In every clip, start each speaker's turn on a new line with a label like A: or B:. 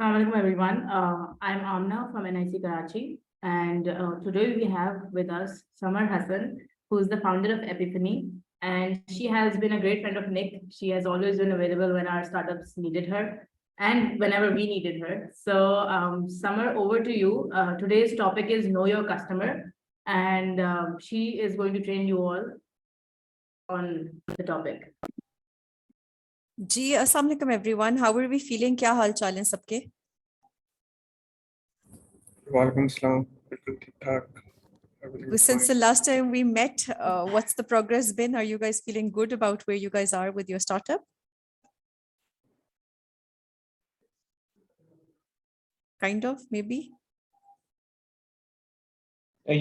A: Assalamu alaikum everyone. I'm Amna from NIC Karachi, and today we have with us Samar Hasan, who is the founder of Epiphany, and she has been a great friend of Nick. She has always been available when our startups needed her and whenever we needed her. So, Samar, over to you. Today's topic is Know Your Customer, and she is going to train you all on the topic.
B: जी अस्सलाम वालेकुम everyone how are we feeling क्या हाल चाल हैं सबके
C: वालेकुम सलाम बिल्कुल ठीक ठाक
B: since the last time we met what's the progress been are you guys feeling good about where you guys are with your startup kind of maybe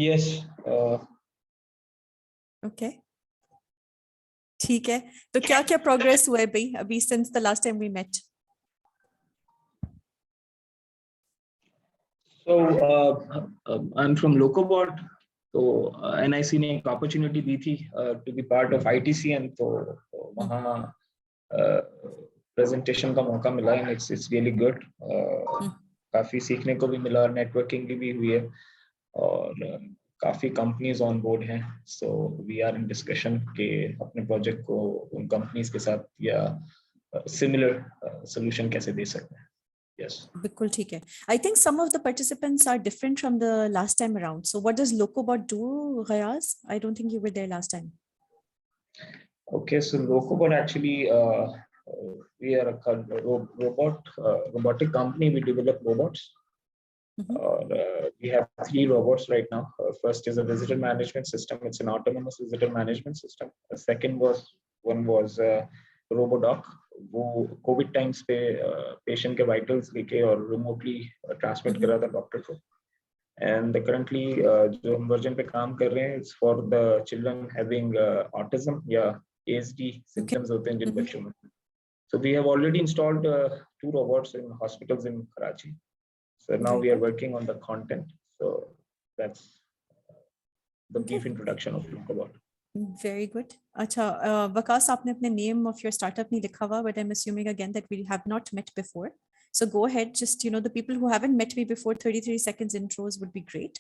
D: yes
B: okay ठीक है तो क्या क्या प्रोग्रेस हुआ है भाई अभी since the last time we met
D: so I'm from Locobot तो NIC ने एक अपॉर्चुनिटी दी थी to be part of ITCN तो वहाँ प्रेजेंटेशन का मौका मिला and it's really good काफी सीखने को भी मिला नेटवर्किंग भी हुई है और काफी कंपनीज ऑन बोर्ड हैं so we are in discussion के अपने प्रोजेक्ट को उन कंपनीज के साथ या सिमिलर सॉल्यूशन कैसे दे सकते हैं yes
B: बिल्कुल ठीक है I think some of the participants are different from the last time around so what does Locobot do Ghayaz I don't think you were there last time
D: okay so Locobot actually we are a robotic company we develop robots we have 3 robots right now. First is a visitor management system. It's an autonomous visitor management system. The second one was RoboDoc. वो COVID times पे patient के vitals लेके और remotely transmit कर रहा था doctor को. And currently जो हम version पे काम कर रहे हैं it's for the children having autism या ASD symptoms होते हैं जिन बच्चों में. So we have already installed 2 robots in hospitals in Karachi. So now we are working on the content. So that's the brief introduction of Locobot.
B: Very good. अच्छा, वकास आपने अपने name of your startup नहीं लिखा हुआ, but I'm assuming again that we have not met before. So go ahead, just the people who haven't met me before, 33 seconds intros would be great.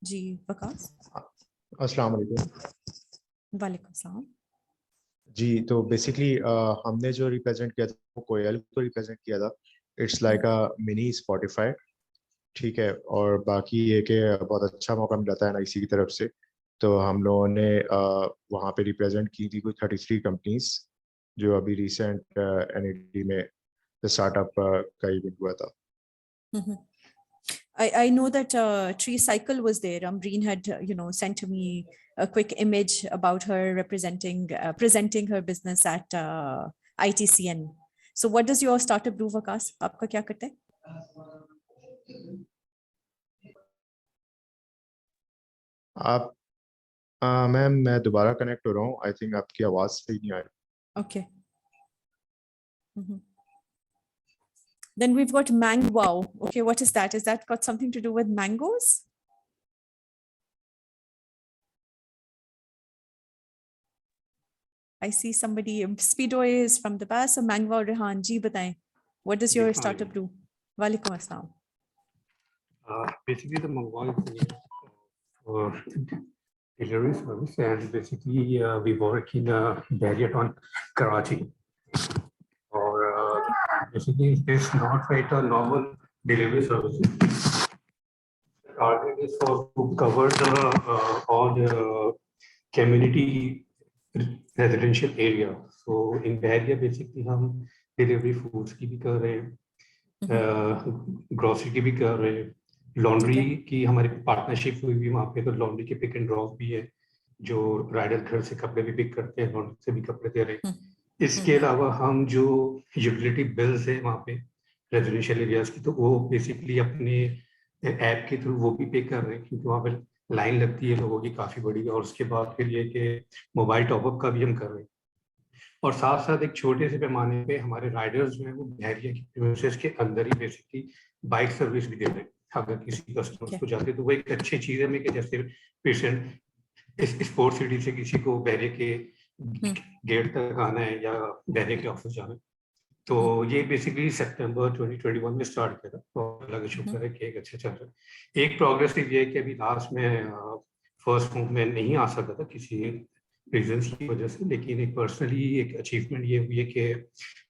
B: जी वकास.
C: अस्सलाम वालेकुम.
B: वालेकुम सलाम.
C: जी तो बेसिकली हमने जो रिप्रेजेंट किया था वो कोयल को रिप्रेजेंट किया था. It's like a mini Spotify ठीक है और बाकी ये कि बहुत अच्छा मौका मिला था NIC की तरफ से तो हम लोगों ने वहाँ पे रिप्रेजेंट की थी कोई 33 कंपनीज जो अभी रिसेंट NAD में स्टार्टअप का इवेंट हुआ था.
B: I know that Tree Cycle was there. Ambreen had sent to me a quick image about her presenting her business at ITCN. So what does your startup do, Vakas? आपका क्या करता है?
C: आप ma'am मैं दोबारा connect हो रहा हूँ. आई थिंक आपकी आवाज सही नहीं आ रही.
B: Okay. Then we've got Mango. Okay, what is that? Is that got something to do with mangoes? I see somebody, Speedo is from the past, so Mango Rehan, ji bataएं. What does your startup do? Walaikum assalam.
E: Basically, the Mango is delivery service, and basically we work in Barriaton, Karachi. Or basically, it's not quite a normal delivery service. Target is to cover all the community residential area. So in Bahria basically हम delivery foods की भी कर रहे हैं, grocery की भी कर रहे हैं, laundry की हमारी partnership हुई भी वहाँ पे तो laundry के pick and drop भी है जो rider घर से कपड़े भी pick करते हैं laundry से भी कपड़े दे रहे हैं. इसके अलावा हम जो utility bills है वहाँ पे residential areas की तो वो basically अपने ऐप के थ्रू वो भी पे कर रहे हैं क्योंकि वहाँ पे लाइन लगती है लोगों की काफ़ी बड़ी और उसके बाद फिर ये कि मोबाइल टॉपअप का भी हम कर रहे हैं और साथ साथ एक छोटे से पैमाने पे हमारे राइडर्स जो हैं वो बहरिया की प्रीमिसेस के अंदर ही बेसिकली बाइक सर्विस भी दे रहे हैं. अगर किसी कस्टमर्स को जाते तो वो एक अच्छी चीज़ है कि जैसे पेशेंट इस स्पोर्ट्स सिटी से किसी को बहरिया के गेट तक आना है या बहरिया के ऑफिस जाना है तो ये बेसिकली सितंबर 2021 में स्टार्ट किया था और लगे शुक्र है कि एक अच्छा चल रहा है। एक प्रोग्रेसिव ये कि अभी लास्ट में फर्स्ट मूव में नहीं आ सकता था किसी रीजंस की वजह से, लेकिन एक पर्सनली एक अचीवमेंट ये हुई है कि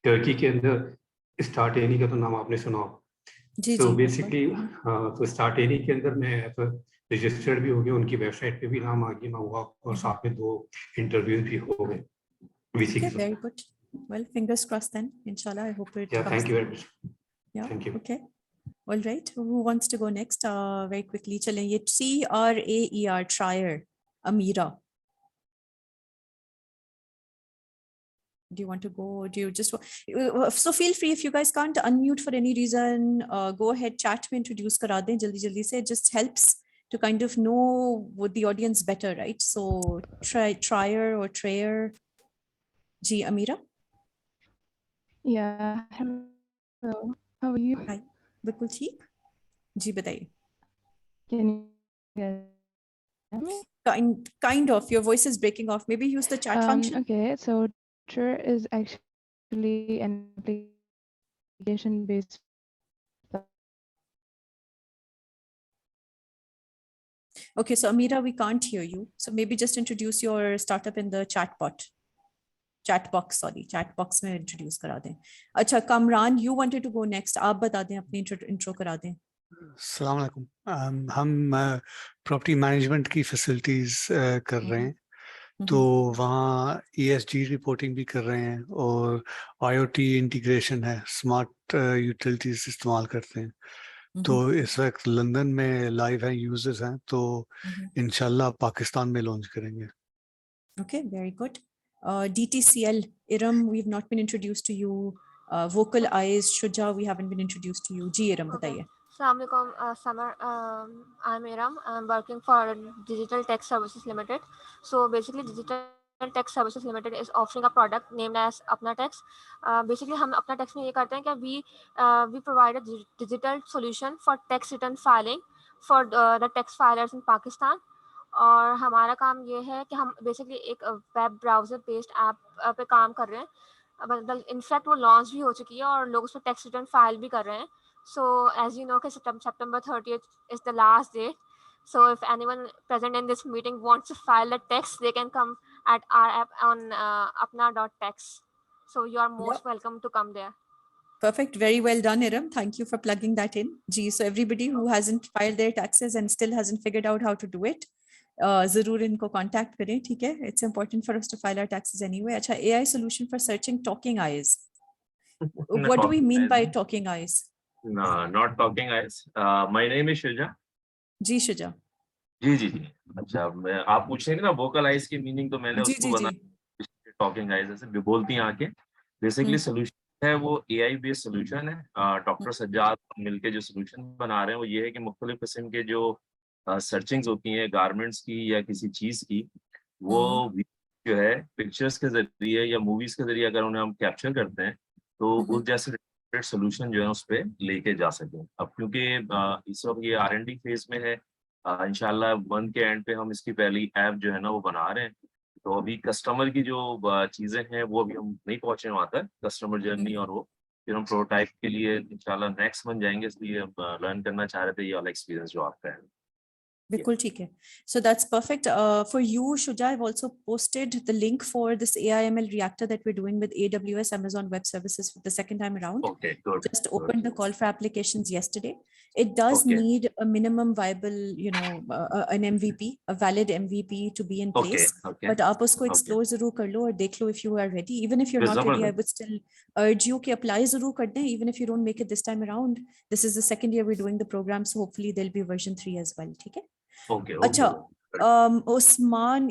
E: टर्की के अंदर स्टार्ट एनी का तो नाम आपने सुना हो।
B: जी
E: तो
B: जी
E: बेसिकली तो स्टार्ट एनी के अंदर मैं रजिस्टर्ड भी हो गया, उनकी वेबसाइट पे भी नाम आ गया मैं हुआ और साथ में 2 इंटरव्यूज भी हो गए वीसी के
B: Okay, very good. Well, fingers crossed then. Inshallah, I hope it
E: Yeah,
B: comes
E: thank you
B: through.
E: very much.
B: Yeah.
E: Thank you.
B: Okay. All right. Who wants to go next? Very quickly. चलें ये TRAER Trier Amira. Do you want to go? Do you just so feel free if you guys can't unmute for any reason, go ahead, chat में introduce करा दें जल्दी जल्दी से. It just helps to kind of know what the audience better, right? So Trier or Trayer. Ji Amira.
F: Yeah, hello. How are you?
B: Hi. बिल्कुल ठीक. जी बताइए.
F: Can you guys hear me?
B: Kind of. Your voice is breaking off. Maybe use the chat function.
F: Okay, so Twitter is actually an application-based.
B: Okay, so Amira, we can't hear you. So maybe just introduce your startup in the chat box. Chat box में introduce करा दें. अच्छा, Kamran, you wanted to go next. आप बता दें अपनी intro करा दें.
G: अस्सलाम वालेकुम। हम प्रॉपर्टी मैनेजमेंट की फैसिलिटीज़ कर रहे हैं, तो वहाँ ESG रिपोर्टिंग भी कर रहे हैं और IoT इंटीग्रेशन है, स्मार्ट यूटिलिटीज़ इस्तेमाल करते हैं। तो इस वक्त लंदन में लाइव हैं, यूजर्स हैं, तो इंशाल्लाह पाकिस्तान में लॉन्च करेंगे।
B: Okay, very good. DTCL, Iram, we've not been introduced to you. Vocal Eyes, Shuja, we haven't been introduced to you. Ji Iram, बताइए.
H: Assalamualaikum, Samar. I'm Iram. I'm working for Digital Tech Services Limited. So basically, Digital Tech Services Limited is offering a product named as Apna Tax. Basically, हम अपना tax में ये करते हैं कि we provide a digital solution for tax return filing for the tax filers in Pakistan. और हमारा काम ये है कि हम बेसिकली एक वेब ब्राउजर बेस्ड ऐप पे काम कर रहे हैं. इनफैक्ट वो लॉन्च भी हो चुकी है और लोग उस पर टैक्स रिटर्न फाइल भी कर रहे हैं. So as you know, September 30th is the last date. So if anyone present in this meeting wants to file a tax, they can come at our app on apna.tax. So you are most welcome to come there.
B: Perfect. Very well done, Iram. Thank you for plugging that in. Gee, so everybody who hasn't filed their taxes and still hasn't figured out how to do it, ज़रूर इनको contact करें, ठीक है? It's important for us to file our taxes anyway. अच्छा, AI solution for searching talking eyes. What do we mean by talking eyes?
I: No, not talking eyes. My name is Shuja.
B: जी शुजा.
I: जी. अच्छा, आप पूछ रहे थे ना वोकल आइज की meaning, तो मैंने उसको बना टॉकिंग आइज, ऐसे बोलती हैं आंखें. बेसिकली सोल्यूशन है वो AI बेस्ड सोल्यूशन है. डॉक्टर सज्जाद मिलके जो सोल्यूशन बना रहे हैं वो ये है कि मुख्तलिफ किस्म के जो सर्चिंग्स होती हैं गारमेंट्स की या किसी चीज की, वो जो है पिक्चर्स के जरिए या मूवीज के जरिए अगर उन्हें हम कैप्चर करते हैं तो उस जैसे सोल्यूशन जो है उस पर लेके जा सकें. अब क्योंकि इस वक्त ये R&D फेज में है, इंशाल्लाह मंथ के एंड पे हम इसकी पहली ऐप जो है ना वो बना रहे हैं. तो अभी कस्टमर की जो चीजें हैं वो अभी हम नहीं पहुंचे वहां तक, कस्टमर जर्नी, और वो फिर हम प्रोटोटाइप के लिए इंशाल्लाह नेक्स्ट मंथ जाएंगे, इसलिए लर्न करना चाह रहे थे ये वाला एक्सपीरियंस जो आपका है.
B: बिल्कुल ठीक है. So that's perfect. For you, Shuja, I've also posted the link for this AI/ML reactor that we're doing with AWS, Amazon Web Services, for the second time around.
I: Okay, good.
B: Just opened the call for applications yesterday. It does need a minimum viable, an MVP, a valid MVP to be in place.
I: Okay.
B: But आप उसको explore जरूर कर लो और देख लो if you are ready. Even if you're not ready, I would still urge you कि apply जरूर कर दें, even if you don't make it this time around. This is the second year we're doing the program, so hopefully there'll be version 3 as well. ठीक है?
I: Okay.
B: Acha, Osman,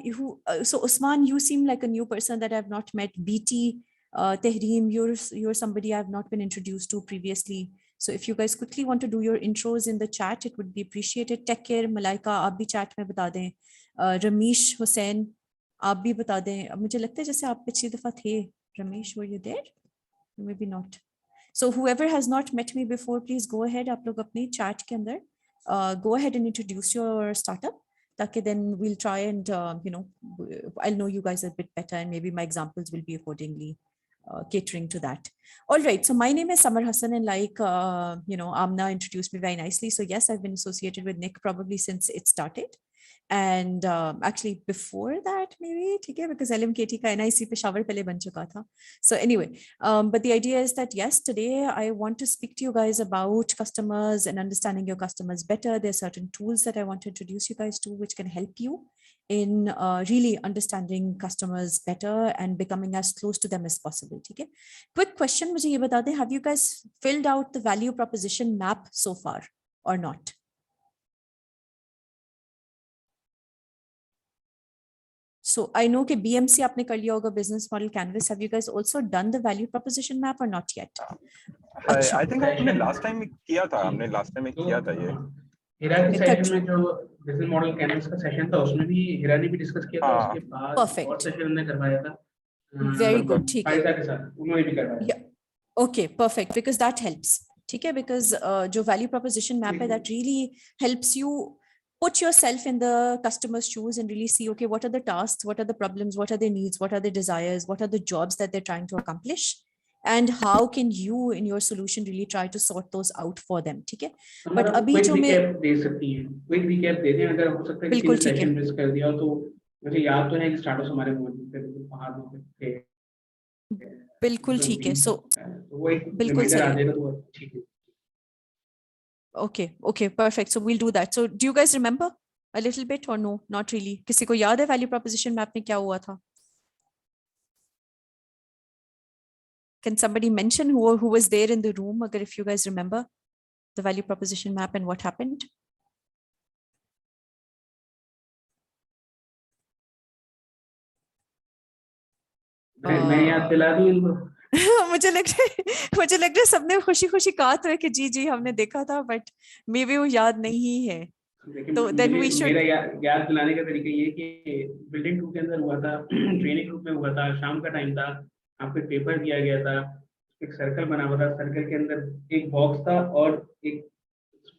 B: Osman, you seem like a new person that I've not met. BT, Tehreem, you're somebody I've not been introduced to previously. So if you guys quickly want to do your intros in the chat, it would be appreciated. Take care, Malaika, आप भी chat में बता दें. Ramesh Hussain, आप भी बता दें. मुझे लगता है जैसे आप पिछली दफा थे. Ramesh, were you there? Maybe not. So whoever has not met me before, please go ahead. आप लोग अपने chat के अंदर go ahead and introduce your startup. ताकि then we'll try and I'll know you guys a bit better and maybe my examples will be accordingly catering to that. All right. So my name is Samar Hasan, and like Amna introduced me very nicely. So yes, I've been associated with Nick probably since it started. And actually before that maybe, okay, because LMKT ka NIC Peshawar pehle ban chuka tha. So anyway, but the idea is that yes, today I want to speak to you guys about customers and understanding your customers better. There are certain tools that I want to introduce you guys to, which can help you in really understanding customers better and becoming as close to them as possible. Okay. Quick question, mujhe ye bata dein, have you guys filled out the value proposition map so far or not? So I know कि BMC आपने कर लिया होगा, business model canvas. Have you guys also done the value proposition map or not yet?
J: I think हमने last time किया था ये.
D: हिरा के सेशन में जो बिजनेस मॉडल कैनवस का सेशन था उसमें भी हिरा ने भी डिस्कस किया था. उसके बाद और सेशन हमने करवाया था
B: very good. ठीक है,
D: फायदा के साथ उन्होंने भी करवाया.
B: Okay, perfect, because that helps. ठीक है, because जो value proposition map है, that really helps you put yourself in the customer's shoes and really see, okay, what are the tasks, what are the problems, what are their needs, what are their desires, what are the jobs that they're trying to accomplish, and how can you in your solution really try to sort those out for them. ठीक है, but अभी जो मैं
D: दे सकती हैं, quick recap दे दें अगर हो सकता है किसी ने सेशन मिस कर दिया तो मुझे याद तो है कि स्टार्टस हमारे मौजूद थे बाहर में थे.
B: बिल्कुल ठीक है. So
D: वो एक रिमाइंडर आ जाएगा तो ठीक है.
B: Okay, perfect. So we'll do that. So do you guys remember a little bit or no? Not really. किसी को याद है value proposition map में क्या हुआ था? Can somebody mention who was there in the room? अगर if you guys remember the value proposition map and what happened?
D: मैं याद दिला दूं इनको.
B: मुझे लग रहा है सबने खुशी खुशी कहा तो है कि जी हमने देखा था, बट मे बी वो याद नहीं है. तो then we should.
D: मेरा याद दिलाने का तरीका ये कि बिल्डिंग 2 के अंदर हुआ था, ट्रेनिंग ग्रुप में हुआ था, शाम का टाइम था, आपको पेपर दिया गया था, एक सर्कल बना हुआ था, सर्कल के अंदर एक बॉक्स था और एक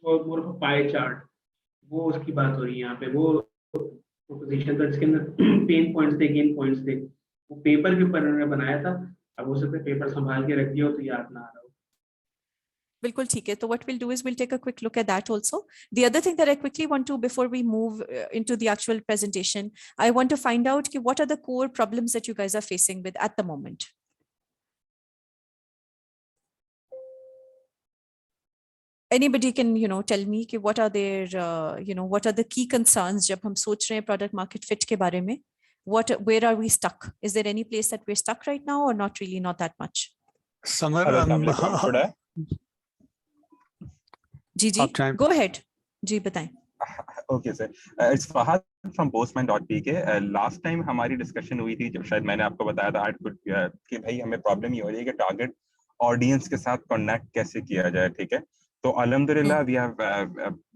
D: मोर ऑफ पाई चार्ट, वो उसकी बात हो रही है यहाँ पे. वो प्रोपोजिशन था जिसके अंदर पेन पॉइंट्स थे, गेन पॉइंट्स थे, वो पेपर के ऊपर उन्होंने बनाया था. अब हो सकता है पेपर संभाल के रख दिया हो तो याद ना आ रहा हो.
B: बिल्कुल ठीक है. तो what we'll do is we'll take a quick look at that also. The other thing that I quickly want to, before we move into the actual presentation, I want to find out what are the core problems that you guys are facing with at the moment. Anybody can tell me what are their what are the key concerns जब हम सोच रहे हैं product market fit के बारे में. Where are we stuck? Is there any place that we're stuck right now or not really, not that much?
G: Samar,
B: ji go ahead. जी बताएं.
J: Okay sir, it's Fahad from postman.pk. Last time हमारी discussion हुई थी जब शायद मैंने आपको बताया था कि भाई हमें प्रॉब्लम ये हो रही है कि टारगेट ऑडियंस के साथ कनेक्ट कैसे किया जाए. ठीक है, तो अल्हम्दुलिल्लाह we have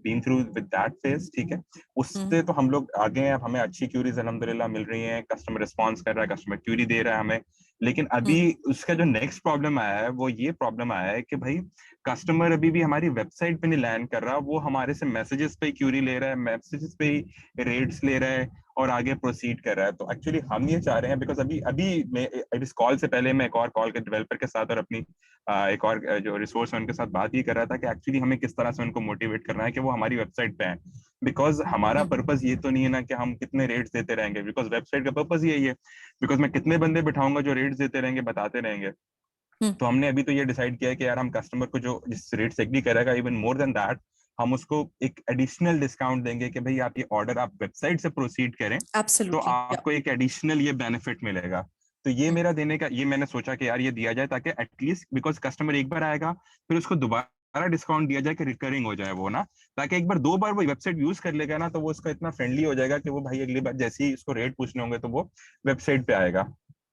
J: been through with that phase. ठीक है, उससे तो हम लोग आगे हैं. अब हमें अच्छी क्यूरीज अल्हम्दुलिल्लाह मिल रही हैं, कस्टमर रिस्पांस कर रहा है, कस्टमर क्यूरी दे रहा है हमें. लेकिन अभी उसका जो नेक्स्ट प्रॉब्लम आया है वो ये प्रॉब्लम आया है कि भाई कस्टमर अभी भी हमारी वेबसाइट पे नहीं लैंड कर रहा. वो हमारे से मैसेजेस पे क्यूरी ले रहा है, मैसेजेस पे ही रेट्स ले रहा है और आगे प्रोसीड कर रहा है. तो एक्चुअली हम ये चाह रहे हैं, बिकॉज अभी इस कॉल से पहले मैं एक और कॉल के डेवलपर के साथ और अपनी एक और जो रिसोर्स है उनके साथ बात ही कर रहा था कि एक्चुअली हमें किस तरह से उनको मोटिवेट करना है कि वो हमारी वेबसाइट पे आए. बिकॉज हमारा पर्पस ये तो नहीं है ना कि हम कितने रेट्स देते रहेंगे, बिकॉज वेबसाइट का पर्पस यही है. बिकॉज मैं कितने बंदे बिठाऊंगा जो रेट्स देते रहेंगे, बताते रहेंगे. तो हमने अभी तो ये डिसाइड किया कि यार हम कस्टमर को जो जिस रेट से एग्री करेगा, इवन मोर देन दैट हम उसको एक एडिशनल डिस्काउंट देंगे कि भाई आप ये ऑर्डर आप वेबसाइट से प्रोसीड करें तो आपको एक एडिशनल ये बेनिफिट मिलेगा. तो ये मेरा देने का, ये मैंने सोचा कि यार ये दिया जाए ताकि एटलीस्ट, बिकॉज कस्टमर एक बार आएगा फिर उसको दोबारा डिस्काउंट दिया जाए कि रिकरिंग हो जाए वो ना, ताकि एक बार 2 बार वो वेबसाइट यूज कर लेगा ना तो वो उसका इतना फ्रेंडली हो जाएगा कि वो भाई अगली बार जैसे ही उसको रेट पूछने होंगे तो वो वेबसाइट पे आएगा.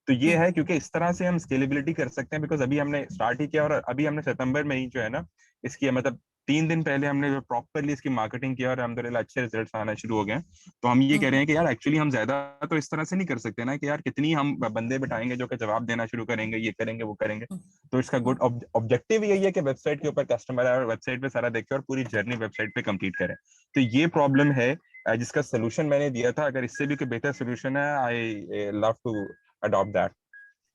J: तो ये है क्योंकि इस तरह से हम स्केलेबिलिटी कर सकते हैं. बिकॉज अभी हमने स्टार्ट ही किया और अभी हमने सितंबर में ही जो है ना इसकी मतलब 3 दिन पहले हमने जो प्रॉपरली इसकी मार्केटिंग किया और अल्हम्दुलिल्लाह अच्छे रिजल्ट्स आना शुरू हो गए. तो हम ये कह रहे हैं कि यार एक्चुअली हम ज्यादा तो इस तरह से नहीं कर सकते ना कि यार कितनी हम बंदे बिठाएंगे जो कि जवाब देना शुरू करेंगे, ये करेंगे वो करेंगे. तो इसका गुड ऑब्जेक्टिव यही है कि वेबसाइट के ऊपर कस्टमर आए और वेबसाइट पे सारा देखे और पूरी जर्नी वेबसाइट पे कंप्लीट करे. तो ये प्रॉब्लम है जिसका सोल्यूशन मैंने दिया था. अगर इससे भी कोई बेहतर सोल्यूशन है, I love to adopt that.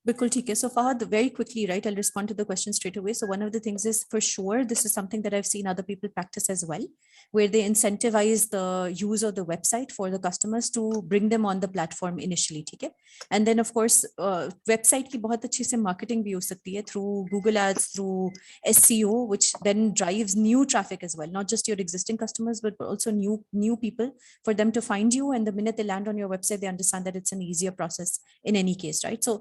B: बिल्कुल ठीक है. So Fahad, very quickly, right? I'll respond to the question straight away. So one of the things is, for sure, this is something that I've seen other people practice as well, where they incentivize the use of the website for the customers to bring them on the platform initially, ठीक है? And then of course, website की बहुत अच्छी से marketing भी हो सकती है through Google Ads, through SEO, which then drives new traffic as well, not just your existing customers, but also new people for them to find you. And the minute they land on your website, they understand that it's an easier process in any case, right? So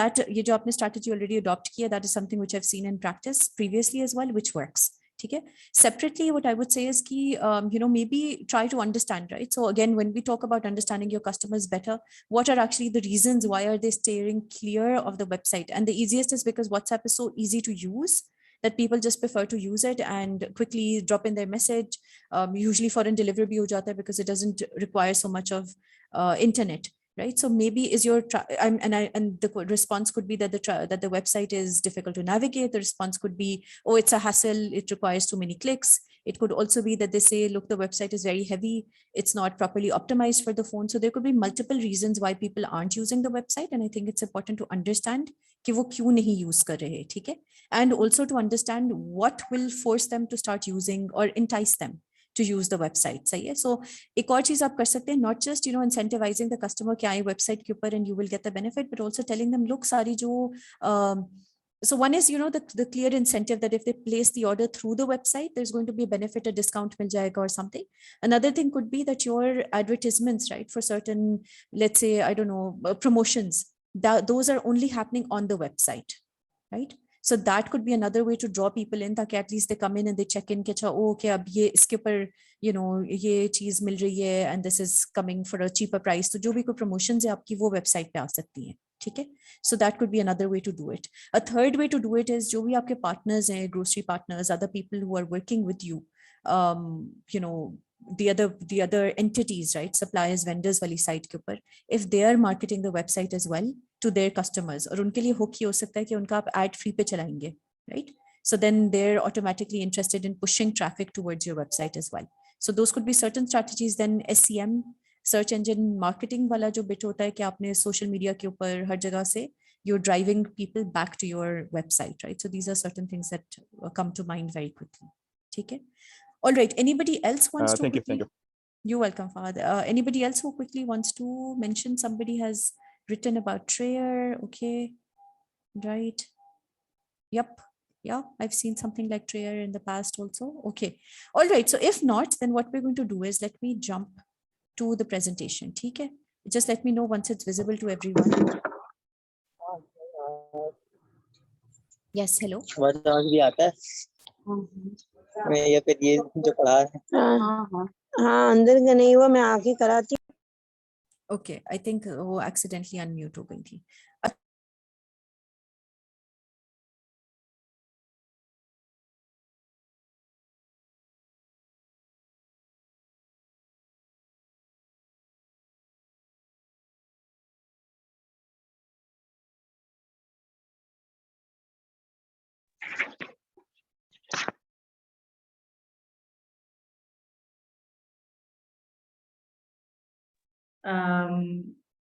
B: that ये जो आपने strategy already adopt किया, that is something which I've seen in practice previously as well, which works. ठीक है? Separately, what I would say is कि maybe try to understand, right? So again, when we talk about understanding your customers better, what are actually the reasons why are they steering clear of the website? And the easiest is because WhatsApp is so easy to use that people just prefer to use it and quickly drop in their message. Usually foreign delivery bhi ho jata hai because it doesn't require so much of internet. Right, so maybe is your and the response could be that the website is difficult to navigate. The response could be, oh, it's a hassle, it requires too many clicks. It could also be that they say, look, the website is very heavy, it's not properly optimized for the phone. So there could be multiple reasons why people aren't using the website, and I think it's important to understand कि वो क्यों नहीं use कर रहे, ठीक है? And also to understand what will force them to start using or entice them to use the website. सही है? So एक और चीज आप कर सकते हैं, not just incentivizing the customer कि आए website के ऊपर and you will get the benefit, but also telling them, look, सारी जो so one is the clear incentive that if they place the order through the website, there's going to be a benefit, a discount मिल जाएगा or something. Another thing could be that your advertisements, right, for certain, let's say, I don't know, promotions, those are only happening on the website, right? So that could be another way to draw people in, ताकि at least they come in and they check in कि अच्छा, okay, अब ये इसके ऊपर ये चीज मिल रही है and this is coming for a cheaper price. तो जो भी कोई promotions है आपकी वो website पे आ सकती हैं, ठीक है? So that could be another way to do it. A third way to do it is जो भी आपके partners हैं, grocery partners, other people who are working with you, the other entities, right, suppliers, vendors वाली site के ऊपर, if they are marketing the website as well to their customers, और उनके लिए hook ये हो सकता है कि उनका आप ad free पे चलाएंगे, right? So then they're automatically interested in pushing traffic towards your website as well. So those could be certain strategies. Then SEM, search engine marketing वाला जो bit होता है कि आपने social media के ऊपर हर जगह से you're driving people back to your website, right? So these are certain things that come to mind very quickly. ठीक है? All right. Anybody else wants to?
J: Thank you.
B: You're welcome, Father. Anybody else who quickly wants to mention? Somebody has written about Trayer. Okay. Right. Yep. Yeah, I've seen something like Trayer in the past also. Okay. All right. So if not, then what we're going to do is let me jump to the presentation. Okay. Just let me know once it's visible to everyone. Yes. Hello.
K: ये फिर ये जो पढ़ा है हाँ अंदर का नहीं हुआ मैं आके कराती
B: Okay, I think वो accidentally unmute हो गई थी.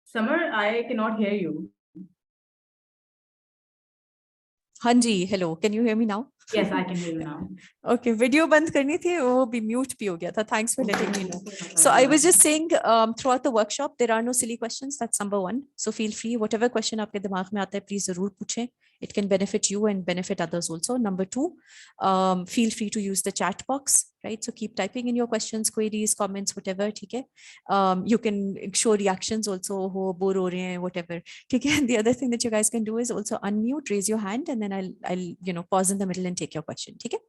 A: Samar, I cannot hear you.
B: Hanji, hello. Can you hear me now?
A: Yes, I can hear you now.
B: Okay, video बंद करनी थी, वो भी mute भी हो गया था. Thanks for letting me know. So I was just saying, throughout the workshop, there are no silly questions. That's number one. So feel free, whatever question आपके दिमाग में आता है, please जरूर पूछें. It can benefit you and benefit others also. Number two, feel free to use the chat box, right? So keep typing in your questions, queries, comments, whatever. ठीक है? You can show reactions also. हो bore हो रहे हैं, whatever. ठीक है? The other thing that you guys can do is also unmute, raise your hand, and then I'll pause in the middle and take your question. ठीक है?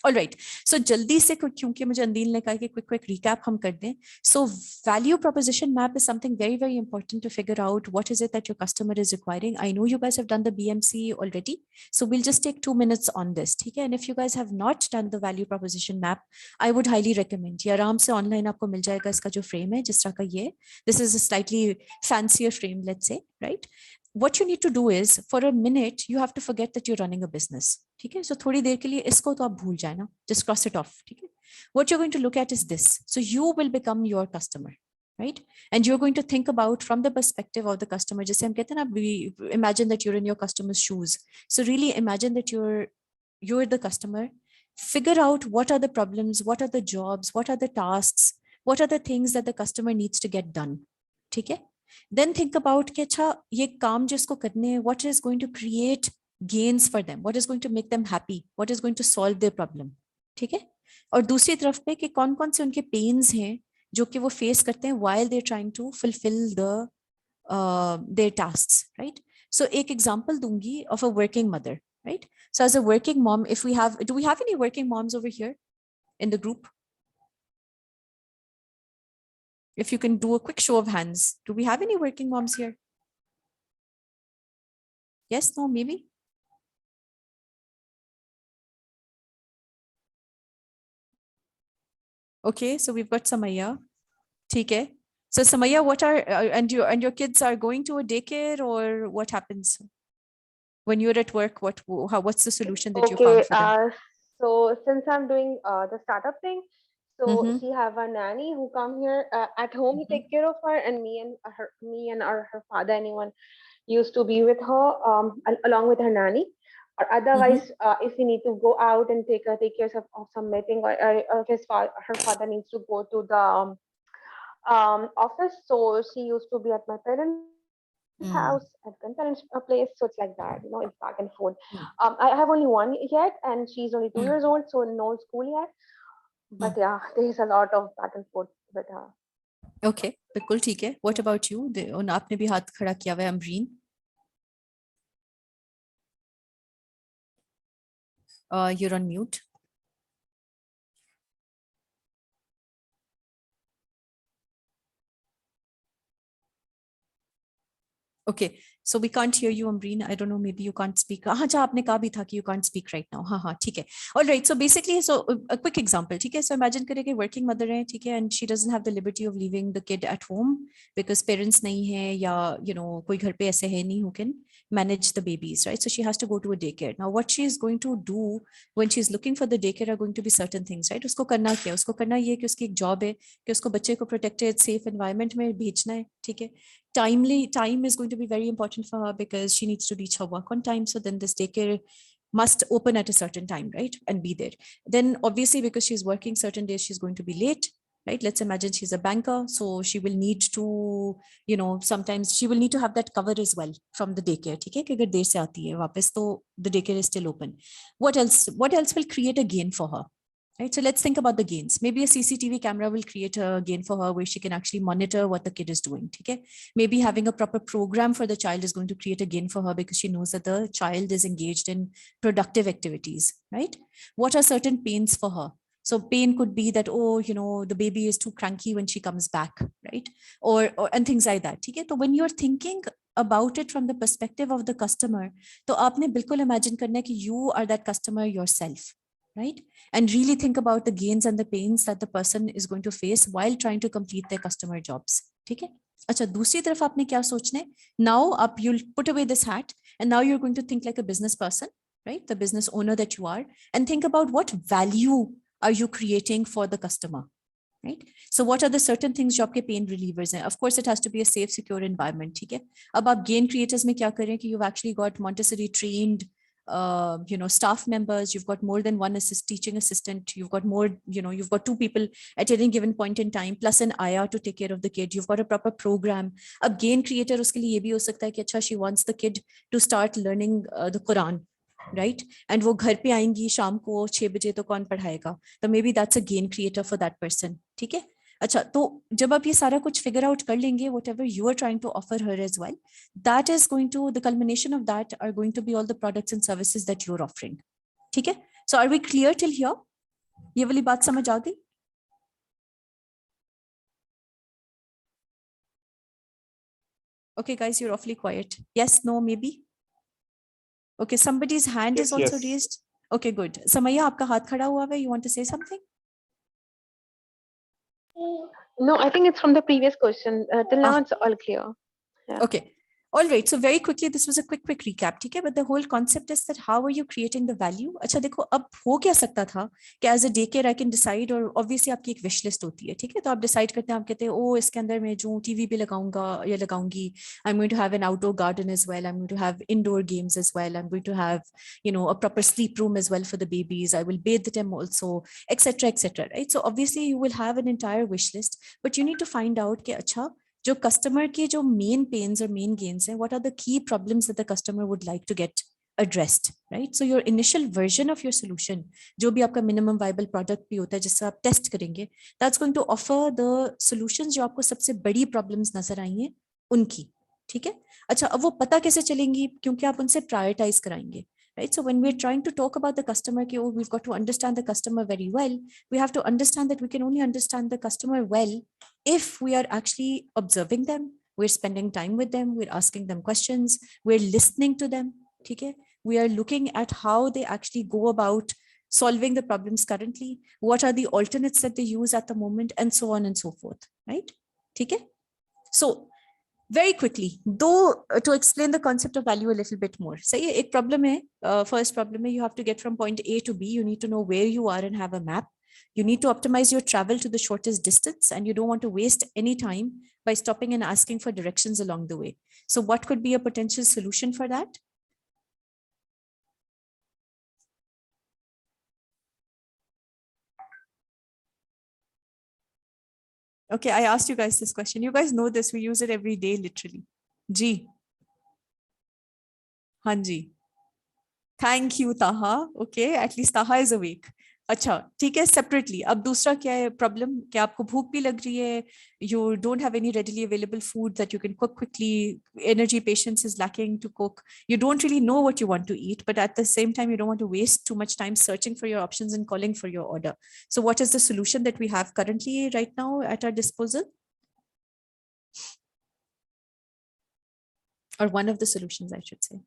B: All right. So जल्दी से क्योंकि मुझे अंदील ने कहा कि quick recap हम कर दें. So value proposition map is something very, very important to figure out what is it that your customer is requiring. I know you guys have done the BMC already. So we'll just take 2 minutes on this. ठीक है? And if you guys have not done the value proposition map, I would highly recommend. ये आराम से online आपको मिल जाएगा इसका जो frame है जिस तरह का ये. This is a slightly fancier frame, let's say, right? What you need to do is for a minute you have to forget that you're running a business. ठीक है? So थोड़ी देर के लिए इसको तो आप भूल जाए ना. Just cross it off. ठीक है? What you're going to look at is this. So you will become your customer, right? And you're going to think about from the perspective of the customer. Just we imagine that you're in your customer's shoes. So really imagine that you're the customer. Figure out what are the problems, what are the jobs, what are the tasks, what are the things that the customer needs to get done. Okay? Then think about कि अच्छा ये काम जिसको करने हैं, what is going to create gains for them, what is going to make them happy, what is going to solve their problem. ठीक है? और दूसरी तरफ पे कि कौन कौन से उनके पेन्स हैं जो कि वो फेस करते हैं while they're trying to fulfill their tasks, right? So एक example दूंगी of a working mother, right? So as a working mom, do we have any working moms over here in the group? If you can do a quick show of hands, do we have any working moms here? Yes, no, maybe? Okay, so we've got Samaya. Okay. So Samaya, what are and your kids are going to a daycare, or what happens when you're at work? What's the solution that you found for them?
L: So since I'm doing the startup thing, so she have a nanny who come here at home. He take care of her, and her father, anyone used to be with her along with her nanny. Or otherwise, if we need to go out and take care of some meeting, or her father needs to go to the office, so she used to be at my parents' house, at grandparents' place. So it's like that, it's back and forth. I have only one yet, and she's only 2 years old, so no school yet. But yeah, there's a lot of back and forth with her.
B: Okay, बिल्कुल ठीक है. What about you? आपने भी हाथ खड़ा किया हुआ है, Amreen. You're on mute. Okay, so we can't hear you, Amreen. I don't know, maybe you can't speak. हाँ, जा आपने कहा भी था कि you can't speak right now. हाँ, ठीक है. All right, so basically, a quick example, ठीक है? So imagine करें कि working mother है, ठीक है? And she doesn't have the liberty of leaving the kid at home because parents नहीं है या कोई घर पे ऐसे है नहीं who can manage the babies, right? So she has to go to a daycare. Now, what she is going to do when she's looking for the daycare are going to be certain things, right? उसको करना क्या? उसको करना ये कि उसकी एक job है कि उसको बच्चे को protected, safe environment में भेजना है, ठीक है? Time is going to be very important for her because she needs to reach her work on time. So then this daycare must open at a certain time, right? And be there. Then obviously because she's working certain days, she's going to be late, right? Let's imagine she's a banker. So she will need to, sometimes she will need to have that cover as well from the daycare. Okay? कि अगर देर से आती है वापस तो the daycare is still open. What else will create a gain for her? Right, so let's think about the gains. Maybe a CCTV camera will create a gain for her where she can actually monitor what the kid is doing. Okay? Maybe having a proper program for the child is going to create a gain for her because she knows that the child is engaged in productive activities, right? What are certain pains for her? So pain could be that, the baby is too cranky when she comes back, right? Or and things like that. Okay? So when you're thinking about it from the perspective of the customer, तो आपने बिल्कुल imagine करना है कि you are that customer yourself. Right? And really think about the gains and the pains that the person is going to face while trying to complete their customer jobs. ठीक है? अच्छा, दूसरी तरफ आपने क्या सोचना है? Now you'll put away this hat and now you're going to think like a business person, right? The business owner that you are, and think about what value are you creating for the customer, right? So what are the certain things जो आपके pain relievers हैं? Of course, it has to be a safe, secure environment. ठीक है? अब आप gain creators में क्या करें कि you've actually got Montessori trained staff members, you've got more than one teaching assistant, you've got more, you've got 2 people at any given point in time, plus an IR to take care of the kid, you've got a proper program. A gain creator उसके लिए ये भी हो सकता है कि अच्छा she wants the kid to start learning the Quran, right? And वो घर पे आएंगी शाम को 6 बजे तो कौन पढ़ाएगा? तो maybe that's a gain creator for that person. ठीक है? अच्छा, तो जब आप ये सारा कुछ फिगर आउट कर लेंगे, whatever you are trying to offer her as well, that is going to, the culmination of that are going to be all the products and services that you're offering. ठीक है? So are we clear till here? ये वाली बात समझ आ गई? Okay, guys, you're awfully quiet. Yes, no, maybe? Okay, somebody's hand is also raised. Okay, good. Samaya, आपका हाथ खड़ा हुआ है. You want to say something?
L: No, I think it's from the previous question. Till now, it's all clear. Yeah.
B: Okay. All right, so very quickly, this was a quick recap, ठीक है? But the whole concept is that how are you creating the value? अच्छा देखो, अब हो क्या सकता था कि as a daycare I can decide, और obviously आपकी एक wish list होती है, ठीक है? तो आप decide करते हैं, आप कहते हैं, ओ इसके अंदर मैं जो TV भी लगाऊंगा या लगाऊंगी, I'm going to have an outdoor garden as well, I'm going to have indoor games as well, I'm going to have, you know, a proper sleep room as well for the babies, I will bathe them also, etc., right? So obviously you will have an entire wish list, but you need to find out कि अच्छा जो customer के जो main pains और main gains हैं, what are the key problems that the customer would like to get addressed, right? So your initial version of your solution, जो भी आपका minimum viable product भी होता है जिससे आप टेस्ट करेंगे, that's going to offer the solutions जो आपको सबसे बड़ी problems नजर आई हैं उनकी, ठीक है? अच्छा, अब वो पता कैसे चलेंगी? क्योंकि आप उनसे prioritize कराएंगे, right? So when we're trying to talk about the customer, oh, we've got to understand the customer very well. We have to understand that we can only understand the customer well if we are actually observing them, we're spending time with them, we're asking them questions, we're listening to them, okay? We are looking at how they actually go about solving the problems currently, what are the alternates that they use at the moment, and so on and so forth, right? Okay? So very quickly, though, to explain the concept of value a little bit more. Say एक problem है, first problem है, you have to get from point A to B, you need to know where you are and have a map. You need to optimize your travel to the shortest distance, and you don't want to waste any time by stopping and asking for directions along the way. So what could be a potential solution for that? Okay, I asked you guys this question. You guys know this, we use it every day, literally. Ji. Hanji. Thank you, Taha. Okay, at least Taha is awake. अच्छा ठीक है, separately अब दूसरा क्या है problem कि आपको भूख भी लग रही है, you don't have any readily available food that you can cook quickly, energy patience is lacking to cook, you don't really know what you want to eat, but at the same time you don't want to waste too much time searching for your options and calling for your order. So what is the solution that we have currently right now at our disposal, or one of the solutions I should say?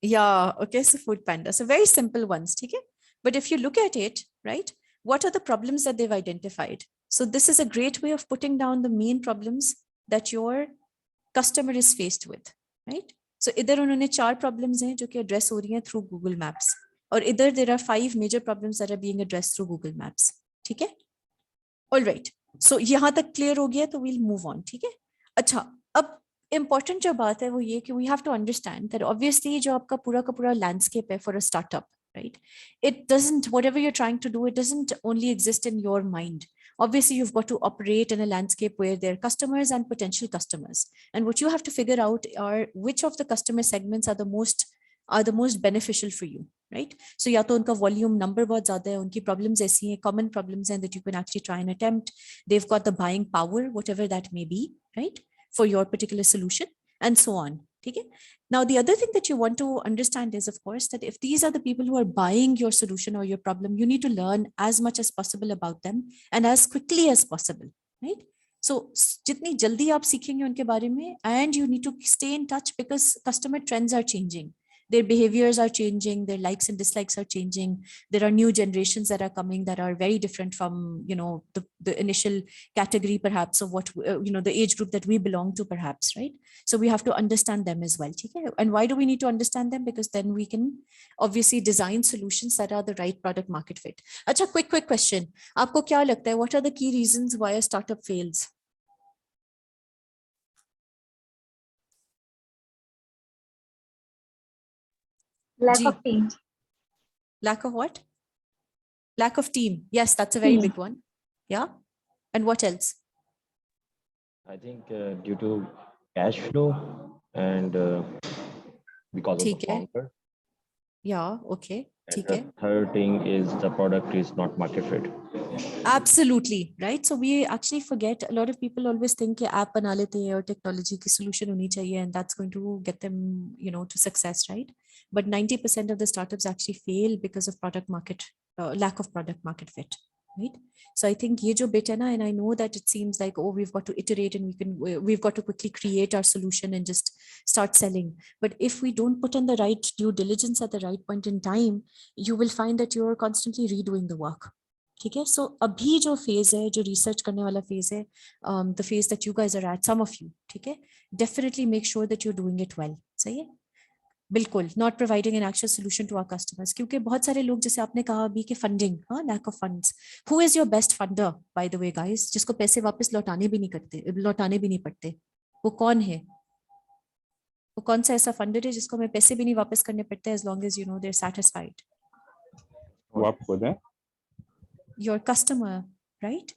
B: Yeah, okay, so Food Panda. So very simple ones, okay? But if you look at it, right, what are the problems that they've identified? So this is a great way of putting down the main problems that your customer is faced with, right? So इधर उन्होंने 4 problems हैं जो कि address हो रही हैं through Google Maps, और इधर there are 5 major problems that are being addressed through Google Maps, ठीक है? All right, so यहाँ तक clear हो गया तो we'll move on, ठीक है? अच्छा, अब important जो बात है वो ये कि we have to understand that obviously जो आपका पूरा का पूरा landscape है for a startup, right? It doesn't, whatever you're trying to do, it doesn't only exist in your mind. Obviously, you've got to operate in a landscape where there are customers and potential customers. And what you have to figure out are which of the customer segments are the most beneficial for you, right? So या तो उनका volume number बहुत ज़्यादा है, उनकी problems ऐसी हैं, common problems हैं that you can actually try and attempt. They've got the buying power, whatever that may be, right? For your particular solution, and so on. Okay? Now, the other thing that you want to understand is, of course, that if these are the people who are buying your solution or your problem, you need to learn as much as possible about them and as quickly as possible, right? So, jitni jaldi aap seekhenge unke bare mein, and you need to stay in touch because customer trends are changing. Their behaviors are changing, their likes and dislikes are changing. There are new generations that are coming that are very different from, you know, the initial category perhaps of what, you know, the age group that we belong to perhaps, right? So we have to understand them as well. Okay? And why do we need to understand them? Because then we can obviously design solutions that are the right product market fit. Acha, quick question. Aapko kya lagta hai? What are the key reasons why a startup fails?
H: Lack of team.
B: Lack of what? Lack of team. Yes, that's a very big one. Yeah. And what else?
M: I think due to cash flow and because of the founder.
B: Yeah, okay.
M: And the third thing is the product is not market fit.
B: Absolutely, right? So we actually forget, a lot of people always think कि app बना लेते हैं और technology की solution होनी चाहिए and that's going to get them, you know, to success, right? But 90% of the startups actually fail because of lack of product market fit, right? So I think ये जो bit है ना, and I know that it seems like, oh, we've got to iterate and we've got to quickly create our solution and just start selling. But if we don't put in the right due diligence at the right point in time, you will find that you're constantly redoing the work. ठीक है. सो अभी जो phase है, जो research करने वाला phase है, the phase that you guys are at, some of you, ठीक है, definitely make sure that you are doing it well. सही है. बिल्कुल not providing an actual solution to our customers, क्योंकि बहुत सारे लोग, जैसे आपने कहा अभी कि फंडिंग, हाँ, lack of funds. Who is your best funder by the way guys, जिसको पैसे वापस लौटाने भी नहीं पड़ते? वो कौन है? वो कौन सा ऐसा फंडर है जिसको हमें पैसे भी नहीं वापस करने पड़ते, as long as you know they are satisfied?
J: वो आप खुद है.
B: Your customer, right?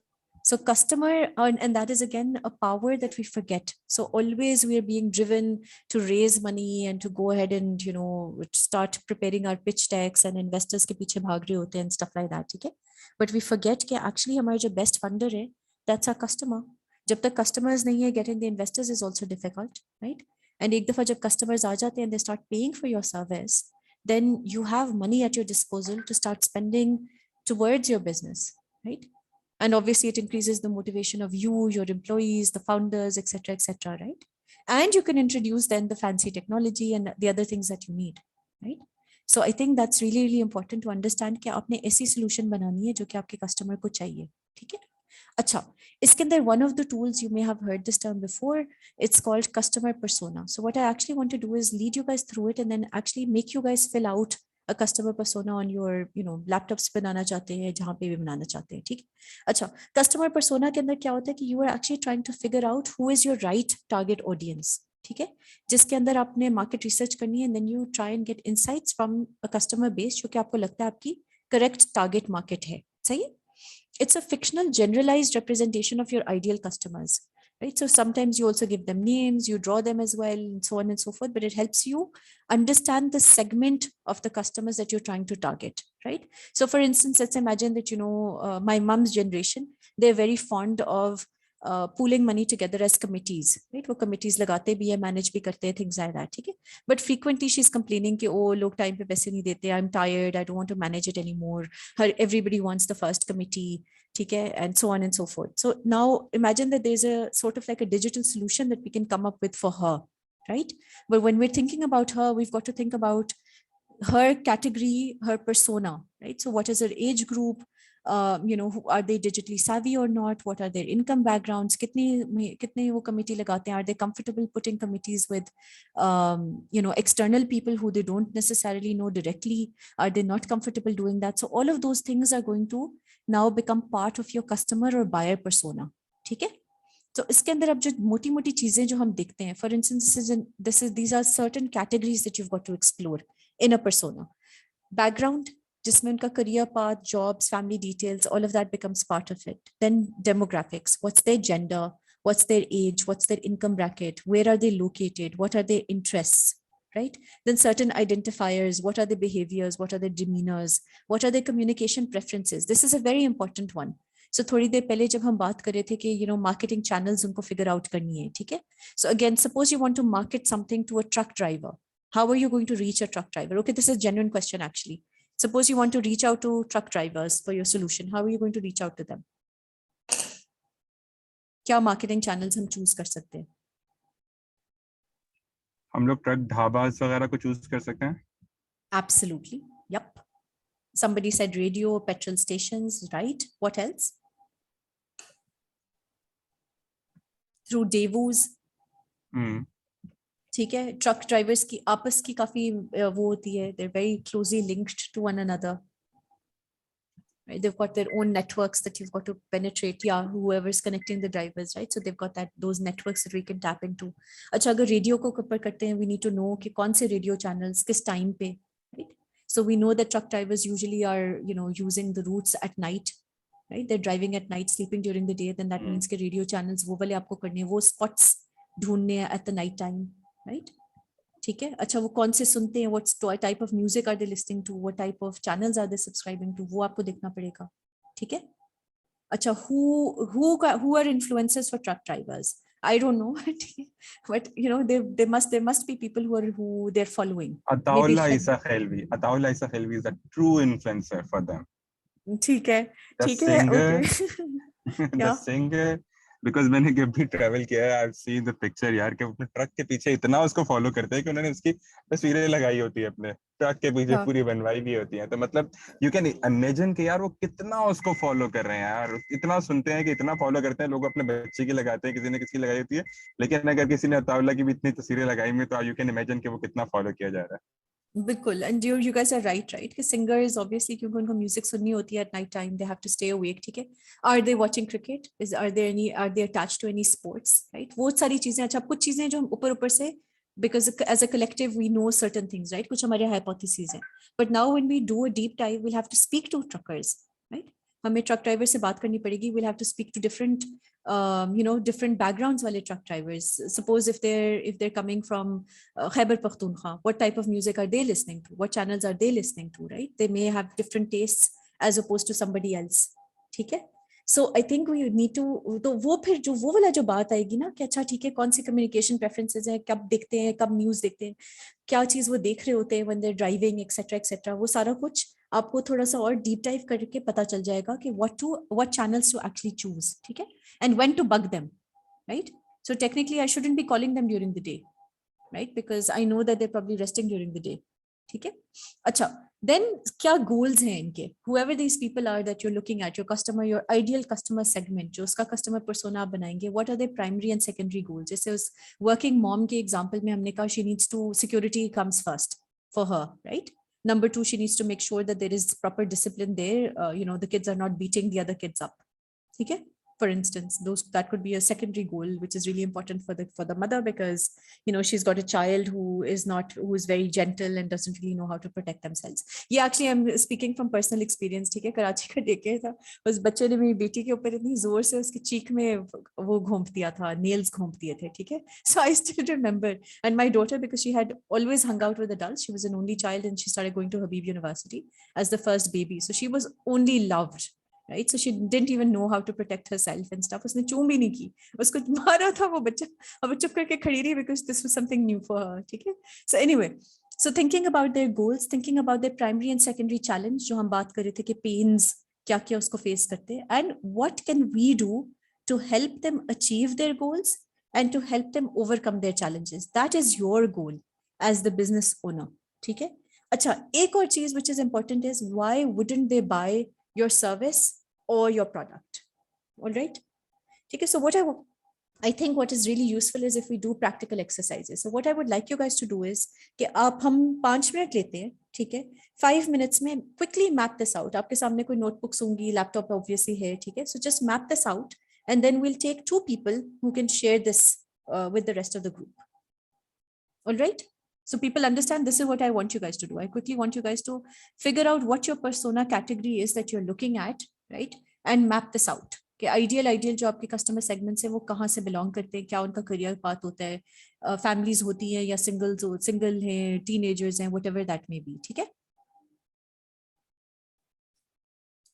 B: So customer, and that is again a power that we forget. So always we are being driven to raise money and to go ahead and, you know, start preparing our pitch decks and investors के पीछे भाग रहे होते हैं and stuff like that, ठीक है? But we forget कि actually हमारा जो best funder है, that's our customer. जब तक customers नहीं है, getting the investors is also difficult, right? And एक दफा जब customers आ जाते हैं and they start paying for your service, then you have money at your disposal to start spending towards your business, right? And obviously it increases the motivation of you, your employees, the founders, etc., right? And you can introduce then the fancy technology and the other things that you need, right? So I think that's really, really important to understand कि आपने ऐसी solution बनानी है जो कि आपके customer को चाहिए, ठीक है? अच्छा, इसके अंदर one of the tools, you may have heard this term before, it's called customer persona. So what I actually want to do is lead you guys through it and then actually make you guys fill out a customer persona on your, you know, laptops पे बनाना चाहते हैं, जहाँ पे भी बनाना चाहते हैं, ठीक है? अच्छा, customer persona के अंदर क्या होता है कि you are actually trying to figure out who is your right target audience, ठीक है? जिसके अंदर आपने market research करनी है and then you try and get insights from a customer base जो कि आपको लगता है आपकी correct target market है, सही है? It's a fictional generalized representation of your ideal customers, right? So sometimes you also give them names, you draw them as well, and so on and so forth, but it helps you understand the segment of the customers that you're trying to target, right? So for instance, let's imagine that, you know, my mom's generation, they're very fond of pooling money together as committees, right? वो committees लगाते भी है, manage भी करते हैं, things like that, ठीक है? But frequently she's complaining कि oh, लोग time पे पैसे नहीं देते, I'm tired, I don't want to manage it anymore. Everybody wants the first committee, ठीक है, and so on and so forth. So now imagine that there's a sort of like a digital solution that we can come up with for her, right? But when we're thinking about her, we've got to think about her category, her persona, right? So what is her age group? You know, are they digitally savvy or not? What are their income backgrounds? कितने वो committee लगाते हैं? Are they comfortable putting committees with, you know, external people who they don't necessarily know directly? Are they not comfortable doing that? So all of those things are going to now become part of your customer or buyer persona, ठीक है? तो इसके अंदर अब जो मोटी मोटी चीजें जो हम देखते हैं, for instance, these are certain categories that you've got to explore in a persona. Background, जिसमें उनका career path, jobs, family details, all of that becomes part of it. Then demographics, what's their gender, what's their age, what's their income bracket, where are they located, what are their interests, right? Then certain identifiers, what are their behaviors, what are their demeanors, what are their communication preferences. This is a very important one. So थोड़ी देर पहले जब हम बात कर रहे थे कि, you know, marketing channels उनको figure out करनी है, ठीक है? So again, suppose you want to market something to a truck driver. How are you going to reach a truck driver? Okay, this is a genuine question actually. Suppose you want to reach out to truck drivers for your solution. How are you going to reach out to them? क्या marketing channels हम choose कर सकते हैं?
J: हम लोग truck dhabas वगैरह को choose कर सकते हैं.
B: Absolutely. Yep. Somebody said radio, petrol stations, right? What else? Through devos. ठीक है, ट्रक ड्राइवर्स की आपस की काफी वो होती है, they're very closely linked to one another. Right? They've got their own networks that you've got to penetrate. Yeah, whoever's connecting the drivers, right? So they've got those networks that we can tap into. अच्छा, अगर radio को cover करते हैं, we need to know कि कौन से radio channels किस time पे, right? So we know that truck drivers usually are, you know, using the routes at night, right? They're driving at night, sleeping during the day. Then that means कि radio channels वो वाले आपको करने हैं, वो spots ढूंढने हैं at the night time, right? ठीक है. अच्छा, वो कौन से सुनते हैं, what type of music are they listening to, what type of channels are they subscribing to, वो आपको देखना पड़ेगा, ठीक है. अच्छा, who are influencers for truck drivers? I don't know, but you know, there must be people who they're following.
J: Ataullah Isa Khelvi is a true influencer for them.
B: ठीक है, okay.
J: The singer, because मैंने जब भी travel किया है, I've seen the picture यार, कि अपने ट्रक के पीछे इतना उसको फॉलो करते हैं कि उन्होंने उसकी तस्वीरें लगाई होती है अपने ट्रक के पीछे
B: हाँ
J: पूरी बनवाई भी होती है। तो मतलब यू कैन इमेजिन कि यार वो कितना उसको फॉलो कर रहे हैं यार, इतना सुनते हैं कि इतना फॉलो करते हैं। लोग अपने बच्चे की लगाते हैं, किसी ने किसी की लगाई होती है, लेकिन अगर किसी ने अताउल्ला की भी इतनी तस्वीरें लगाई हुई तो यू कैन इमेजिन कि वो कितना फॉलो किया जा रहा है।
B: बिल्कुल, and you guys are right कि सिंगर्स ऑब्वियसली क्योंकि उनको म्यूजिक सुननी होती है at night time, they have to stay awake, ठीक है। Are they watching cricket, is are they attached to any sports, right? वो सारी चीजें, अच्छा कुछ चीजें जो हम ऊपर ऊपर से, because as a collective we know certain things, right? कुछ हमारे hypotheses हैं, but now when we do a deep dive we'll have to speak to truckers, right? हमें ट्रक ड्राइवर से बात करनी पड़ेगी, we'll have to speak to different different backgrounds वाले truck drivers. Suppose if they're coming from Khyber Pakhtunkhwa, what type of music are they listening to, what channels are they listening to, right? They may have different tastes as opposed to somebody else, ठीक है। So I think we need to, तो वो फिर जो वो वाला जो बात आएगी ना कि अच्छा ठीक है कौन सी कम्युनिकेशन प्रेफरेंसेस हैं, कब देखते हैं, कब न्यूज देखते हैं, क्या चीज वो देख रहे होते हैं when they are driving etcetera etcetera, वो सारा कुछ आपको थोड़ा सा और डीप डाइव करके पता चल जाएगा कि what channels to actually choose, ठीक है, and when to bug them, right? So technically I shouldn't be calling them during the day, right, because I know that they probably resting during the day, ठीक है। अच्छा, then क्या goals हैं इनके, whoever these people are that you're looking at, your customer, your ideal customer segment, जो उसका customer persona आप बनाएंगे, what are their primary and secondary goals? जैसे उस working mom के example में हमने कहा she needs to, security comes first for her, right? Number two, she needs to make sure that there is proper discipline there, the kids are not beating the other kids up, ठीक है, for instance, that could be a secondary goal which is really important for the mother, because she's got a child who is very gentle and doesn't really know how to protect themselves. Yeah, actually I'm speaking from personal experience, ठीक है, कराची का देखे था, उस बच्चे ने मेरी बेटी के ऊपर इतनी जोर से उसकी चीख में वो घोंप दिया था, नेल्स घोंप दिए थे, ठीक है। So I still remember, and my daughter, because she had always hung out with adults, she was an only child and she started going to Habib University as the first baby, so she was only loved, right? So she didn't even know how to protect herself and stuff. उसने चूम भी नहीं की, उसको मारा था वो बच्चा, अब वो चुप करके खड़ी रही because this was something new for her, ठीक है। So anyway, so thinking about their goals, thinking about their primary and secondary challenge, जो हम बात कर रहे थे कि pains क्या क्या उसको face करते हैं, and what can we do to help them achieve their goals and to help them overcome their challenges. That is your goal as the business owner, ठीक है। अच्छा, एक और चीज which is important is why wouldn't they buy your service or your product, all right? Okay, so I think what is really useful is if we do practical exercises. So what I would like you guys to do is कि आप हम 5 minute लेते हैं, ठीक है, 5 minutes में quickly map this out. आपके सामने कोई notebooks होंगी, laptop obviously है, ठीक है, so just map this out and then we'll take 2 people who can share this with the rest of the group, all right? So people understand this is what I want you guys to do. I quickly want you guys to figure out what your persona category is that you're looking at, right? And map this out. कि ideal जो आपके customer segments है वो कहाँ से belong करते हैं, क्या उनका करियर पाथ होता है, फैमिलीज होती हैं या सिंगल हैं, टीनेजर्स हैं, व्हाटएवर दैट मे बी, ठीक है।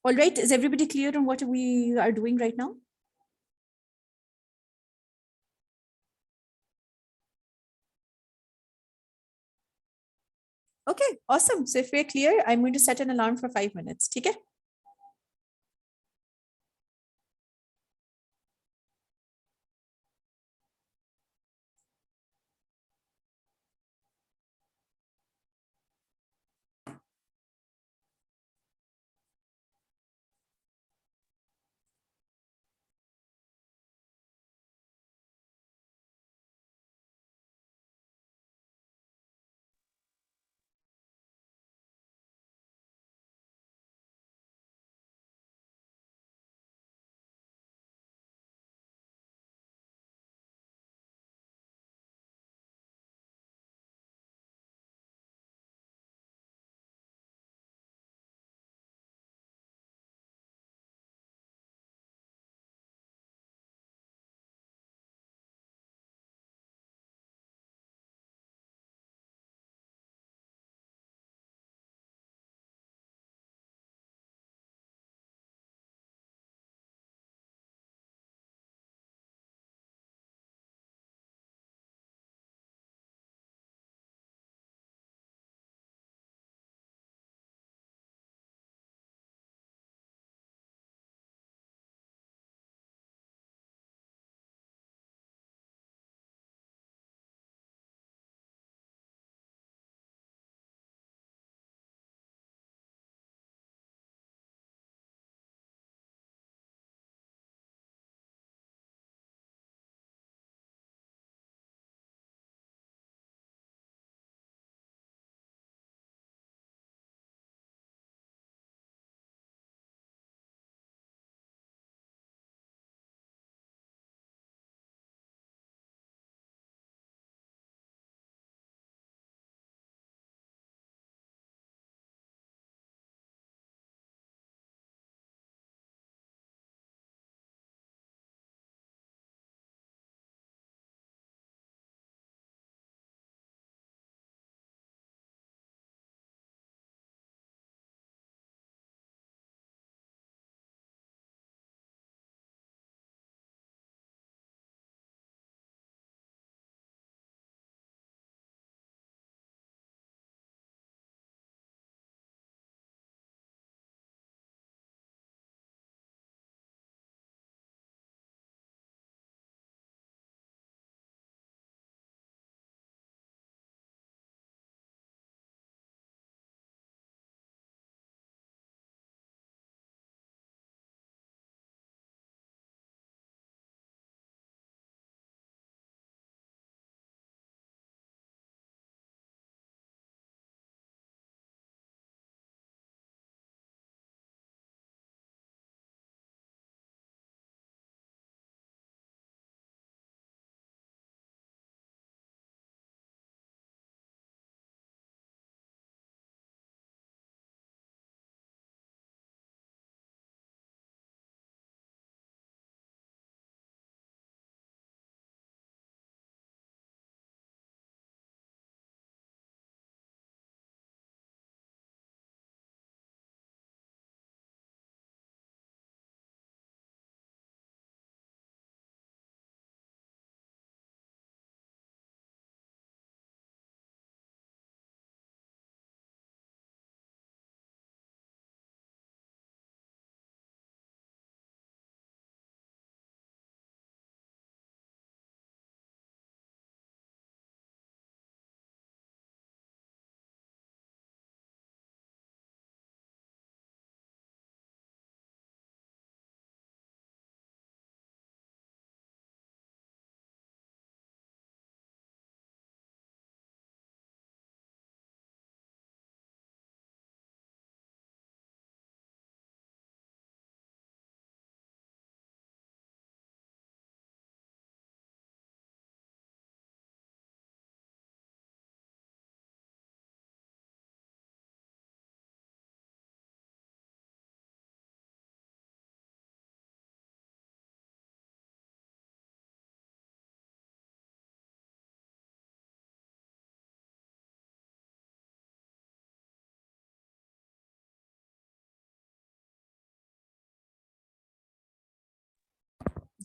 B: All right, is everybody clear on what we are doing right now? Okay, awesome. So if we're clear, I'm going to set an alarm for 5 minutes, ठीक है।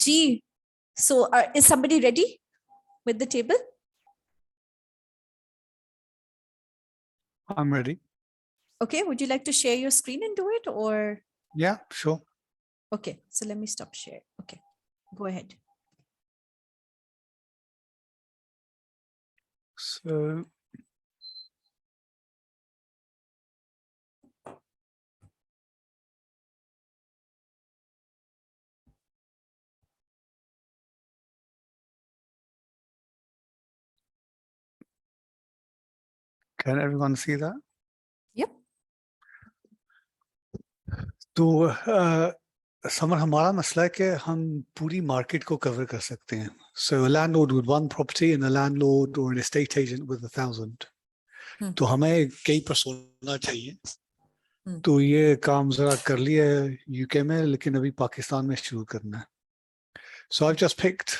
B: Gee, so is somebody ready with the table?
G: I'm ready.
B: Okay, would you like to share your screen and do it, or?
G: Yeah, sure.
B: Okay, so let me stop share. Okay, go ahead.
G: So can everyone see that?
B: Yep.
G: तो summer हमारा मसला है कि हम पूरी market को cover कर सकते हैं. So a landlord with one property and a landlord or an estate agent with 1,000. तो हमें कई पर्सोना चाहिए. तो ये काम जरा कर लिया है यूके में, लेकिन अभी पाकिस्तान में शुरू करना है. So I've just picked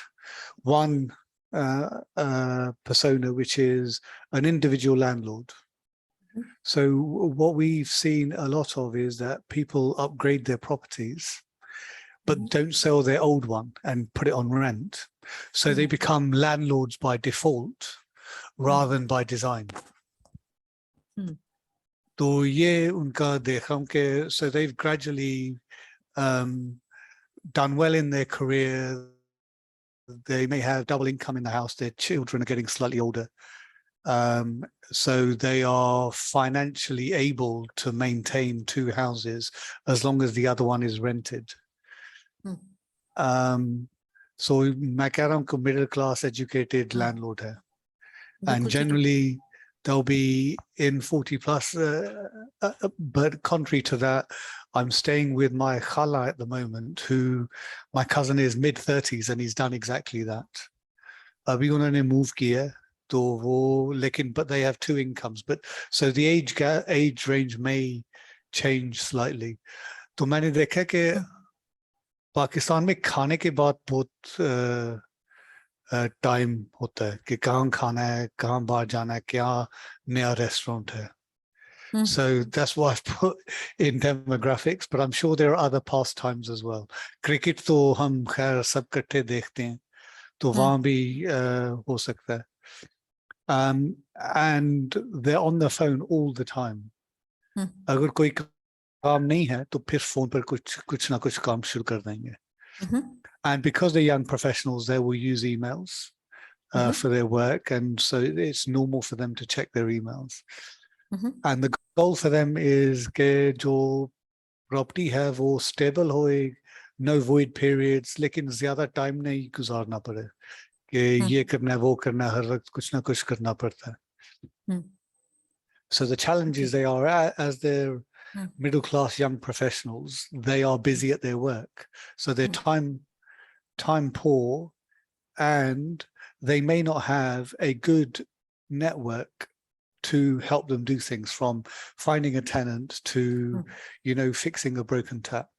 G: one persona, which is an individual landlord. So what we've seen a lot of is that people upgrade their properties, but don't sell their old one and put it on rent. So they become landlords by default rather than by design. तो ये उनका देखा हूं कि so they've gradually done well in their career. They may have double income in the house. Their children are getting slightly older. So they are financially able to maintain two houses as long as the other one is rented. So मैं कह रहा हूं कि middle class educated landlord है. And generally they'll be in 40 plus, but contrary to that, I'm staying with my khala at the moment, who my cousin is mid-30s and he's done exactly that. अभी उन्होंने move किया तो वो लेकिन but they have two incomes, but so the age range may change slightly. तो मैंने देखा कि पाकिस्तान में खाने के बाद बहुत टाइम होता है कि कहाँ खाना है, कहाँ बाहर जाना है, क्या नया रेस्टोरेंट है. So that's why I've put in demographics, but I'm sure there are other pastimes as well. Cricket तो हम खैर सब इकट्ठे देखते हैं, तो वहाँ भी हो सकता है. And they're on the phone all the time. अगर कोई काम नहीं है तो फिर फोन पर कुछ ना कुछ काम शुरू कर देंगे. And because they're young professionals, they will use emails for their work, and so it's normal for them to check their emails. And the goal for them is कि जो property है वो stable होए, no void periods, लेकिन ज़्यादा time नहीं गुजारना पड़े कि ये करना है वो करना है, हर वक्त कुछ ना कुछ करना पड़ता है. So the challenges they are as they're middle class young professionals, they are busy at their work, so they're time poor, and they may not have a good network to help them do things, from finding a tenant to fixing a broken tap.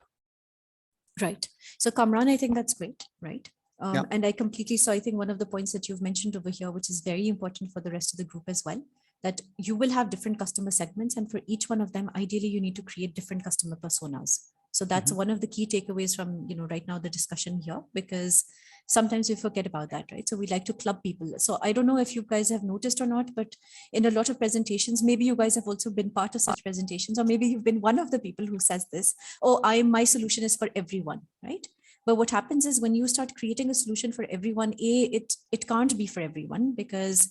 B: Right. So Kamran, I think that's great, right?
G: Yeah.
B: And I completely, so I think one of the points that you've mentioned over here, which is very important for the rest of the group as well, that you will have different customer segments, and for each one of them, ideally you need to create different customer personas. So that's one of the key takeaways from, right now the discussion here, because sometimes we forget about that, right? So we like to club people. So I don't know if you guys have noticed or not, but in a lot of presentations, maybe you guys have also been part of such presentations, or maybe you've been one of the people who says this, oh, my solution is for everyone, right? But what happens is when you start creating a solution for everyone, it can't be for everyone, because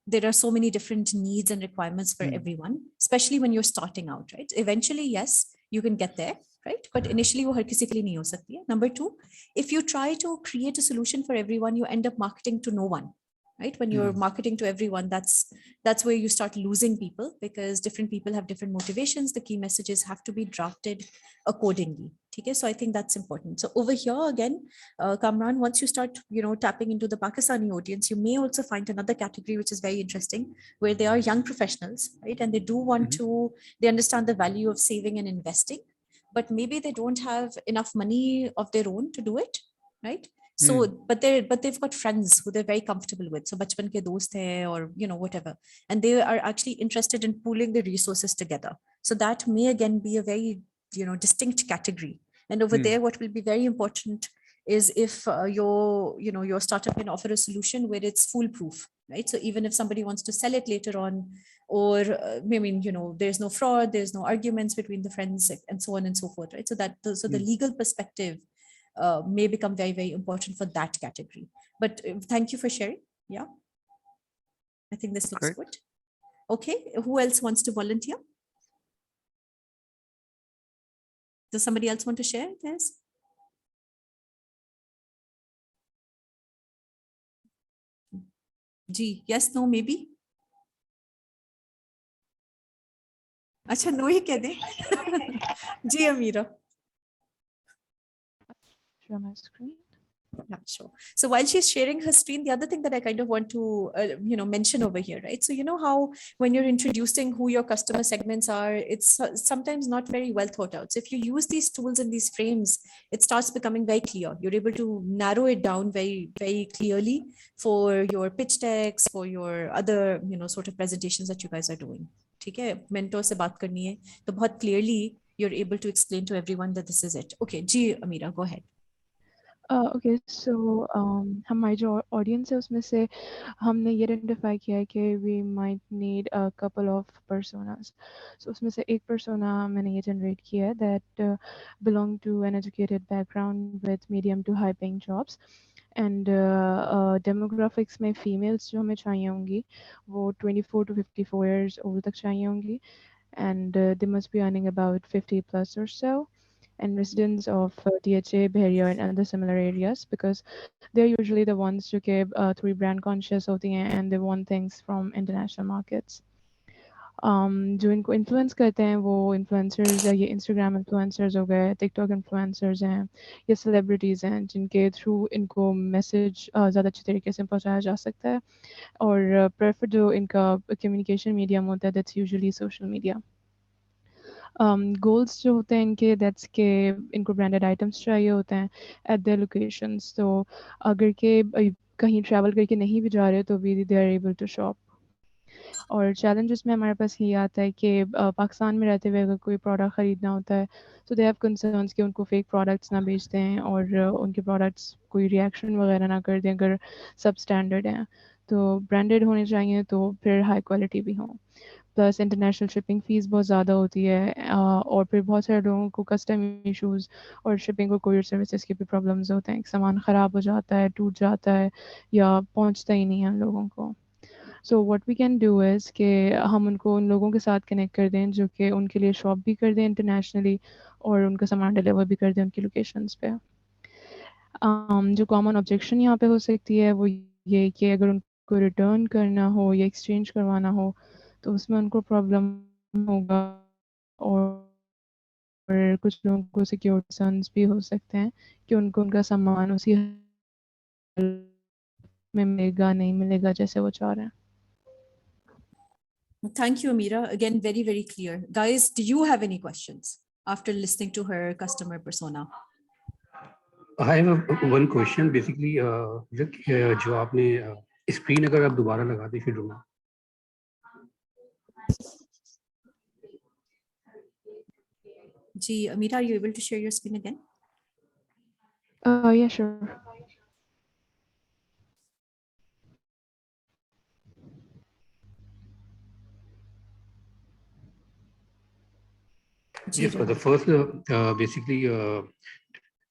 B: there are so many different needs and requirements for everyone, especially when you're starting out, right? Eventually, yes, you can get there, right? But initially, वो हर किसी के लिए नहीं हो सकती है. Number two, if you try to create a solution for everyone, you end up marketing to no one, right? When you're marketing to everyone, that's where you start losing people, because different people have different motivations. The key messages have to be drafted accordingly. Okay, so I think that's important. So over here again, Kamran, once you start, tapping into the Pakistani audience, you may also find another category which is very interesting, where they are young professionals, right? And they do want to, they understand the value of saving and investing, but maybe they don't have enough money of their own to do it, right? So, but they've got friends who they're very comfortable with. So bachpan ke dost hai, or, whatever. And they are actually interested in pooling the resources together. So that may again be a very, distinct category. And over there, what will be very important is if your startup can offer a solution where it's foolproof, right? So even if somebody wants to sell it later on, or there's no fraud, there's no arguments between the friends, and so on and so forth, right? So the legal perspective may become very, very important for that category. But thank you for sharing. Yeah, I think this looks good. Okay, who else wants to volunteer? Does somebody else want to share this? Ji, yes, no, maybe? अच्छा no ही कह दे जी अमीरा.
F: Share my screen.
B: Yeah, sure. So while she's sharing her screen, the other thing that I kind of want to, mention over here, right? So you know how when you're introducing who your customer segments are, it's sometimes not very well thought out. So if you use these tools and these frames, it starts becoming very clear. You're able to narrow it down very, very clearly for your pitch decks, for your other, sort of presentations that you guys are doing. ठीक है, mentor से बात करनी है, तो बहुत clearly you're able to explain to everyone that this is it. Okay, ji Amira, go ahead.
F: Okay, so हमारी जो ऑडियंस है उसमें से हमने ये आइडेंटिफाई किया है कि we might need a couple of personas. So उसमें से एक persona मैंने ये जनरेट किया है that belong to an educated background with medium to high paying jobs. And demographics में females जो हमें चाहिए होंगी वो 24 to 54 years old तक चाहिए होंगी, and they must be earning about 50 plus or so, and residents of DHA, Bharia, and other similar areas, because they're usually the ones who keep through brand conscious होती हैं and they want things from international markets. जो इनको influence करते हैं वो influencers या ये Instagram influencers हो गए, टिकटॉक इन्फ्लुएंसर्स हैं, ये सेलिब्रिटीज़ हैं जिनके थ्रू इनको मैसेज ज़्यादा अच्छे तरीके से पहुंचाया जा सकता है, और प्रेफर जो इनका कम्युनिकेशन मीडियम होता है that's usually social media. Goals जो होते हैं इनके दैट्स के इनको ब्रांडेड आइटम्स चाहिए होते हैं एट देयर लोकेशंस. तो अगर के कहीं ट्रैवल करके नहीं भी जा रहे तो भी they are able to shop. और चैलेंजेस में हमारे पास ये आता है कि पाकिस्तान में रहते हुए अगर कोई प्रोडक्ट ख़रीदना होता है तो दे हैव कंसर्न्स कि उनको फेक प्रोडक्ट्स ना बेच दें और उनके प्रोडक्ट्स कोई रिएक्शन वगैरह ना कर दें अगर सब स्टैंडर्ड हैं. तो ब्रांडेड होने चाहिए तो फिर हाई क्वालिटी भी हों. प्लस इंटरनेशनल शिपिंग फ़ीस बहुत ज़्यादा होती है, और फिर बहुत सारे लोगों को कस्टम इश्यूज़ और शिपिंग और कोरियर सर्विसेज के भी प्रॉब्लम्स होते हैं. सामान ख़राब हो जाता है, टूट जाता है या पहुंचता ही नहीं है लोगों को. So what we can do is कि हम उनको उन लोगों के साथ कनेक्ट कर दें जो कि उनके लिए शॉप भी कर दें इंटरनेशनली और उनका सामान डिलीवर भी कर दें उनकी लोकेशंस पे. जो कॉमन ऑब्जेक्शन यहाँ पे हो सकती है वो ये कि अगर उनको रिटर्न करना हो या एक्सचेंज करवाना हो तो उसमें उनको प्रॉब्लम होगा, और कुछ लोगों को सिक्योरिटी कंसर्न्स भी हो सकते हैं कि उनको उनका सामान उसी में मिलेगा नहीं मिलेगा जैसे वो चाह रहे हैं.
B: Thank you, Amira. Again, very, very clear. Guys, do you have any questions after listening to her customer persona?
E: I have one question. Basically, जो आपने स्क्रीन अगर आप दोबारा लगा दें फिर रूम.
B: जी, Amira, are you able to share your screen again?
F: Yeah, sure.
E: Yes, for the first, basically,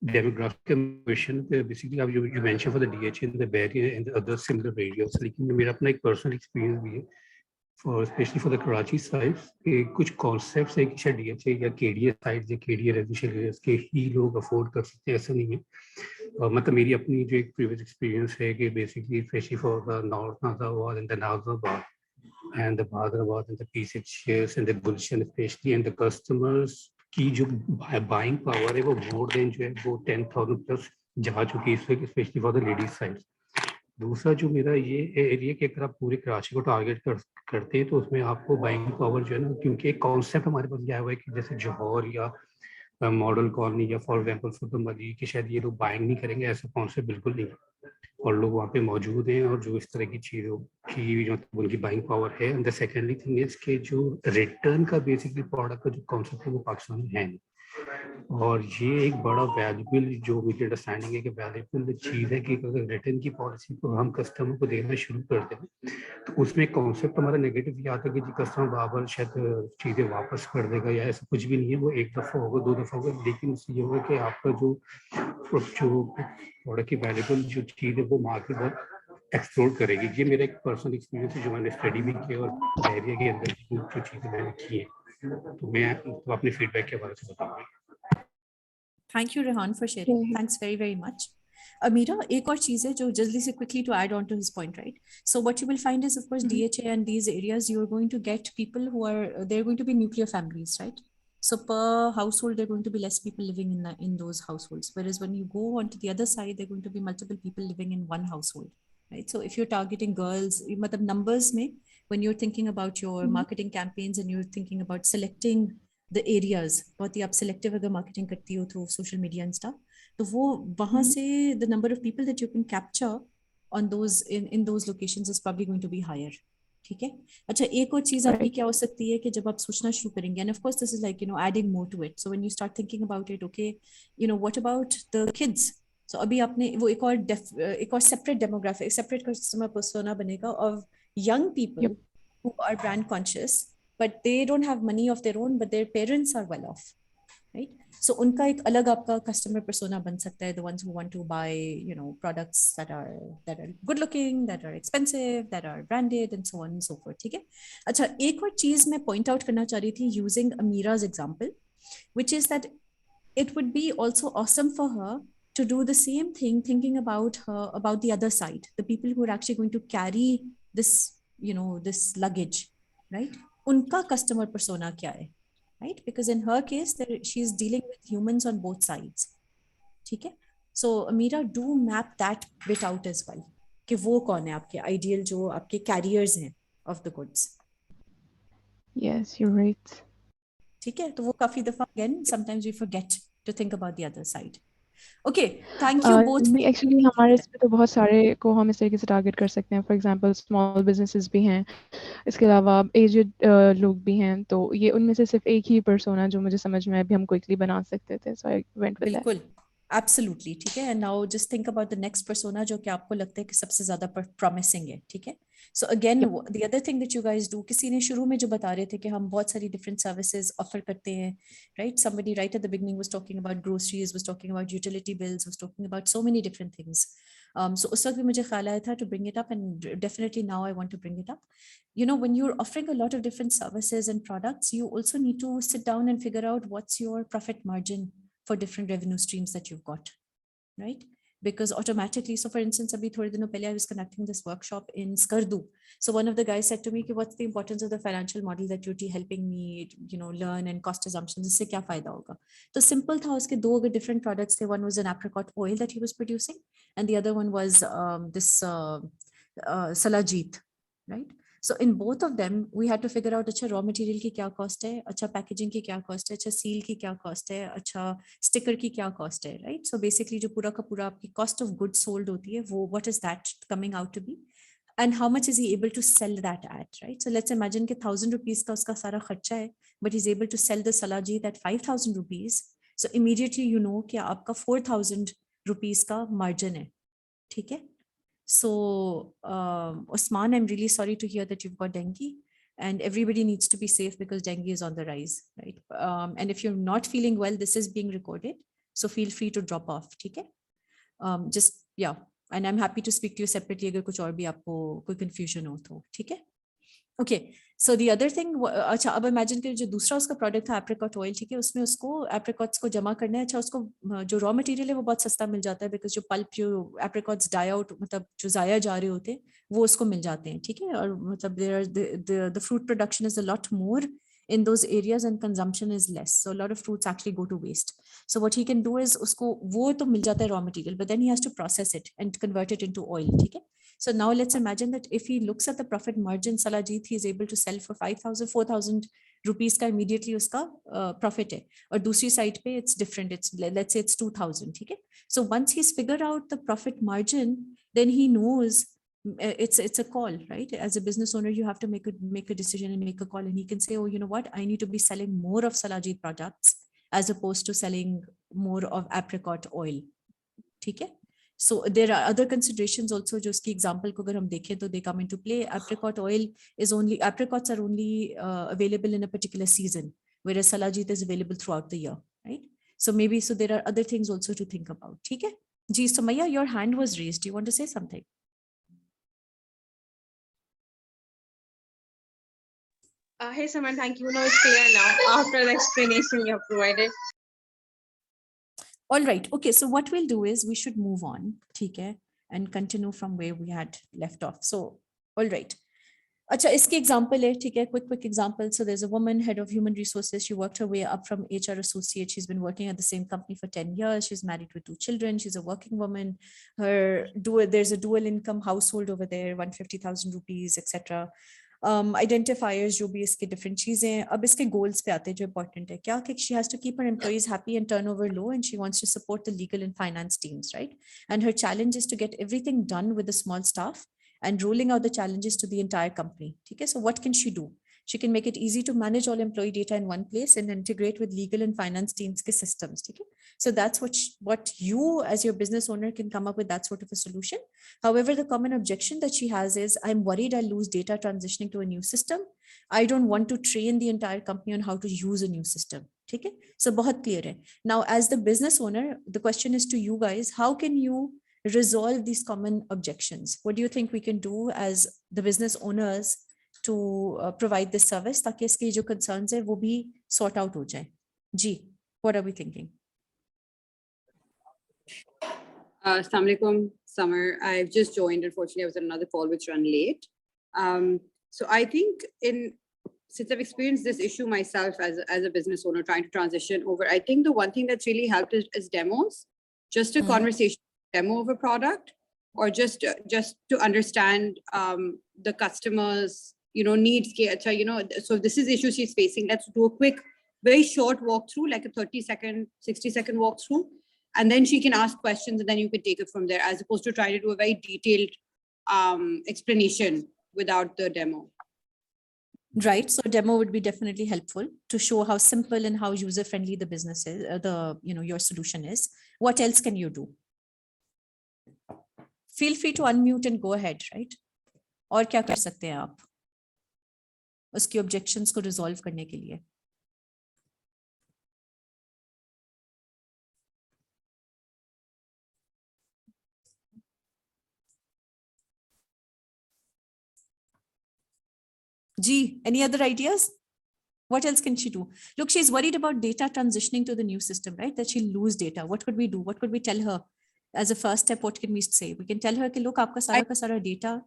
E: demographic question. Basically, you mentioned for the DHA and the barrier and the other similar areas. लेकिन मेरा अपना एक personal experience भी है, for especially for the Karachi side, कि कुछ concepts है कि शायद DHA या KDA sides या KDA residential areas के ही लोग afford कर सकते हैं, ऐसा नहीं है. मतलब मेरी अपनी जो एक previous experience है कि basically especially for the North Nazarabad and the Nazarabad and the Hyderabad and the PCHs and the Gulshan especially, and the customers की जो buying power है वो more than जो है वो 10,000 plus जा चुकी है इसमें, especially for the ladies side. दूसरा जो मेरा ये एरिया कि अगर आप पूरे कराची को टारगेट करते हैं तो उसमें आपको बाइंग पावर जो है ना, क्योंकि एक कॉन्सेप्ट हमारे पास आया हुआ है कि जैसे जौहर या मॉडल कॉलोनी या फॉर एग्जाम्पल फुटमली कि शायद ये लोग बाइंग नहीं करेंगे, ऐसा कॉन्सेप्ट बिल्कुल नहीं, और लोग वहाँ पे मौजूद हैं और जो इस तरह की चीज़ों की जो उनकी बाइंग पावर है. And the secondly thing is के जो रिटर्न का बेसिकली प्रोडक्ट का जो कॉन्सेप्ट है वो पाकिस्तान में है नहीं. और ये एक बड़ा वैल्यूबल जो मेरी अंडरस्टैंडिंग है कि वैल्यूबल चीज़ है कि अगर रिटर्न की पॉलिसी को हम कस्टमर को देना शुरू कर दें तो उसमें कॉन्सेप्ट हमारा नेगेटिव ये आता है कि जी कस्टमर बार शायद चीज़ें वापस कर देगा या ऐसा कुछ भी नहीं है, वो एक दफ़ा होगा 2 दफ़ा होगा, लेकिन उससे ये होगा कि आपका जो प्रोडक्ट की वैल्यूबल जो चीज़ है वो मार्केट बहुत एक्सप्लोर करेगी। ये मेरा एक पर्सनल एक्सपीरियंस है जो मैंने स्टडी भी किया और एरिया के अंदर जो चीज़ें मैंने की है, तो मैं तो अपने फीडबैक के बारे में बताऊँगा।
B: Thank you, Rehan, for sharing. Thanks very, very much. Amira, एक और चीज़ है जो जल्दी से quickly to add on to his point, right? So what you will find is, of course, DHA and these areas, you're going to get people who are, they're going to be nuclear families, right? So per household, there are going to be less people living in those households. Whereas when you go onto the other side, there are going to be multiple people living in one household, right? So if you're targeting girls, मतलब numbers में, when you're thinking about your marketing campaigns and you're thinking about selecting the areas, बहुत ही आप selective अगर marketing करती हो through social media and stuff, तो वो वहाँ से the number of people that you can capture on those in those locations is probably going to be higher. ठीक है. अच्छा, एक और चीज आपकी क्या हो सकती है कि जब आप सोचना शुरू करेंगे, and of course this is like, you know, adding more to it. So when you start thinking about it, okay, you know, what about the kids? So अभी आपने वो एक और separate demographic, separate customer persona बनेगा of young people who are brand conscious, but they don't have money of their own, but their parents are well off, right? So उनका एक अलग आपका customer persona बन सकता है, the ones who want to buy, you know, products that are good looking, that are expensive, that are branded, and so on and so forth. ठीक है. अच्छा, एक और चीज मैं point out करना चाह रही थी using Amira's example, which is that it would be also awesome for her to do the same thing, thinking about the other side, the people who are actually going to carry this, you know, this luggage, right? उनका customer persona क्या है? Right? Because in her case, she is dealing with humans on both sides. ठीक है. So Amira, do map that bit out as well. कि वो कौन है आपके ideal जो आपके carriers हैं of the goods.
F: Yes, you're right.
B: ठीक है. तो वो काफी दफा again sometimes we forget to think about the other side. Okay, thank you both.
F: नहीं, एक्चुअली हमारे इसमें तो बहुत सारे को हम इस तरीके से टारगेट कर सकते हैं. फॉर एग्जांपल स्मॉल बिजनेसेस भी हैं, इसके अलावा एजेड लोग भी हैं, तो ये उनमें से सिर्फ एक ही पर्सोना जो मुझे समझ में अभी हम क्विकली बना सकते थे. सो आई वेंट विद दैट.
B: बिल्कुल, एब्सोल्युटली. ठीक है. And now just think about the next persona जो कि आपको लगता है कि सबसे ज्यादा प्रॉमिसिंग है. ठीक है. So again the other thing that you guys do, किसी ने शुरू में जो बता रहे थे कि हम बहुत सारी डिफरेंट सर्विसेज ऑफर करते हैं, right? Somebody right at the beginning was talking about groceries, was talking about utility bills, was talking about so many different things. So उस वक्त भी मुझे ख्याल आया था to bring it up, and definitely now I want to bring it up. You know, when you're offering a lot of different services and products, you also need to sit down and figure out what's your profit margin for different revenue streams that you've got, right? Because automatically, so for instance, abhi thode dino pehle I was conducting this workshop in Skardu. So one of the guys said to me, what's the importance of the financial model that you're helping me, you know, learn, and cost assumptions, isse kya fayda hoga? So simple tha, uske do different products the. One was an apricot oil that he was producing, and the other one was this salajit, right? So in both of them, we had to figure out, अच्छा raw material की क्या cost है, अच्छा packaging की क्या cost है, अच्छा seal की क्या cost है, अच्छा sticker की क्या cost है, right? So basically जो पूरा का पूरा आपकी cost of goods sold होती है, वो what is that coming out to be, and how much is he able to sell that at, right? So let's imagine कि 1,000 rupees का उसका सारा खर्चा है, but he's able to sell the salajit at 5,000 rupees. So immediately you know कि आपका 4,000 rupees का margin है, ठीक है? So, Osman, I'm really sorry to hear that you've got dengue, and everybody needs to be safe because dengue is on the rise, right? And if you're not feeling well, this is being recorded, so feel free to drop off, okay? Just, yeah, and I'm happy to speak to you separately अगर कुछ और भी आपको कोई confusion हो तो, ठीक है? Okay, so the other thing, अच्छा अब imagine कि जो दूसरा उसका product था apricot oil, ठीक है, उसमें उसको apricots को जमा करना है. अच्छा, उसको जो raw material है वो बहुत सस्ता मिल जाता है, because जो pulp जो apricots die out, मतलब जो जाया जा रहे होते हैं वो उसको मिल जाते हैं, ठीक है? और मतलब the fruit production is a lot more in those areas and consumption is less, so a lot of fruits actually go to waste. So what he can do is उसको वो तो मिल जाता है raw material, but then he has to process it and convert it into oil, ठीक है? So now let's imagine that if he looks at the profit margin, salajit he is able to sell for 5,000, 4,000 rupees का immediately उसका profit है, और दूसरी side पे it's different, it's let's say it's 2,000, ठीक है? So once he's figured out the profit margin, then he knows it's a call, right? As a business owner, you have to make a decision and make a call, and he can say, oh, you know what, I need to be selling more of salajit products as opposed to selling more of apricot oil. ठीक है? So there are other considerations also. जो इसकी example को अगर हम देखें तो they come into play. Apricots are only available in a particular season, whereas salajit is available throughout the year, right? So there are other things also to think about. ठीक है? जी, Sumaya, your hand was raised. Do you want to say something?
N: Hey, Samar, thank you. No, it's clear now after the explanation you have provided.
B: All right. Okay. So what we'll do is we should move on, okay, and continue from where we had left off. So, all right. Acha, iski example hai, okay, quick example. So there's a woman, head of human resources. She worked her way up from HR associate. She's been working at the same company for 10 years. She's married with 2 children. She's a working woman. There's a dual income household over there, 150,000 rupees, etc. Identifiers जो भी इसके different चीजें. अब इसके goals पे आते हैं जो important है क्या कि she has to keep her employees happy and turnover low, and she wants to support the legal and finance teams, right? And her challenge is to get everything done with a small staff and rolling out the challenges to the entire company. Okay, so what can she do? She can make it easy to manage all employee data in one place and integrate with legal and finance teams ke systems. Okay? So that's what you as your business owner can come up with, that sort of a solution. However, the common objection that she has is, I'm worried I'll lose data transitioning to a new system. I don't want to train the entire company on how to use a new system. Okay? So बहुत clear hai. Now, as the business owner, the question is to you guys, how can you resolve these common objections? What do you think we can do as the business owners to provide this service ताकि इसके जो concerns है वो भी sort out हो जाए? जी, what are we thinking?
O: Assalamu alaikum, Samar. I've just joined. Unfortunately, I was on another call which ran late. So I think since I've experienced this issue myself as a business owner trying to transition over, I think the one thing that's really helped is demos, just a conversation demo of a product, or just to understand the customer's needs. So this is issue she's facing. Let's do a quick, very short walkthrough, like a 30-second, 60-second walkthrough. And then she can ask questions and then you can take it from there, as opposed to try to do a very detailed explanation without the demo.
B: Right. So demo would be definitely helpful to show how simple and how user-friendly the business is, your solution is. What else can you do? Feel free to unmute and go ahead, right? और क्या कर सकते हैं आप उसकी objections को resolve करने के लिए? G, any other ideas? What else can she do? Look, she's worried about data transitioning to the new system, right? That she'll lose data. What could we do? What could we tell her? As a first step, what can we say? We can tell her, look, aapka sara ka sara data.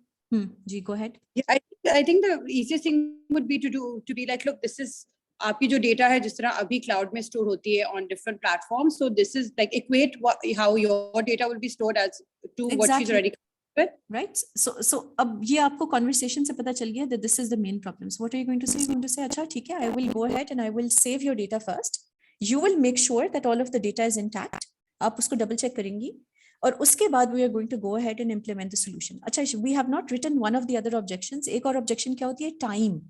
B: G, go ahead.
O: Yeah, I think the easiest thing would be to be like, look, this is आपकी जो data है जिस तरह अभी cloud में store होती है on different platforms. So this is like equate how your data will be stored as to what she's already with.
B: Right. So अब ये आपको conversation से पता चल गया that this is the main problem. So what are you going to say? You're going to say, अच्छा ठीक है, I will go ahead and I will save your data first. You will make sure that all of the data is intact. आप उसको double check करेंगी. और उसके बाद we are going to go ahead and implement the solution. अच्छा, we have not written one of the other objections. एक और objection क्या होती है? Time.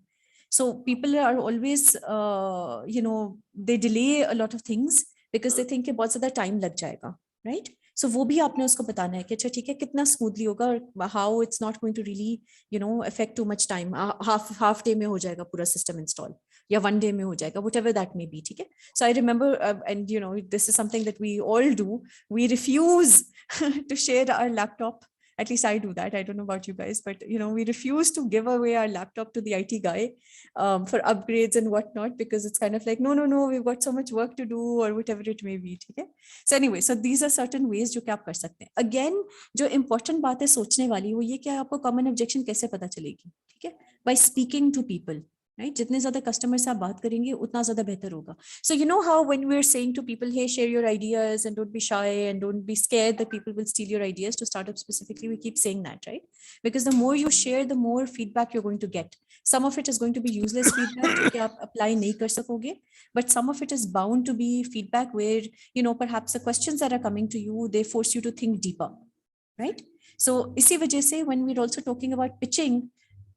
B: So people are always, they delay a lot of things because they think कि बहुत ज़्यादा time लग जाएगा, right? So वो भी आपने उसको बताना है कि अच्छा ठीक है कितना smoothly होगा और how it's not going to really, affect too much time. Half day में हो जाएगा पूरा system install. या 1 day में हो जाएगा, whatever that may be, ठीक है? So I remember, and this is something that we all do. We refuse to share our laptop. At least I do that. I don't know about you guys, but we refuse to give away our laptop to the IT guy for upgrades and whatnot, because it's kind of like, no, we've got so much work to do or whatever it may be. Okay? So anyway, so these are certain ways जो क्या आप कर सकते हैं. Again, जो important बात है सोचने वाली वो ये कि आपको common objection कैसे पता चलेगी, ठीक है? By speaking to people. Right? जितने ज़्यादा कस्टमर से आप बात करेंगे उतना ज़्यादा बेहतर होगा. So you know how when we're saying to people, hey, share your ideas and don't be shy and don't be scared that people will steal your ideas, to startups specifically, we keep saying that, right? Because the more you share, the more feedback you're going to get. Some of it is going to be useless feedback जो कि आप apply नहीं कर सकोगे, but some of it is bound to be feedback where, perhaps the questions that are coming to you, they force you to think deeper, right? So इसी वजह से when we're also talking about pitching,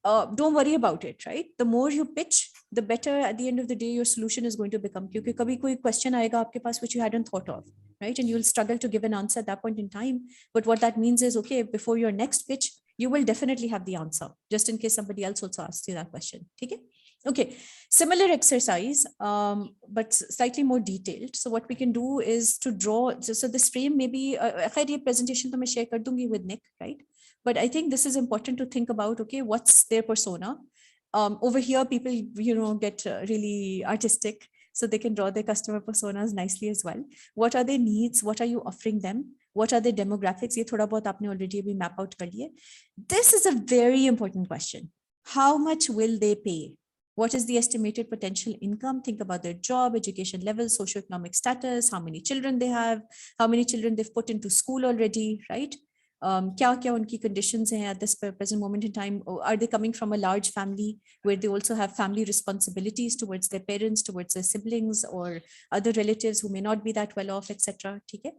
B: don't worry about it, right? The more you pitch, the better at the end of the day your solution is going to become. Kyunki kabhi koi question aayega aapke paas which you hadn't thought of, right? And you'll struggle to give an answer at that point in time. But what that means is, okay, before your next pitch, you will definitely have the answer, just in case somebody else also asks you that question. Okay. Okay, similar exercise, but slightly more detailed. So what we can do is to draw, so this frame maybe, khair ye presentation to main share kar dungi with Nick, right? But I think this is important to think about, okay, what's their persona? Over here, people, get really artistic, so they can draw their customer personas nicely as well. What are their needs? What are you offering them? What are their demographics? Ye thoda bahut aapne already abhi map out kar liye. This is a very important question. How much will they pay? What is the estimated potential income? Think about their job, education level, socioeconomic status, how many children they have, how many children they've put into school already, right? क्या उनकी conditions हैं at this present moment in time? Are they coming from a large family where they also have family responsibilities towards their parents, towards their siblings or other relatives who may not be that well off, etc. ठीक है?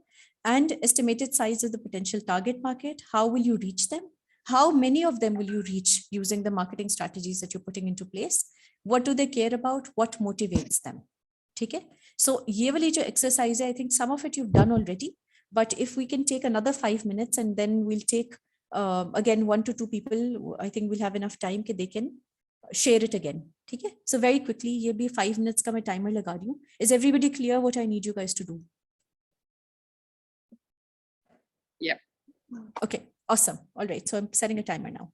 B: And estimated size of the potential target market. How will you reach them? How many of them will you reach using the marketing strategies that you're putting into place? What do they care about? What motivates them? ठीक है? So ये वाली जो exercise है, I think some of it you've done already. But if we can take another 5 minutes and then we'll take again 1 to 2 people, I think we'll have enough time that they can share it again. Okay? So very quickly, ये भी 5 minutes का मैं timer लगा रही हूँ. Is everybody clear what I need you guys to do?
O: Yeah.
B: Okay, awesome. All right, so I'm setting a timer now.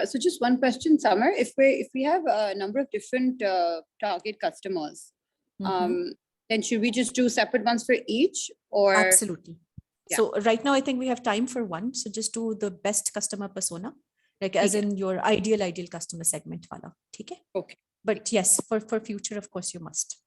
O: So just one question, Samar. If we have a number of different target customers, then should we just do separate ones for each, or?
B: Absolutely.
O: Yeah.
B: So right now, I think we have time for one. So just do the best customer persona, like as in your ideal customer segment wala. Okay.
O: Okay.
B: But yes, for future, of course, you must.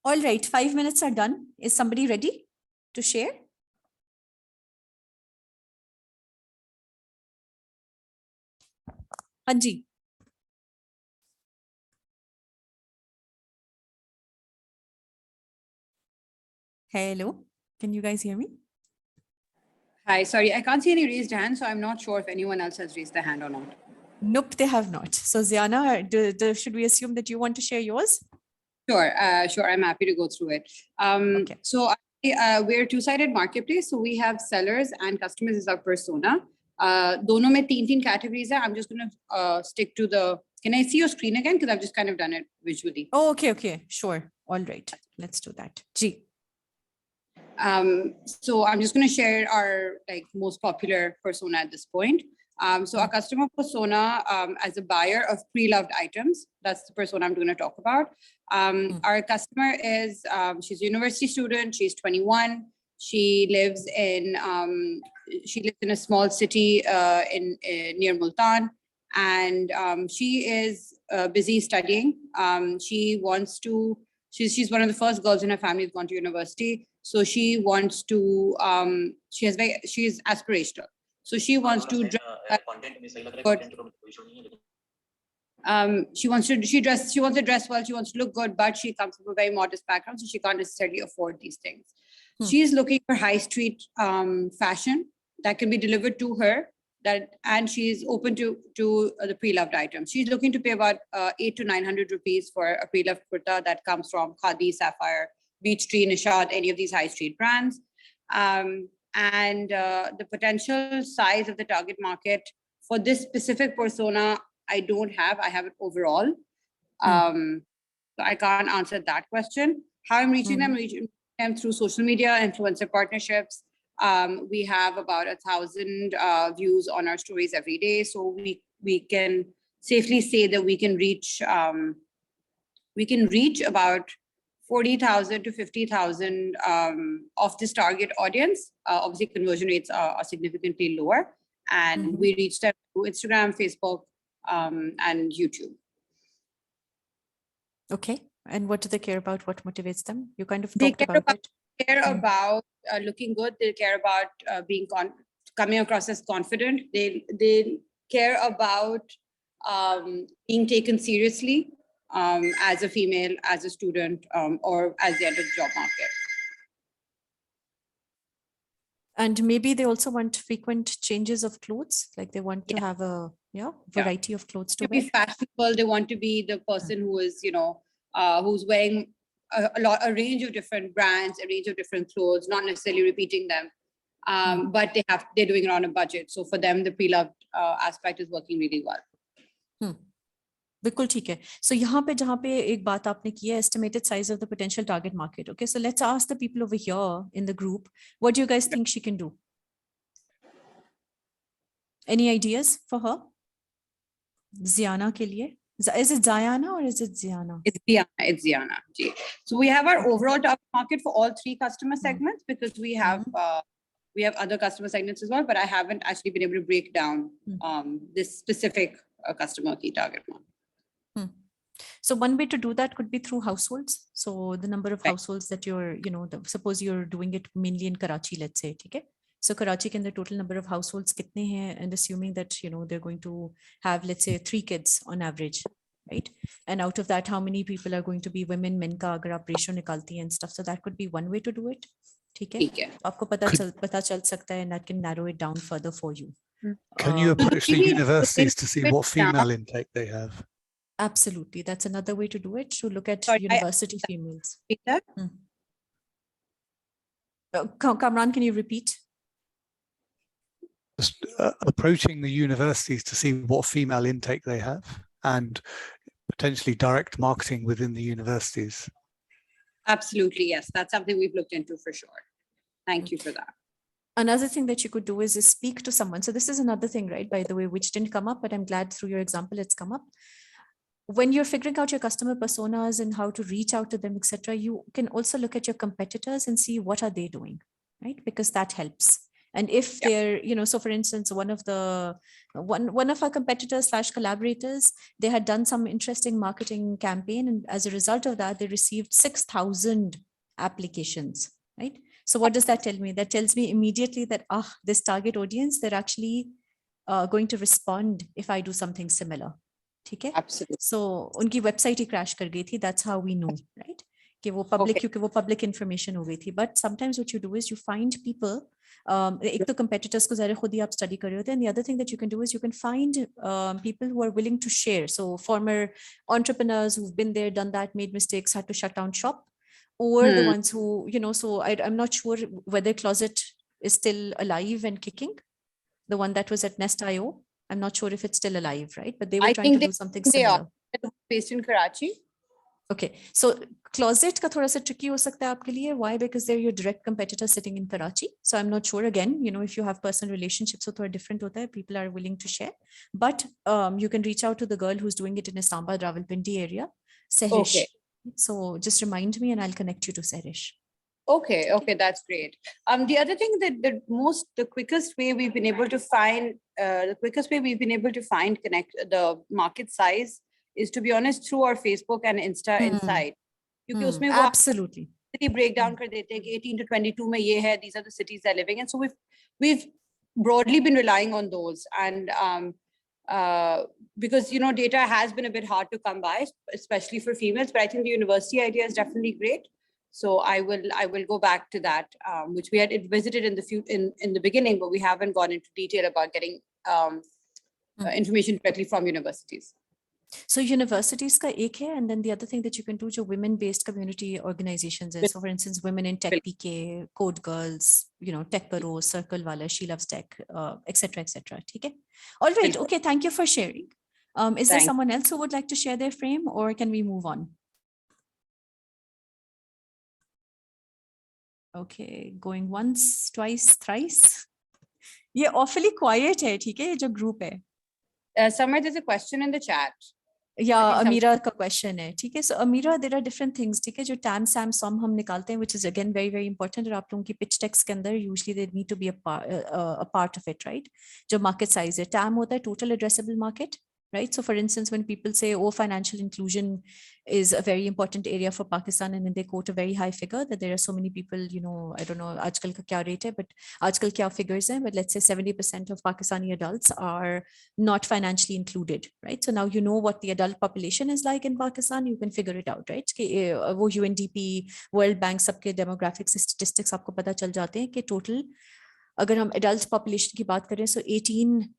B: All right, 5 minutes are done. Is somebody ready to share? Anji. Hello, can you guys hear me?
O: Hi, sorry, I can't see any raised hands, so I'm not sure if anyone else has raised their hand or not.
B: Nope, they have not. So Ziana, should we assume that you want to share yours?
O: Sure, sure. I'm happy to go through it.
B: Okay.
O: So we're a two-sided marketplace. So we have sellers and customers as our persona. Dono mein teen categories hai. I'm just going to stick to the. Can I see your screen again? Because I've just kind of done it visually.
B: Oh, okay, sure. All right, let's do that. G.
O: So I'm just going to share our most popular persona at this point. So our customer persona as a buyer of pre-loved items, that's the persona I'm going to talk about. Our customer is, she's a university student, she's 21. She lives in a small city near Multan, and she is busy studying. She's one of the first girls in her family who's gone to university. So she wants to, she is aspirational. So she wants to she wants to dress well, she wants to look good, but she comes from a very modest background, so she can't necessarily afford these things. She's looking for high street fashion that can be delivered to her, and she's open to the pre-loved items. She's looking to pay about 800 to 900 rupees for a pre-loved kurta that comes from Khadi, Sapphire, Beach Tree, Nishat, any of these high street brands. And the potential size of the target market for this specific persona, I don't have. I have it overall. So I can't answer that question. How I'm reaching them? Reaching them through social media, influencer partnerships. We have about 1,000 views on our stories every day. So we can safely say that we can reach about 40,000 to 50,000 of this target audience. Obviously, conversion rates are significantly lower, and we reach them through Instagram, Facebook, and YouTube.
B: Okay, and what do they care about? What motivates them? You kind of
O: They
B: talked about it.
O: Care about looking good. They care about coming across as confident. They care about being taken seriously as a female, as a student, or as they enter the job market.
B: And maybe they also want frequent changes of clothes, like they want to have a variety of clothes to wear.
O: Be fashionable. They want to be the person who is, who's wearing a range of different brands, a range of different clothes, not necessarily repeating them, but they're doing it on a budget. So for them, the pre-loved aspect is working really well.
B: बिल्कुल ठीक है. So यहाँ पे जहाँ पे एक बात आपने की है, estimated size of the potential target market. Okay, so let's ask the people over here in the group, what do you guys think she can do? Any ideas for her? Ziana के लिए? Is it Ziana or is it Ziana?
O: It's Ziana. So we have our overall target market for all three customer segments, because we have other customer segments as well, but I haven't actually been able to break down this specific customer key target market.
B: So one way to do that could be through households. So the number of households that you're, suppose you're doing it mainly in Karachi, let's say, okay? So Karachi can the total number of households kitne hain, and assuming that, they're going to have, let's say, 3 kids on average, right? And out of that, how many people are going to be women, men ka agar aap ratio nikalti and stuff. So that could be one way to do it. Okay? Aapko pata chal sakta hai, and that can narrow it down further for you.
G: Can you approach the universities to see what female intake they have?
B: Absolutely. That's another way to do it, to look at university females. Kamran, can you repeat?
G: Just approaching the universities to see what female intake they have, and potentially direct marketing within the universities.
O: Absolutely, yes. That's something we've looked into for sure. Thank you for that.
B: Another thing that you could do is speak to someone. So this is another thing, right, by the way, which didn't come up, but I'm glad through your example it's come up. When you're figuring out your customer personas and how to reach out to them, etc., you can also look at your competitors and see what are they doing, right? Because that helps. And if they're, you know, so for instance, one of our competitors / collaborators, they had done some interesting marketing campaign, and as a result of that, they received 6,000 applications, right? So what does that tell me? That tells me immediately that this target audience, they're actually going to respond if I do something similar. ठीक है?
O: Absolutely.
B: So उनकी website ही crash कर गई थी. That's how we know, right? कि वो public, क्योंकि वो public information हो गई थी. But sometimes what you do is you find people. एक तो competitors को ज़रा खुद ही आप study कर रहे होते हैं. And the other thing that you can do is you can find people who are willing to share. So former entrepreneurs who've been there, done that, made mistakes, had to shut down shop, or the ones who, you know. So I'm not sure whether Closet is still alive and kicking. The one that was at Nest.io. I'm not sure if it's still alive, right? But they were trying to do something similar.
O: They are based in Karachi.
B: Okay, so Closet का थोड़ा सा tricky हो सकता है आपके लिए. Why? Because they're your direct competitor sitting in Karachi. So I'm not sure. Again, you know, if you have personal relationships, so थोड़ा different होता है. People are willing to share. But you can reach out to the girl who's doing it in Islamabad, Rawalpindi area, Sehrish.
O: Okay.
B: So just remind me, and I'll connect you to Sehrish.
O: Okay, that's great. The other thing that the quickest way we've been able to find connect the market size is, to be honest, through our Facebook and Insta Insight. क्योंकि उसमें वो
B: Absolutely.
O: city breakdown कर देते हैं कि 18 to 22 में ये है, these are the cities they're living in. So we've broadly been relying on those, and because, you know, data has been a bit hard to come by, especially for females. But I think the university idea is definitely great. So I will go back to that, which we had visited in the beginning, but we haven't gone into detail about getting information directly from universities.
B: So universities का एक है, and then the other thing that you can do जो women-based community organizations है. So for instance, Women in Tech PK, Code Girls, you know, Tech Baro, Circle Wala, She Loves Tech, etc. ठीक है? All right. Okay. Thank you for sharing. Is there someone else who would like to share their frame, or can we move on? Okay, going once, twice, thrice. ये awfully quiet है, ठीक है? ये जो group है.
O: Samar, there's a question in the chat.
B: Yeah, Amira का question है, ठीक है? So Amira, there are different things, ठीक है? जो TAM, SAM, SOM हम निकालते हैं, which is again very very important. और आप लोगों की pitch decks के अंदर usually they need to be a part of it, right? जो market size है, TAM होता है total addressable market. Right. So for instance, when people say, oh, financial inclusion is a very important area for Pakistan, and then they quote a very high figure that there are so many people, you know, I don't know, aajkal ka kya rate hai, but aajkal kya figures hai, but let's say 70% of Pakistani adults are not financially included, right? So now you know what the adult population is like in Pakistan, you can figure it out, right? कि वो UNDP, World Bank, सबके demographics, statistics आपको पता चल जाते हैं कि total, अगर हम adult population की बात करें, so 18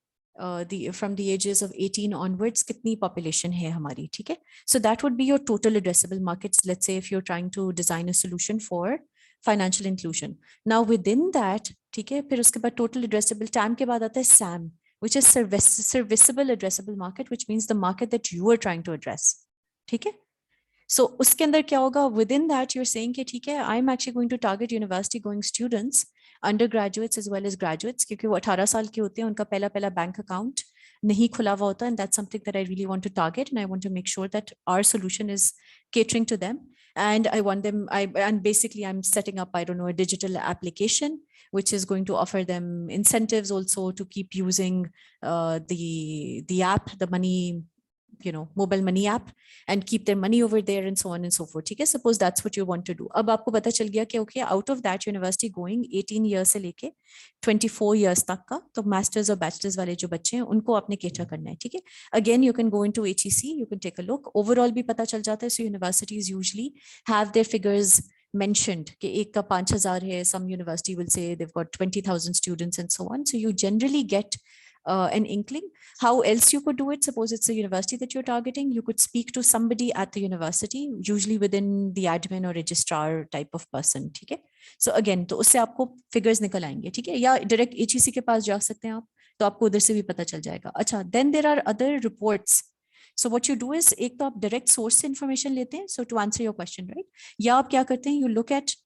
B: from the ages of 18 onwards, kitni population hai hamari, theek hai? So that would be your total addressable markets. Let's say if you're trying to design a solution for financial inclusion. Now within that, theek hai, phir uske baad total addressable, TAM ke baad aata hai SAM, which is serviceable addressable market, which means the market that you are trying to address. theek hai? So uske andar kya hoga? Within that, you're saying कि ठीक है, I'm actually going to target university going students, undergraduates as well as graduates, क्योंकि वो 18 साल के होते हैं, उनका पहला बैंक अकाउंट नहीं खुला हुआ होता, and that's something that I really want to target, and I want to make sure that our solution is catering to them. And I want them, and basically I'm setting up, I don't know, a digital application which is going to offer them incentives also to keep using the app, the money, you know, mobile money app, and keep their money over there and so on and so forth. ठीक है? Suppose that's what you want to do. अब आपको पता चल गया कि okay, out of that university going 18 years से लेके 24 years तक का, तो masters और bachelors वाले जो बच्चे हैं, उनको आपने cater करना है, ठीक है? Again, you can go into HEC, you can take a look. Overall भी पता चल जाता है. So universities usually have their figures mentioned कि एक का 5,000 है. Some university will say they've got 20,000 students and so on. So you generally get an inkling. How else you could do it? Suppose it's a university that you're targeting, you could speak to somebody at the university, usually within the admin or registrar type of person. ठीक है? So again, तो उससे आपको figures निकल आएंगे, ठीक है? या direct HEC के पास जा सकते हैं आप, तो आपको उधर से भी पता चल जाएगा. अच्छा, then there are other reports. So what you do is, एक तो आप direct source से information लेते हैं. So to answer your question, right? या आप क्या करते हैं? You look at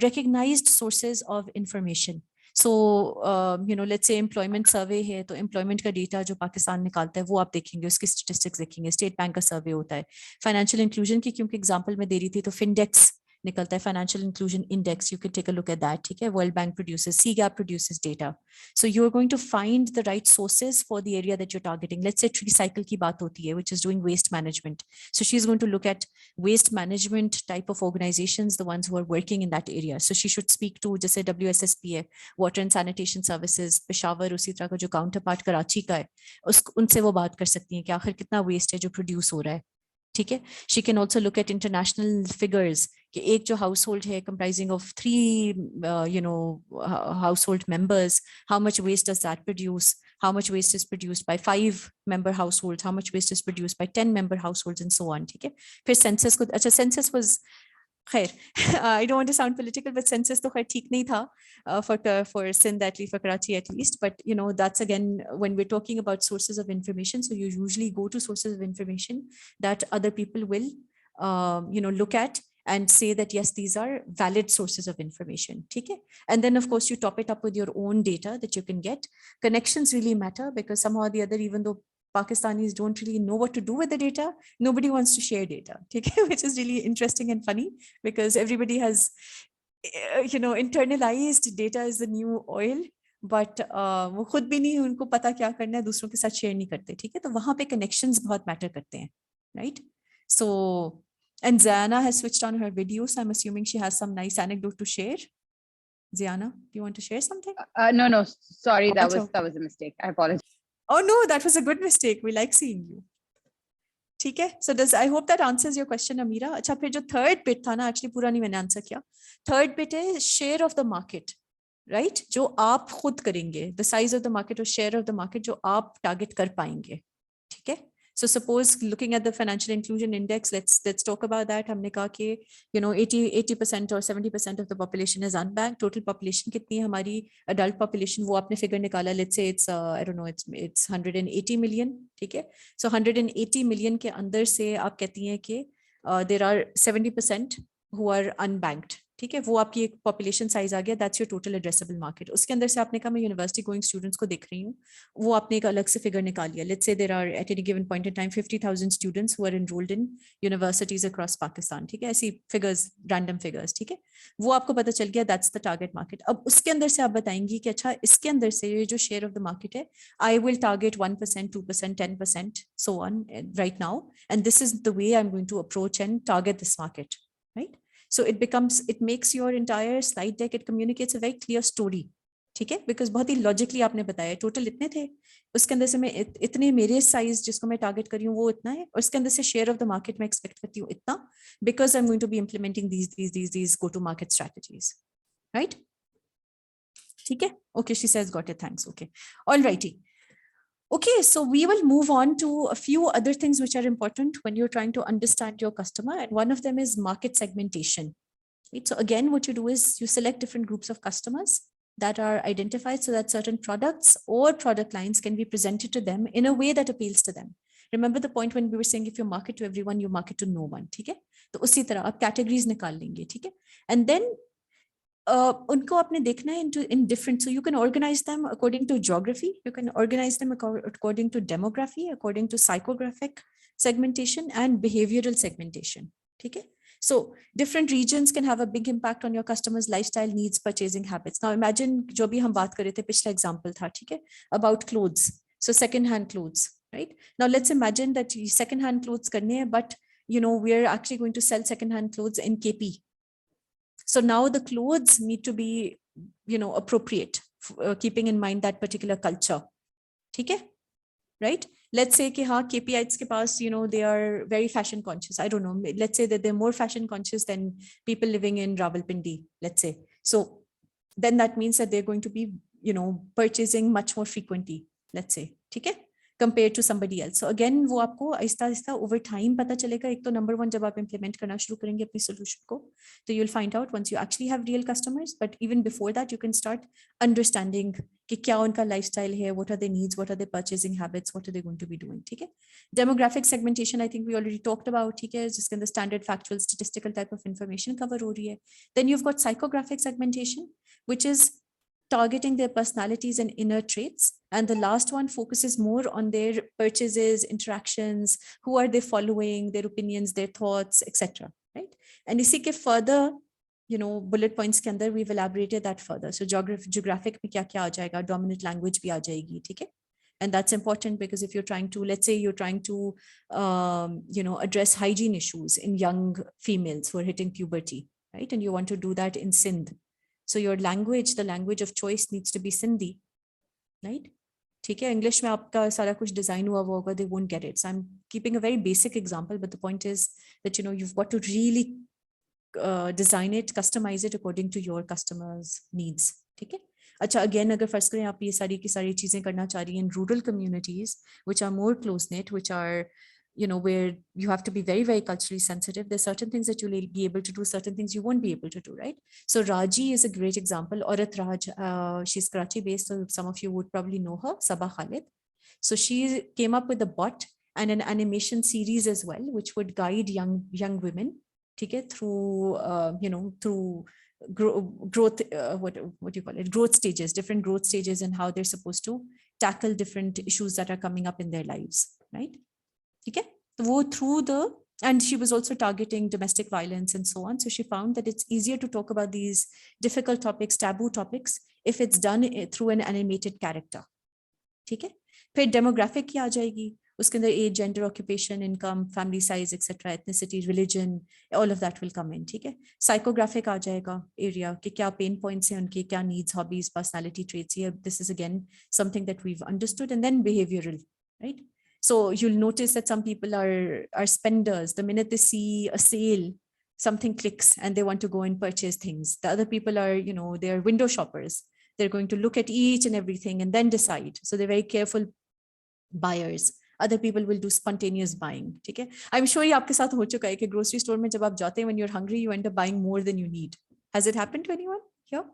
B: recognized sources of information. So, you know, let's say employment survey है, तो employment का data जो पाकिस्तान निकालता है, वो आप देखेंगे, उसकी statistics देखेंगे. State Bank का survey होता है. Financial inclusion की क्योंकि example में दे रही थी, तो Findex निकलता है, financial inclusion index, you can take a look at that, ठीक है? World Bank produces, CGAP produces data. So you're going to find the right sources for the area that you're targeting. Let's say Tree Cycle की बात होती है, which is doing waste management. So she's going to look at waste management type of organizations, the ones who are working in that area. So she should speak to जैसे WSSP है, Water and Sanitation Services, Peshawar उसी तरह का जो counterpart Karachi का है, उनसे वो बात कर सकती हैं कि आखिर कितना waste है जो produce हो रहा है, ठीक है? She can also look at international figures कि एक जो household है comprising of 3 household members, how much waste does that produce, how much waste is produced by 5-member households, how much waste is produced by 10-member households, and so on, ठीक है? फिर census को, अच्छा census was खैर, I don't want to sound political, but census तो खैर ठीक नहीं था for Sindh, at least for Karachi at least, but you know, that's again when we're talking about sources of information, so you usually go to sources of information that other people will look at and say that yes, these are valid sources of information, ठीक है? And then of course you top it up with your own data that you can get. Connections really matter because somehow or the other, even though Pakistanis don't really know what to do with the data, nobody wants to share data, okay? Which is really interesting and funny because everybody has, internalized data is the new oil, but वो खुद भी नहीं उनको पता क्या करना है, दूसरों के साथ शेयर नहीं करते, ठीक है? तो वहाँ पे connections बहुत matter करते हैं, right? So, and Ziana has switched on her video, so I'm assuming she has some nice anecdote to share. Ziana, do you want to share something?
P: No, sorry, that
B: Achha,
P: was a mistake. I apologize.
B: Oh no, that was a good mistake. We like seeing you. ठीक है? So I hope that answers your question, Amira. अच्छा, फिर जो third bit था ना, actually पूरा नहीं मैंने answer किया. Third bit है share of the market, right? जो आप खुद करेंगे, the size of the market or share of the market जो आप target कर पाएंगे, ठीक है? So suppose looking at the financial inclusion index, let's talk about that. हमने कहा कि 80% or 70% of the population is unbanked. Total population कितनी है हमारी adult population, वो आपने figure निकाला. Let's say it's I don't know, it's 180 million, ठीक है? So 180 million के अंदर से आप कहती हैं कि there are 70% who are unbanked, ठीक है? वो आपकी एक पॉपुलेशन साइज आ गया, that's your total addressable market. उसके अंदर से आपने कहा मैं यूनिवर्सिटी गोइंग स्टूडेंट्स को देख रही हूँ, वो आपने एक अलग से फिगर निकाल लिया. Let's say there are at any given point in time 50,000 students who are enrolled in universities across Pakistan, ठीक है? ऐसी फिगर्स, रैंडम फिगर्स, ठीक है? वो आपको पता चल गया, दैट्स द टारगेट मार्केट. अब उसके अंदर से आप बताएंगी कि अच्छा इसके अंदर से जो शेयर ऑफ द मार्केट है, I will target 1%, 2%, 10%, so on right now, and this is the way I'm going to approach and target this market, right? So it makes your entire slide deck, it communicates a very clear story, ठीक है? Because बहुत ही logically आपने बताया total इतने थे, उसके अंदर से मैं इतने मेरे साइज जिसको मैं टारगेट कर रही हूँ वो इतना है, और उसके अंदर से शेयर ऑफ द मार्केट मैं एक्सपेक्ट करती हूँ इतना, because I'm going to be implementing these go to market strategies, right? ठीक है? Okay, she says got it, thanks. Okay, all righty. Okay, so we will move on to a few other things which are important when you're trying to understand your customer, and one of them is market segmentation. Right? So again, what you do is you select different groups of customers that are identified so that certain products or product lines can be presented to them in a way that appeals to them. Remember the point when we were saying if you market to everyone, you market to no one, ठीक है? तो उसी तरह आप categories निकाल लेंगे, ठीक है? And then उनको आपने देखना है in different, so you can organize them according to geography, you can organize them according to demography, according to psychographic segmentation and behavioral segmentation, ठीक है? So different regions can have a big impact on your customers' lifestyle needs, purchasing habits. Now imagine जो भी हम बात कर रहे थे पिछला example था, ठीक है? About clothes, so second hand clothes, right? Now let's imagine that second hand clothes करने हैं, but we're actually going to sell second hand clothes in KP. So now the clothes need to be, appropriate, keeping in mind that particular culture. ठीक है? Right? Let's say कि हाँ KPIs के पास, they are very fashion conscious. I don't know. Let's say that they're more fashion conscious than people living in Rawalpindi, let's say. So then that means that they're going to be, purchasing much more frequently, let's say. ठीक है? Compared to somebody else. So again, वो आपको Aahista Aahista over time पता चलेगा. एक तो number one जब आप implement करना शुरू करेंगे अपनी solution को, तो you'll find out once you actually have real customers. But even before that, you can start understanding कि क्या उनका lifestyle है, what are their needs, what are their purchasing habits, what are they going to be doing. ठीक है? Demographic segmentation, I think we already talked about. ठीक है? जिसके अंदर standard factual statistical type of information cover हो रही है. Then you've got psychographic segmentation, which is targeting their personalities and inner traits. And the last one focuses more on their purchases, interactions, who are they following, their opinions, their thoughts, etc. Right? And इसी के further, you know, bullet points के अंदर we've elaborated that further. So geographic में क्या क्या आ जाएगा, dominant language भी आ जाएगी, ठीक है? And that's important because if you're trying to, let's say you're trying to, you know, address hygiene issues in young females who are hitting puberty, right? And you want to do that in Sindh. So your language, the language of choice needs to be Sindhi, right? ठीक है, English में आपका सारा कुछ design हुआ होगा, they won't get it. So I'm keeping a very basic example, but the point is that, you know, you've got to really design it, customize it according to your customers' needs. ठीक है? अच्छा, again, अगर फर्ज करें आप ये सारी की सारी चीजें करना चाह रही हैं in rural communities, which are more close knit, which are, you know, where you have to be very, very culturally sensitive. There's certain things that you'll be able to do, certain things you won't be able to do, right? So Raji is a great example. Aurat Raj, she's Karachi based, so some of you would probably know her, Sabah Khalid. So she came up with a bot and an animation series as well, which would guide young women, okay, through, you know, through growth, what do you call it? Growth stages, different growth stages, and how they're supposed to tackle different issues that are coming up in their lives, right? Okay, through the, and she was also targeting domestic violence and so on. So she found that it's easier to talk about these difficult topics, taboo topics, if it's done through an animated character. ठीक है, फिर demographic की आ जाएगी, उसके अंदर age, gender, occupation, income, family size, etc., ethnicity, religion, all of that will come in. ठीक है, psychographic आ जाएगा area कि क्या pain points हैं उनके, क्या needs, hobbies, personality traits. Here, this is again something that we've understood. And then behavioral, right? So you'll notice that some people are spenders. The minute they see a sale, something clicks and they want to go and purchase things. The other people are, you know, they're window shoppers. They're going to look at each and everything and then decide. So they're very careful buyers. Other people will do spontaneous buying. Okay? I'm sure ये आपके साथ हो चुका है कि grocery store में जब आप जाते हैं, when you're hungry, you end up buying more than you need. Has it happened to anyone here?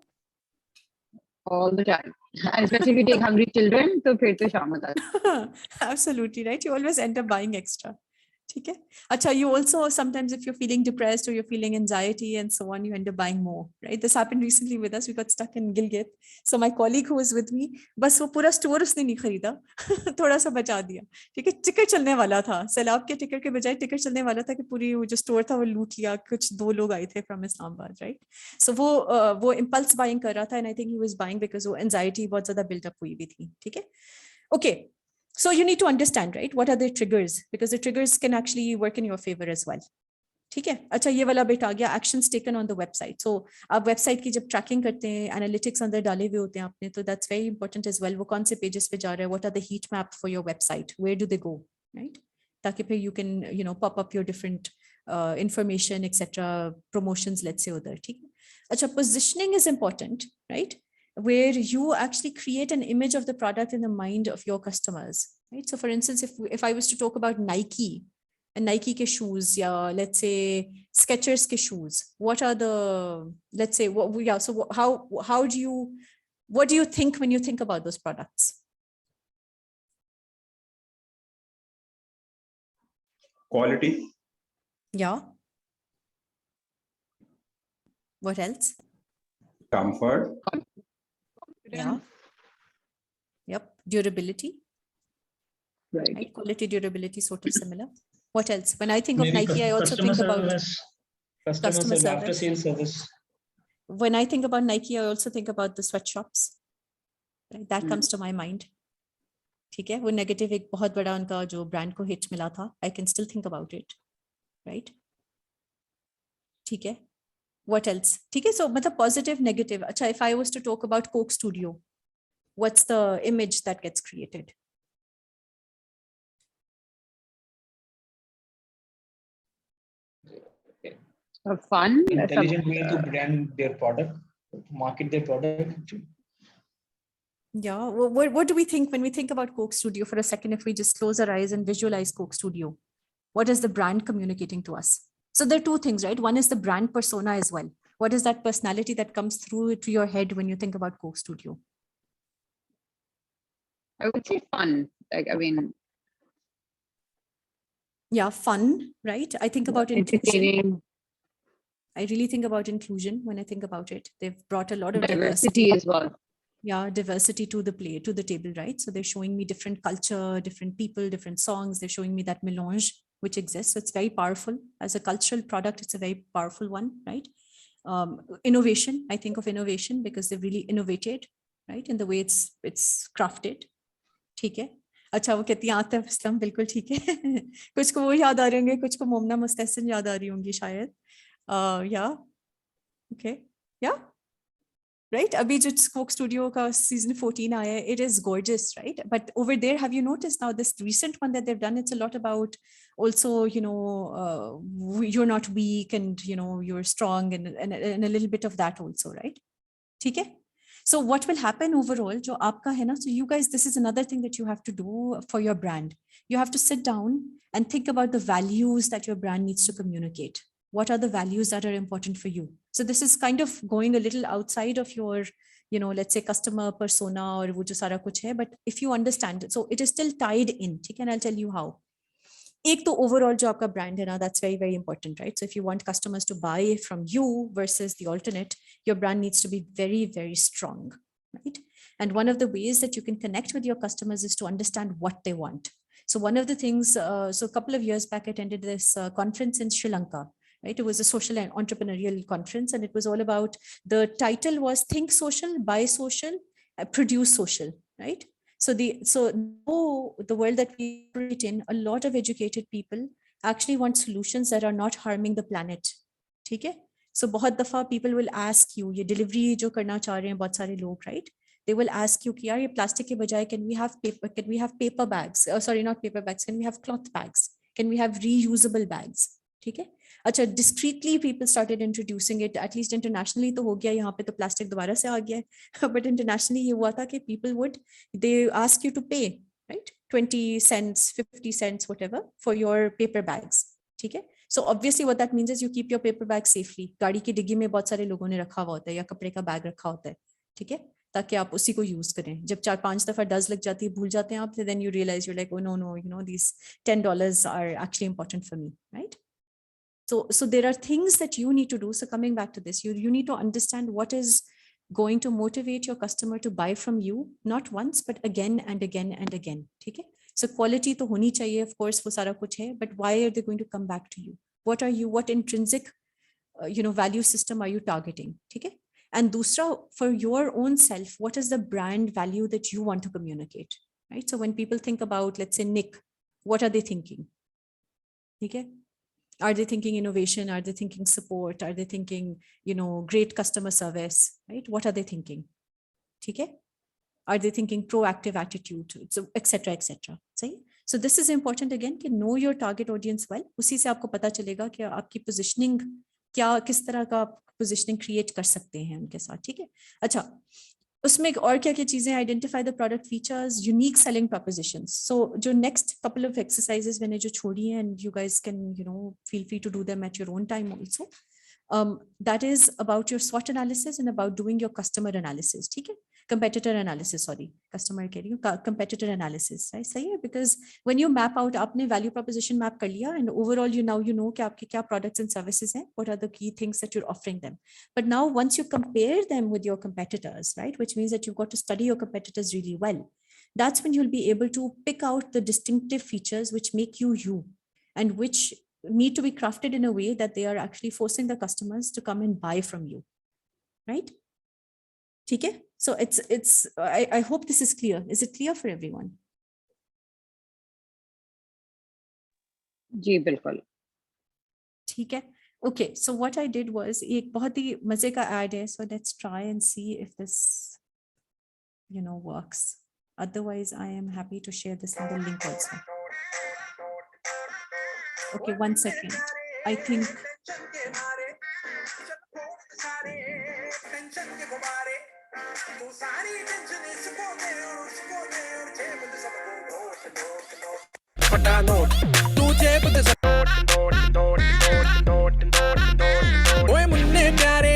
P: All the time. And especially if you take hungry children, तो फिर तो शाम होता है.
B: Absolutely right. You always end up buying extra. Okay. Acha, you also sometimes, if you're feeling depressed or you're feeling anxiety and so on, you end up buying more, right? This happened recently with us. We got stuck in Gilgit. So my colleague who was with me, बस वो पूरा store उसने नहीं खरीदा, थोड़ा सा बचा दिया. ठीक है, टिकट चलने वाला था, सैलाब के टिकट के बजाय टिकट चलने वाला था कि पूरी वो जो स्टोर था वो लूट लिया. कुछ 2 लोग आए थे from Islamabad, right? So वो impulse buying कर रहा था, and I think he was buying because वो anxiety बहुत ज़्यादा built up हुई भी थी. ठीक है, okay. So you need to understand, right? What are the triggers? Because the triggers can actually work in your favor as well. ठीक है, अच्छा ये वाला bit आ गया, actions taken on the website. So आप website की जब tracking करते हैं, analytics अंदर डाले हुए होते हैं आपने, तो that's very important as well. वो कौन से pages पे जा रहा है? What are the heat map for your website? Where do they go? Right? ताकि फिर you can, you know, pop up your different information, etc. promotions, let's say उधर. ठीक है, अच्छा positioning is important, right? Where you actually create an image of the product in the mind of your customers, right? So for instance, if I was to talk about Nike and Nike ke shoes, yeah, let's say Skechers ke shoes, what are the, let's say, so what do you think when you think about those products?
J: Quality.
B: Yeah. What else?
J: Comfort.
B: Yeah. Yep. Durability.
P: Right.
B: Quality, durability, sort of similar. What else? When I think of Nike, I also think about
D: customer service, after sales service.
B: When I think about Nike, I also think about the sweatshops. Right? That comes to my mind. ठीक है, वो negative एक बहुत बड़ा उनका जो brand को hit मिला था. I can still think about it. Right? ठीक है. What else? ठीक है, so मतलब positive, negative. अच्छा, if I was to talk about Coke Studio, what's the image that gets created?
P: Fun.
D: Intelligent way to brand their product, to market their product.
B: Yeah, what do we think when we think about Coke Studio for a second? If we just close our eyes and visualize Coke Studio, what is the brand communicating to us? So there are 2 things, right? One is the brand persona as well. What is that personality that comes through to your head when you think about Coke Studio?
P: I would say fun. Like, I mean,
B: yeah, fun, right? I think about inclusion. I really think about inclusion when I think about it. They've brought a lot of
P: diversity as well.
B: Yeah, diversity to the table, right? So they're showing me different culture, different people, different songs. They're showing me that melange which exists. So it's very powerful as a cultural product. It's a very powerful one, right? Innovation, I think of innovation because they've really innovated, right, in the way it's crafted. ठीक है, अच्छा वो कहती है आतिफ इस्लाम, बिल्कुल ठीक है. कुछ को वो याद आ रहे होंगे, कुछ को मोमना मुस्तहसन याद आ रही होंगी शायद. Yeah, okay, yeah, right. अभी जो Spoke Studio का season 14 आया है, it is gorgeous, right? But over there, have you noticed now this recent one that they've done? It's a lot about also, you know, you're not weak and you know you're strong and a little bit of that also, right? ठीक है. So what will happen overall, जो आपका है ना, so you guys, this is another thing that you have to do for your brand. You have to sit down and think about the values that your brand needs to communicate. What are the values that are important for you? So this is kind of going a little outside of your, you know, let's say customer persona और वो जो सारा कुछ है, but if you understand it, so it is still tied in, ठीक है, and I'll tell you how. एक तो overall जो आपका brand है ना, that's very, very important, right? So if you want customers to buy from you versus the alternate, your brand needs to be very, very strong, right? And one of the ways that you can connect with your customers is to understand what they want. So one of the things, so a couple of years back, I attended this conference in Sri Lanka, right? It was a social and entrepreneurial conference, and it was all about, the title was Think Social, Buy Social, Produce Social, right? So the world that we operate in, a lot of educated people actually want solutions that are not harming the planet. ठीक है? So बहुत दफा people will ask you, ये delivery जो करना चाह रहे हैं बहुत सारे लोग, right? They will ask you कि यार ये plastic के बजाय can we have paper bags? Sorry, not paper bags. Can we have cloth bags? Can we have reusable bags? ठीक है? अच्छा, discreetly people started introducing it, at least internationally तो हो गया, यहाँ पे तो plastic दोबारा से आ गया है, but internationally ये हुआ था कि people they ask you to pay, right, 20 cents, 50 cents, whatever, for your paper bags, ठीक है? So obviously what that means is you keep your paper bag safely. गाड़ी की डिग्गी में बहुत सारे लोगों ने रखा हुआ होता है या कपड़े का बैग रखा होता है, ठीक है, ताकि आप उसी को यूज करें. जब 4-5 दफा डज लग जाती है, भूल जाते हैं आप, then you realize you're like, oh no, you know, these $10 are actually important for me, right? So there are things that you need to do. So coming back to this, you need to understand what is going to motivate your customer to buy from you, not once, but again and again and again. ठीक है? So quality तो होनी चाहिए, of course, वो सारा कुछ है, but why are they going to come back to you? What intrinsic, value system are you targeting? ठीक है? And दूसरा, for your own self, what is the brand value that you want to communicate? Right? So when people think about, let's say, Nick, what are they thinking? ठीक है? Are they thinking innovation? Are they thinking support? Are they thinking, great customer service, right? What are they thinking? Okay? Are they thinking proactive attitude? So, etc., etc. So this is important again, कि know your target audience well. उसी से आपको पता चलेगा कि आपकी positioning किस तरह का positioning create कर सकते हैं उनके साथ, ठीक है? अच्छा, उसमें और क्या चीजें, identify the product features, unique selling propositions. So जो next couple of exercises मैंने जो छोड़ी हैं, and you guys can, feel free to do them at your own time also. That is about your SWOT analysis and about doing your customer analysis, ठीक है? Competitor analysis, sorry, customer कह रही हूँ, competitor analysis, right? सही है, because when you map out, आपने value proposition map कर लिया, and overall you know कि आपके क्या products and services हैं, what are the key things that you're offering them. But now once you compare them with your competitors, right, which means that you've got to study your competitors really well, that's when you'll be able to pick out the distinctive features which make you you, and which need to be crafted in a way that they are actually forcing the customers to come and buy from you, right? Okay, so I hope this is clear. Is it clear for everyone?
P: जी बिल्कुल.
B: ठीक है. Okay, so what I did was एक बहुत ही मजे का ad है, so let's try and see if this, works. Otherwise, I am happy to share this in the link also. Okay, 1 second. I think.
Q: ओए मुन्ने प्यारे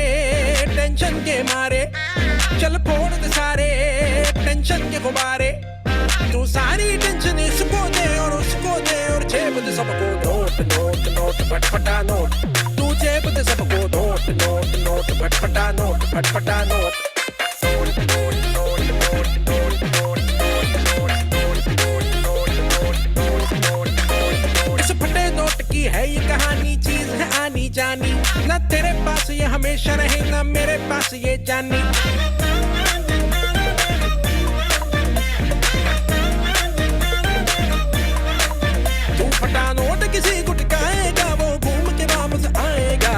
Q: टेंशन के मारे चल फोड़ दे सारे टेंशन के गुब्बारे तू सारी टेंशन इसको दे और जेब दे सबको नोट फटफटा नोट तू जेब दे सबको नोट फटफटा नोट इस फटे जानी ना तेरे पास ये हमेशा रहे ना मेरे पास ये जानी तू फटा नोट किसी को टिकाएगा वो घूम के वापस आएगा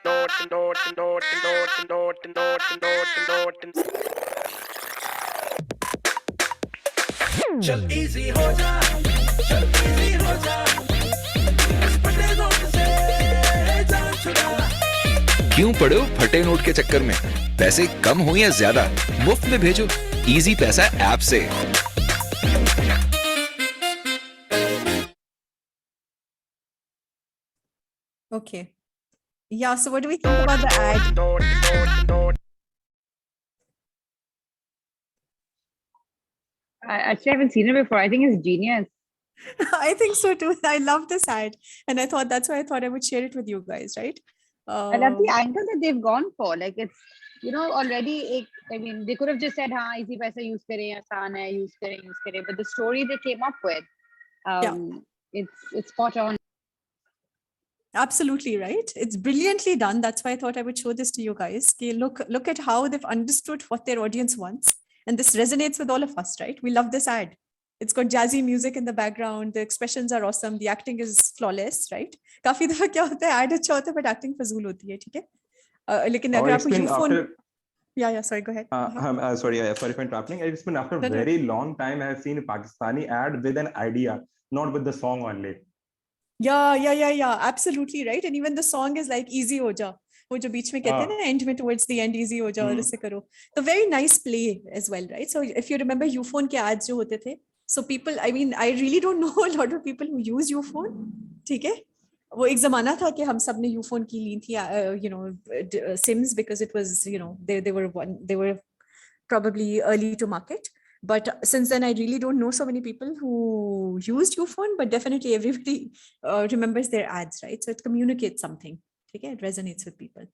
Q: note note note note note note note note चल इजी हो जा चल इजी हो जा इस फटे नोट से जान छुड़ा
R: क्यों पड़े हो फटे नोट के चक्कर में पैसे कम हो या ज्यादा मुफ्त में भेजो इजी पैसा ऐप से
B: Okay. Yeah, so what do we think about the ad?
P: I actually haven't seen it before. I think it's genius.
B: I think so too. I love this ad. And I thought that's why I thought I would share it with you guys, right?
P: I love the angle that they've gone for. Like it's, already, I mean, they could have just said, हाँ, easy पैसा use करें, आसान है, use करें. But the story they came up with, it's spot on.
B: Absolutely right. It's brilliantly done. That's why I thought I would show this to you guys. Okay, look at how they've understood what their audience wants. And this resonates with all of us, right? We love this ad. It's got jazzy music in the background. The expressions are awesome. The acting is flawless, right? काफी दफा क्या होता है ad अच्छा होता है but acting फजूल होती है, ठीक है? लेकिन अगर आपको Ufone Yeah, sorry, go ahead.
J: Sorry for interrupting. It's been after a very long time I have seen a Pakistani ad with an idea, not with the song only.
B: Yeah, absolutely right. And even the song is like easy ho ja. वो जो बीच में कहते हैं ना end में towards the end easy हो जाओ और इससे करो. So very nice play as well, right? So if you remember Ufone के ads जो होते थे, so people, I mean, I really don't know a lot of people who use Ufone, ठीक है? वो एक जमाना था कि हम सब ने Ufone की ली थी, Sims because it was, they were probably early to market. But since then, I really don't know so many people who used Ufone, but definitely everybody remembers their ads, right? So it communicates something. Okay, it resonates with people.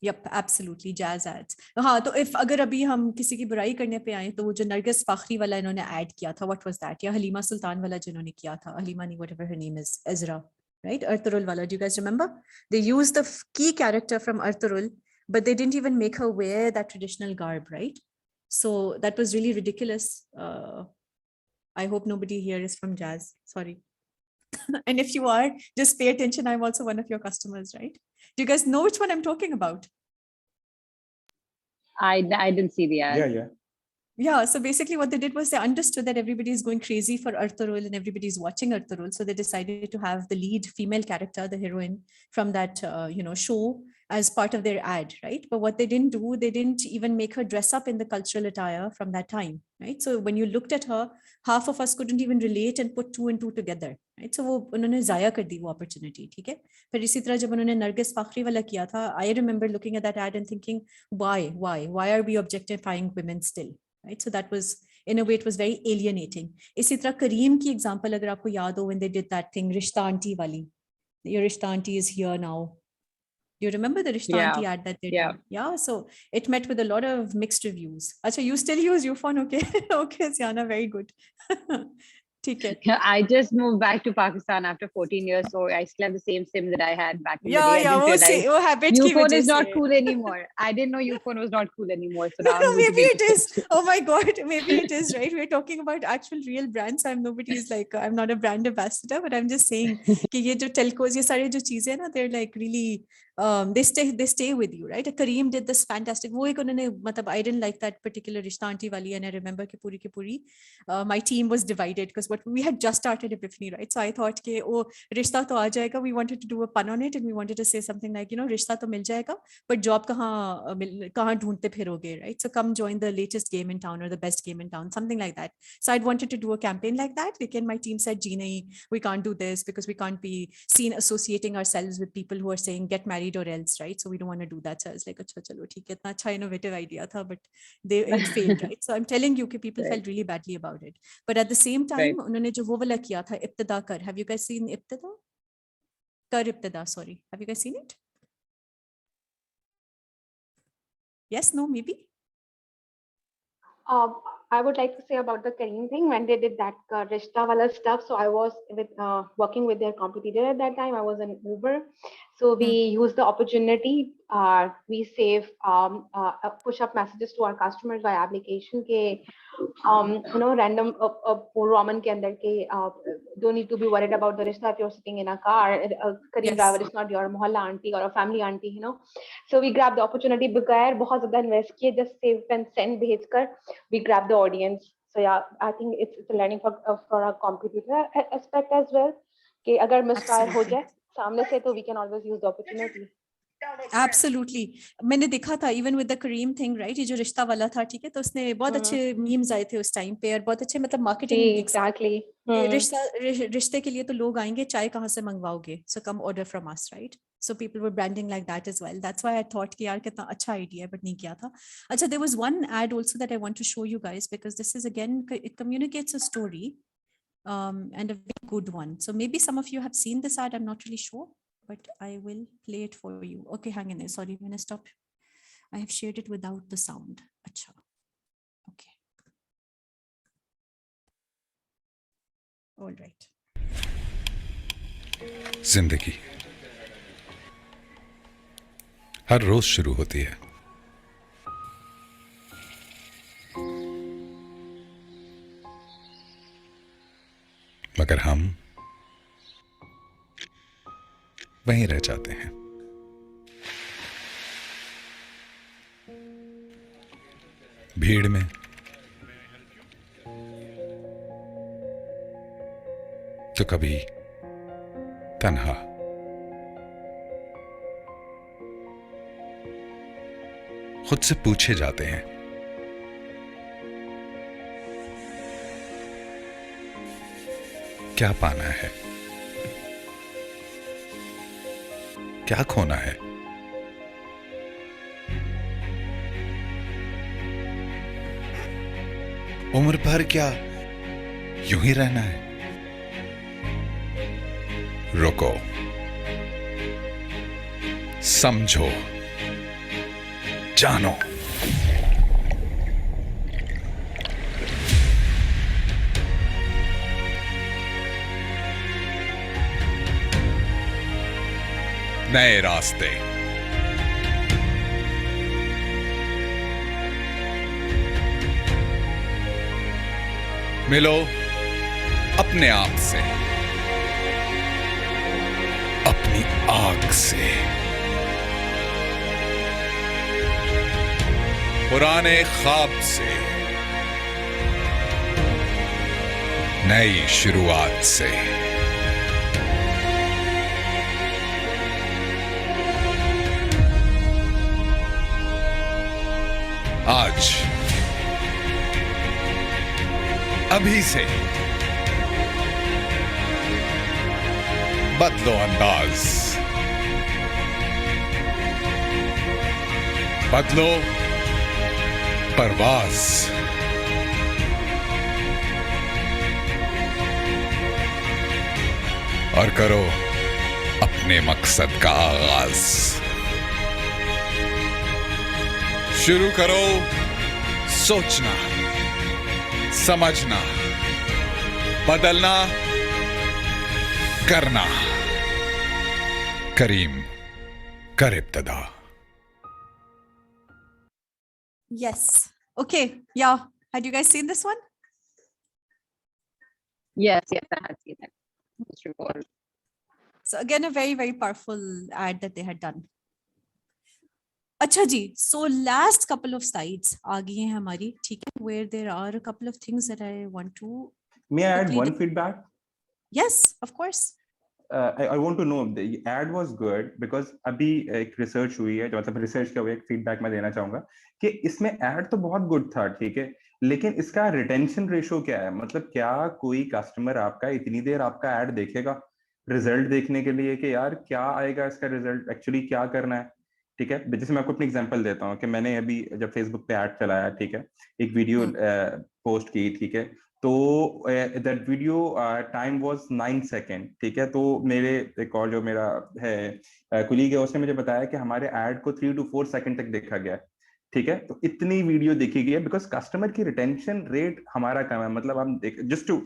B: Yep, absolutely, jazz ads. हाँ, तो if अगर अभी हम किसी की बुराई करने पे आए तो वो जो नरगिस फाखरी वाला इन्होंने ऐड किया था, what was that? या हलीमा सुल्तान वाला जिन्होंने किया था, हलीमा नहीं, whatever her name is, Ezra, right? Arturul wala. Do you guys remember? They used the key character from Arturul, but they didn't even make her wear that traditional garb, right? So that was really ridiculous. I hope nobody here is from jazz. Sorry. And if you are, just pay attention. I'm also one of your customers, right? Do you guys know which one I'm talking about?
P: I didn't see the ad.
B: Yeah, so basically what they did was they understood that everybody is going crazy for Arturul and everybody's watching Arturul. So they decided to have the lead female character, the heroine from that, show as part of their ad, right? But what they didn't do, they didn't even make her dress up in the cultural attire from that time, right? So when you looked at her, half of us couldn't even relate and put two and two together, right? So वो उन्होंने ज़ाया कर दी वो opportunity, ठीक है? फिर इसी तरह जब उन्होंने नरगिस फाखरी वाला किया था, I remember looking at that ad and thinking, why are we objectifying women still? Right, so that was, in a way, it was very alienating. इसी तरह करीम की example अगर आपको याद हो when they did that thing, रिश्ता aunty वाली, your रिश्ता auntie is here now. Do you remember the रिश्ता auntie ad that they did? Yeah, so it met with a lot of mixed reviews. अच्छा, you still use Ufone, okay? Okay, Siana, very good.
P: Yeah, I just moved back to Pakistan after 14 years, so I still have the same SIM that I had back in the day. I didn't realize Ufone is not cool anymore. I didn't know Ufone was not cool anymore. So now
B: maybe it is. Oh my God, maybe it is, right? We're talking about actual real brands. I'm not a brand ambassador, but I'm just saying कि ये जो telcos, ये सारे जो चीजें ना, they're like really, they stay with you, right? Kareem did this fantastic. वो एक उन्होंने मतलब I didn't like that particular रिश्ता आंटी वाली, and I remember कि पूरी my team was divided because we had just started Epiphany, right? So I thought कि oh रिश्ता तो आ जाएगा. We wanted to do a pun on it and we wanted to say something like, रिश्ता तो मिल जाएगा, but job कहाँ ढूंढते फिरोगे, right? So come join the latest game in town or the best game in town, something like that. So I'd wanted to do a campaign like that. Lekin my team said, जी नहीं, we can't do this because we can't be seen associating ourselves with people who are saying get married or else, right? So we don't want to do that. So I was like, अच्छा चलो ठीक है, इतना अच्छा innovative idea था, but it failed, right? So I'm telling you कि people felt really badly about it. But at the same time, उन्होंने जो वो वाला किया था, इब्तिदा कर. Have you guys seen इब्तिदा? कर इब्तिदा, sorry. Have you guys seen it? Yes, no, maybe?
L: I would like to say about the Kareem thing when they did that Rishta wala stuff. So I was working with their competitor at that time. I was in Uber. So we used the opportunity. We save push-up messages to our customers by application. Random Roman ke andar ke don't need to be worried about the Rishta if you're sitting in a car. A Kareem driver is not your mohalla auntie or a family auntie, So we grabbed the opportunity. बगैर बहुत ज़्यादा invest किए, just save and send भेजकर we grab the audience. So yeah, I think it's a learning for a competitor aspect as well. कि अगर misfire हो जाए सामने से तो we can always use the opportunity.
B: Absolutely. मैंने देखा था even with the Kareem thing, right? ये जो रिश्ता वाला था, ठीक है, तो उसने बहुत अच्छे memes आए थे उस टाइम पे और बहुत अच्छे मतलब marketing
L: exactly.
B: रिश्ते के लिए तो लोग आएंगे, चाय कहाँ से मंगवाओगे? So come order from us, right? So people were branding like that as well. That's why I thought कि यार कितना अच्छा idea है, but नहीं किया था. अच्छा, there was one ad also that I want to show you guys because this is again it communicates a story, and a very good one. So maybe some of you have seen this ad. I'm not really sure, but I will play it for you. Okay, hang in there. Sorry, I'm gonna stop. I have shared it without the sound. Acha. Okay. All right.
R: जिंदगी हर रोज शुरू होती है, मगर हम वहीं रह जाते हैं. भीड़ में, तो कभी तन्हा. खुद से पूछे जाते हैं, क्या पाना है, क्या खोना है. उम्र भर क्या यूं ही रहना है. रुको, समझो, जानो. नए रास्ते, मिलो अपने आप से, अपनी आग से. पुराने ख्वाब से, नई शुरुआत से. आज, अभी से बदलो अंदाज, बदलो परवाज. और करो अपने मकसद का आगाज. शुरू करो सोचना, समझना, बदलना, करना. करीम कर इब्तिदा.
B: Yes. Okay. Yeah. Had you guys seen this one?
P: Yes, I had seen it. It's recorded.
B: So again, a very, very powerful ad that they had done. अच्छा जी, so last couple of slides आ गई हैं हमारी, ठीक है, where there are a couple of things that I want to.
J: May I add one feedback?
B: Yes, of course.
J: I want to know the ad was good because अभी एक research हुई है, जो मतलब रिसर्च का एक फीडबैक मैं देना चाहूंगा कि इसमें ad तो बहुत गुड था, ठीक है, लेकिन इसका रिटेंशन रेशो क्या है. मतलब क्या कोई कस्टमर आपका इतनी देर आपका ad देखेगा रिजल्ट देखने के लिए कि यार क्या आएगा इसका रिजल्ट, एक्चुअली क्या करना है. ठीक है, जैसे मैं आपको अपनी एग्जांपल देता हूँ कि मैंने अभी जब फेसबुक पे ऐड चलाया, ठीक है, एक वीडियो पोस्ट की, ठीक है, तो that video time was 9 second, ठीक है. तो मेरे एक और जो मेरा है कुलीग है, उसने मुझे बताया कि हमारे ऐड को 3 to 4 सेकंड तक देखा गया, ठीक है, तो इतनी वीडियो देखी गई है बिकॉज कस्टमर की रिटेंशन रेट हमारा कम है। मतलब हम देख, just to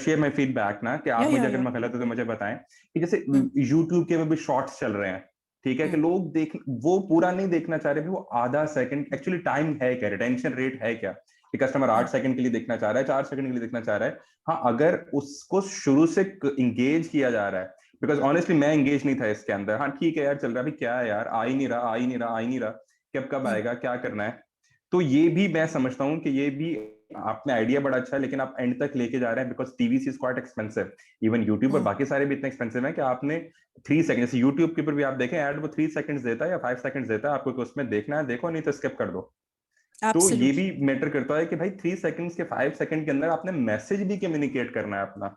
J: share my feedback ना, कि आप मुझे अगर मैं गलत हो तो मुझे बताएं, कि जैसे यूट्यूब के भी शॉर्ट्स चल रहे हैं, ठीक है, कि लोग देख, वो पूरा नहीं देखना चाह रहे, वो आधा सेकंड, एक्चुअली टाइम है क्या, रिटेंशन रेट है क्या, कि कस्टमर 8 सेकंड के लिए देखना चाह रहा है, 4 सेकंड के लिए देखना चाह रहा है। हाँ, अगर उसको शुरू से इंगेज किया जा रहा है, बिकॉज ऑनेस्टली मैं इंगेज नहीं था इसके अंदर। हाँ ठीक है यार, चल रहा है, अभी क्या है यार, आ ही नहीं रहा, आ ही नहीं रहा, आ ही नहीं रहा, कब कब आएगा, क्या करना है। तो ये भी मैं समझता हूँ कि ये भी आपने आइडिया बड़ा अच्छा है, लेकिन आप एंड तक लेके जा रहे हैं, because TVC is quite expensive. Even YouTube और बाकी सारे भी इतने एक्सपेंसिव है कि आपने 3 सेकंड, जैसे यूट्यूब के ऊपर भी आप देखें ऐड, वो 3 सेकंड्स देता है या 5 सेकंड्स देता है आपको, कि उसमें देखना है देखो, नहीं तो स्किप कर दो। तो ये भी मैटर करता है कि भाई 3 सेकंड्स के 5 सेकंड के अंदर आपने मैसेज भी कम्युनिकेट करना है अपना।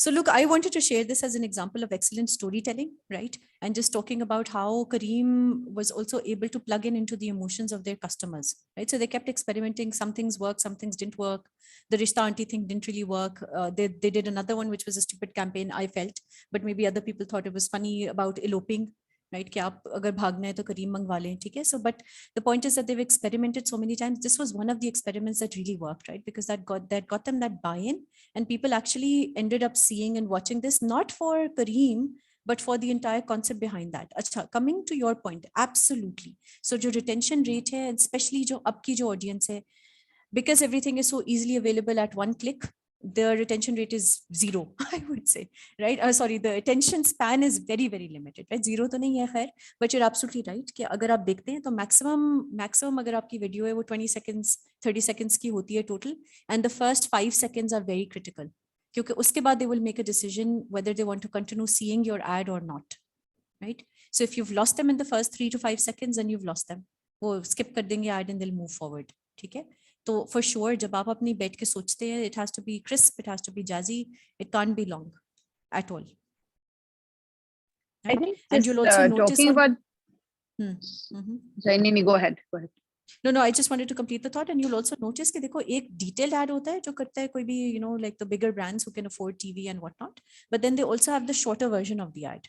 B: So look, I wanted to share this as an example of excellent storytelling, right? And just talking about how Kareem was also able to plug in into the emotions of their customers, right? So they kept experimenting. Some things worked, some things didn't work. The Rishta Auntie thing didn't really work. They did another one, which was a stupid campaign, I felt, but maybe other people thought it was funny, about eloping, right? कि आप अगर भागना है तो करीम मंगवा लें, ठीक है? So, but the point is that they've experimented so many times. This was one of the experiments that really worked, right? Because that got them that buy-in, and people actually ended up seeing and watching this, not for Kareem, but for the entire concept behind that. Achha, coming to your point, absolutely. So जो retention rate है, especially जो अब की जो audience है, because everything is so easily available at one click, the retention rate is zero, I would say, right? Sorry, the attention span is very, very limited, right? Zero तो नहीं है खैर, but you're absolutely right कि अगर आप देखते हैं तो maximum अगर आपकी video है वो 20 seconds, 30 seconds की होती है total, and the first 5 seconds are very critical, क्योंकि उसके बाद they will make a decision whether they want to continue seeing your ad or not, right? So if you've lost them in the first 3 to 5 seconds, then you've lost them. वो skip कर देंगे ad and they'll move forward, ठीक है? तो for sure जब आप अपनी बैठ के सोचते हैं, it has to be crisp, it has to be jazzy, it can't be long at all.
P: Right? I think
B: and you'll also notice
P: talking about sorry, no, go ahead.
B: No, I just wanted to complete the thought, and you'll also notice कि देखो एक detailed ad होता है जो करता है कोई भी, you know, like the bigger brands who can afford TV and whatnot, but then they also have the shorter version of the ad.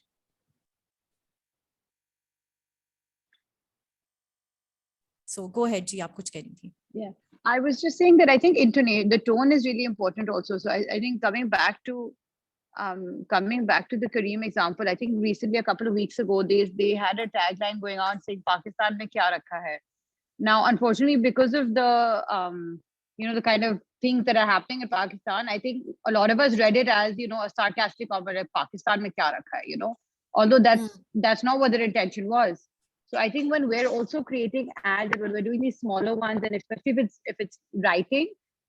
B: So go ahead, जी, आप कुछ कह रही थी.
P: Yeah, I was just saying that I think the tone is really important also. So I think coming back to the Kareem example, I think recently, a couple of weeks ago, they had a tagline going on saying Pakistan mein kya rakha hai. Now, unfortunately, because of the the kind of things that are happening in Pakistan, I think a lot of us read it as, a sarcastic comment, like Pakistan mein kya rakha hai, although that's not what their intention was. So I think when we're also creating ads, when we're doing these smaller ones, and especially if it's writing,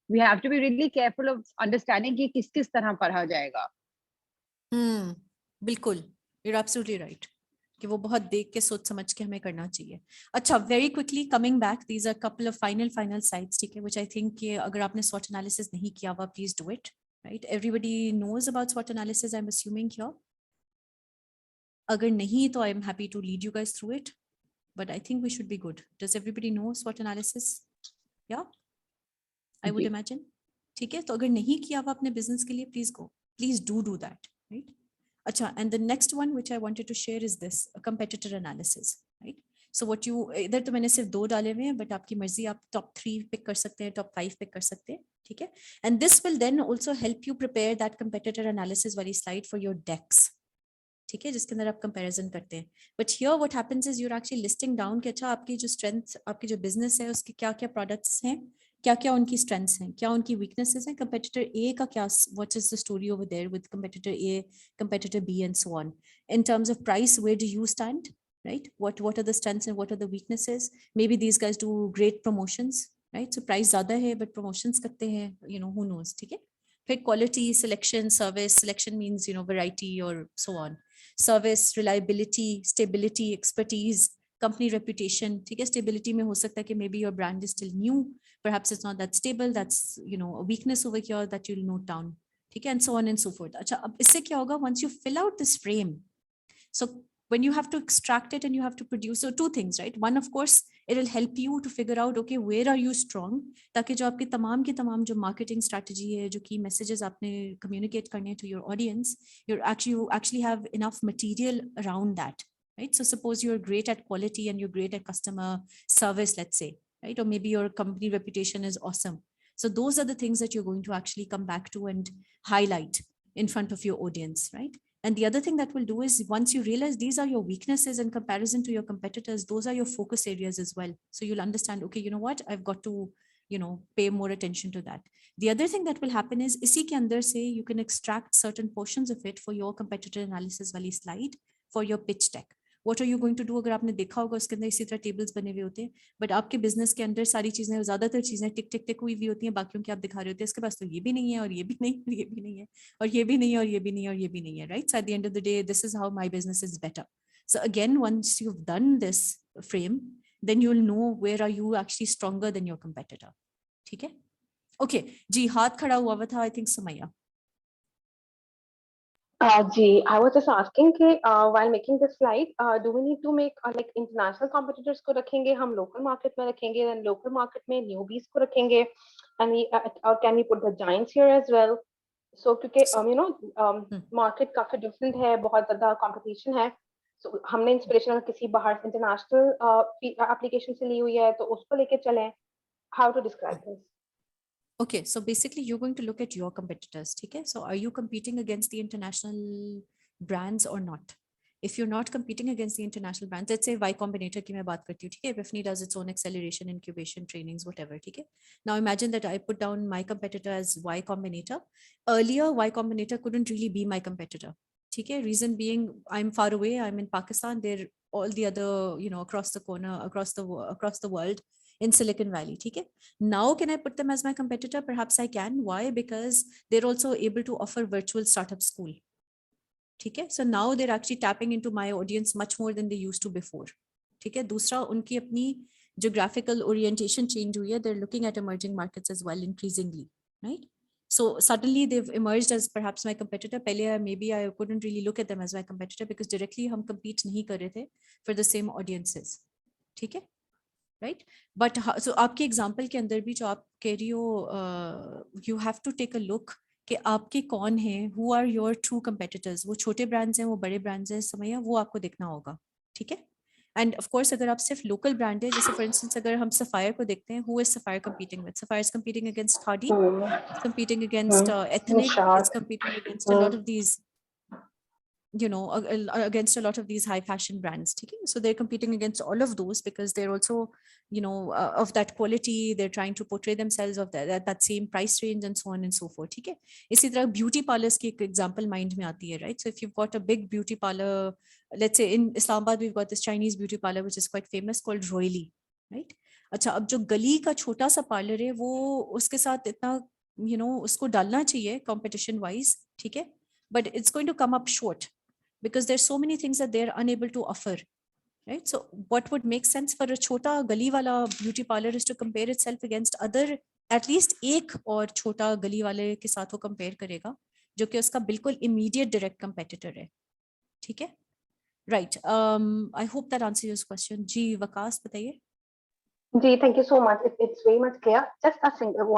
P: we have to be really careful of understanding कि किस तरह पढ़ा जाएगा.
B: बिल्कुल, you're absolutely right. कि वो बहुत देख के सोच समझ के हमें करना चाहिए. अच्छा, very quickly coming back, these are a couple of final sites, ठीक है, which I think कि अगर आपने SWOT analysis नहीं किया हुआ, please do it, right? Everybody knows about SWOT analysis, I'm assuming here. अगर नहीं तो I'm happy to lead you guys through it, but I think we should be good. Does everybody know SWOT analysis? Yeah, I would imagine. ठीक है, तो अगर नहीं किया हुआ अपने business के लिए, please do that, right? Acha, and the next one which I wanted to share is this, a competitor analysis, right? So what you, इधर तो मैंने सिर्फ 2 डाले हुए हैं, but आपकी मर्जी, आप top 3 pick कर सकते हैं, top 5 pick कर सकते हैं, ठीक है? And this will then also help you prepare that competitor analysis वाली slide for your decks, ठीक है, जिसके अंदर आप comparison करते हैं. But here what happens is you're actually listing down कि अच्छा आपकी जो strength, आपकी जो business है, उसके क्या products हैं, क्या उनकी strengths हैं, क्या उनकी weaknesses हैं, competitor A का क्या, what is the story over there with competitor A, competitor B, and so on. In terms of price, where do you stand, right? What are the strengths and what are the weaknesses? Maybe these guys do great promotions, right? So price ज़्यादा है, but promotions करते हैं, who knows, ठीक है? फिर quality, selection, service, selection means, variety or so on. Service, reliability, stability, expertise, company reputation, ठीक है? Stability में हो सकता है कि maybe your brand is still new, perhaps it's not that stable, that's a weakness over here that you'll note down, ठीक है? And so on and so forth. अच्छा, अब इससे क्या होगा, once you fill out this frame, so when you have to extract it and you have to produce, so 2 things, right? One, of course, it'll help you to figure out, okay, where are you strong, ताकि जो आपकी तमाम की तमाम जो marketing strategy है, जो key messages आपने communicate करने to your audience, you actually have enough material around that, right? So suppose you're great at quality and you're great at customer service, let's say, right? Or maybe your company reputation is awesome. So those are the things that you're going to actually come back to and highlight in front of your audience, right? And the other thing that will do is once you realize these are your weaknesses in comparison to your competitors, those are your focus areas as well. So you'll understand, okay, you know what, I've got to, pay more attention to that. The other thing that will happen is isi ke andar se you can extract certain portions of it for your competitor analysis wali slide for your pitch deck. What are you going to do? अगर आपने देखा होगा उसके अंदर इसी तरह tables बने हुए होते हैं, बट आपके बिजनेस के अंदर सारी चीजें ज्यादातर चीजें टिक टिक टिक हुई हुई होती हैं, बाकियों की आप दिखा रहे होते हैं इसके पास तो ये भी नहीं है और ये भी नहीं और ये भी नहीं है और ये भी नहीं है और ये भी नहीं है और ये भी नहीं है, right? So at the end of the day, this is how my business is better. So again, once you've done this frame, then you'll know where are you actually stronger than your competitor. ठीक है? Okay, जी हाथ खड़ा हुआ था, I think Sumaya.
L: Ji, I was just asking कि while making this slide, do we need to make like international competitors को रखेंगे, हम local market में रखेंगे, then local market में newbies को रखेंगे, and or can we put the giants here as well? So क्योंकि market काफी different है, बहुत ज़्यादा competition है, so हमने inspiration किसी बाहर international application से ली हुई है, तो उसको लेके चलें. How to describe this?
B: Okay, so basically you're going to look at your competitors, okay? So are you competing against the international brands or not? If you're not competing against the international brands, let's say Y Combinator की मैं बात करती हूँ, ठीक है? Epiphany does its own acceleration, incubation, trainings, whatever, ठीक है? Now imagine that I put down my competitor as Y Combinator. Earlier, Y Combinator couldn't really be my competitor, ठीक है? Reason being, I'm far away, I'm in Pakistan, they're all the other, across the corner, across the world, in Silicon Valley, okay? Now can I put them as my competitor? Perhaps I can. Why? Because they're also able to offer virtual startup school. Okay? So now they're actually tapping into my audience much more than they used to before. Okay? दूसरा उनकी अपनी geographical orientation change हुई है. They're looking at emerging markets as well increasingly, right? So suddenly they've emerged as perhaps my competitor. पहले maybe I couldn't really look at them as my competitor because directly हम compete नहीं कर रहे थे for the same audiences. ठीक है? Right? But so आपके example के अंदर भी जो आप कह रही हो, you have to take a look कि आपके कौन हैं, who are your true competitors. वो छोटे ब्रांड्स हैं, वो बड़े ब्रांड्स हैं, समय वो आपको देखना होगा, ठीक है? And of course अगर आप सिर्फ local brand है, जैसे for instance अगर हम Sapphire को देखते हैं, who is Sapphire competing with? Sapphire is competing against Khadi, it's competing against Ethnic, it's competing against a lot of these, against a lot of these high fashion brands. Okay? So they're competing against all of those because they're also, of that quality. They're trying to portray themselves of that same price range and so on and so forth. Okay? इसी तरह beauty parlors की example mind में आती है, right? So if you've got a big beauty parlor, let's say in Islamabad, we've got this Chinese beauty parlor which is quite famous called Royally, right? अच्छा, अब जो गली का छोटा सा पार्लर है वो उसके साथ इतना, उसको डालना चाहिए competition wise, ठीक है? But it's going to come up short because there's so many things that they're unable to offer, right? So what would make sense for a chota gali wala beauty parlor is to compare itself against other, at least एक और छोटा गली वाले के साथ वो compare करेगा जो कि उसका बिल्कुल immediate direct competitor है, ठीक है? Right. I hope that answers your question. जी वकास बताइए.
L: जी, thank you so much. It's very much clear. Just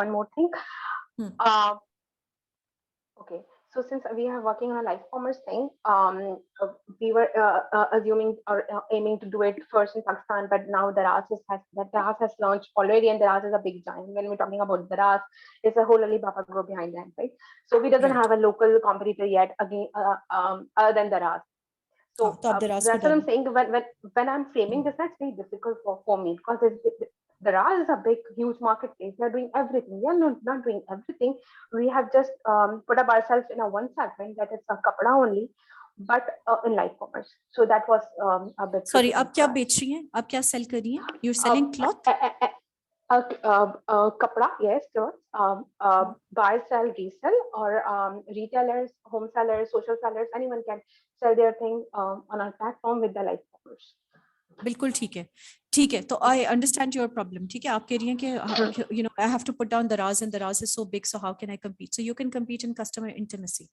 L: one more thing. Okay. So since we are working on a live commerce thing, we were assuming or aiming to do it first in Pakistan, but now Daraz has launched already, and Daraz is a big giant. When we're talking about Daraz, it's a whole Alibaba group behind that, right? So we doesn't have a local competitor yet again, other than Daraz. So that's what I'm saying. When I'm framing this, that's very difficult for me because Daraz is a big, huge marketplace. We are doing everything. We are not doing everything. We have just put up ourselves in a one segment that is a kapda only, but in live commerce. So that was a bit.
B: Sorry, आप क्या बेच रही हैं? आप क्या sell कर रही हैं? You're selling cloth?
L: Kapda, yes, clothes. Buy, sell, resell, or retailers, home sellers, social sellers, anyone can sell their thing on our platform with the live commerce.
B: बिल्कुल ठीक है, ठीक है. तो I understand your problem. ठीक है, आप कह रही हैं कि I have to put down Daraz and Daraz is so big, so how can I compete? So you can compete in customer intimacy.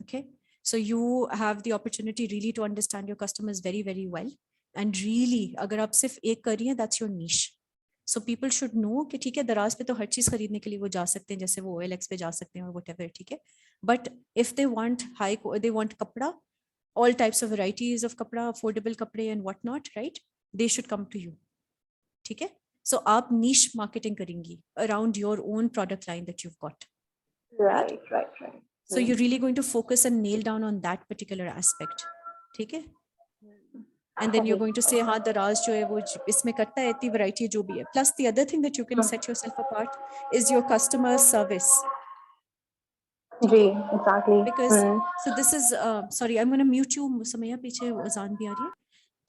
B: Okay, so you have the opportunity really to understand your customers very, very well, and really अगर आप सिर्फ एक कर रही हैं, that's your niche. So people should know कि ठीक है, दराज पे तो हर चीज खरीदने के लिए वो जा सकते हैं, जैसे वो OLX पे जा सकते हैं और whatever, ठीक है. But if they want they want कपड़ा, all types of varieties of kapda, affordable kapde and whatnot, right? They should come to you. ठीक है? So आप niche marketing करेंगी around your own product line that you've got.
L: Right.
B: So you're really going to focus and nail down on that particular aspect. ठीक है? And then you're going to say, हाँ दराज जो है वो इसमें करता है इतनी variety जो भी है. Plus the other thing that you can set yourself apart is your customer service.
L: Exactly.
B: Because so this is sorry, I'm going to mute you, Samaya, पीछे अजान भी आ रही है.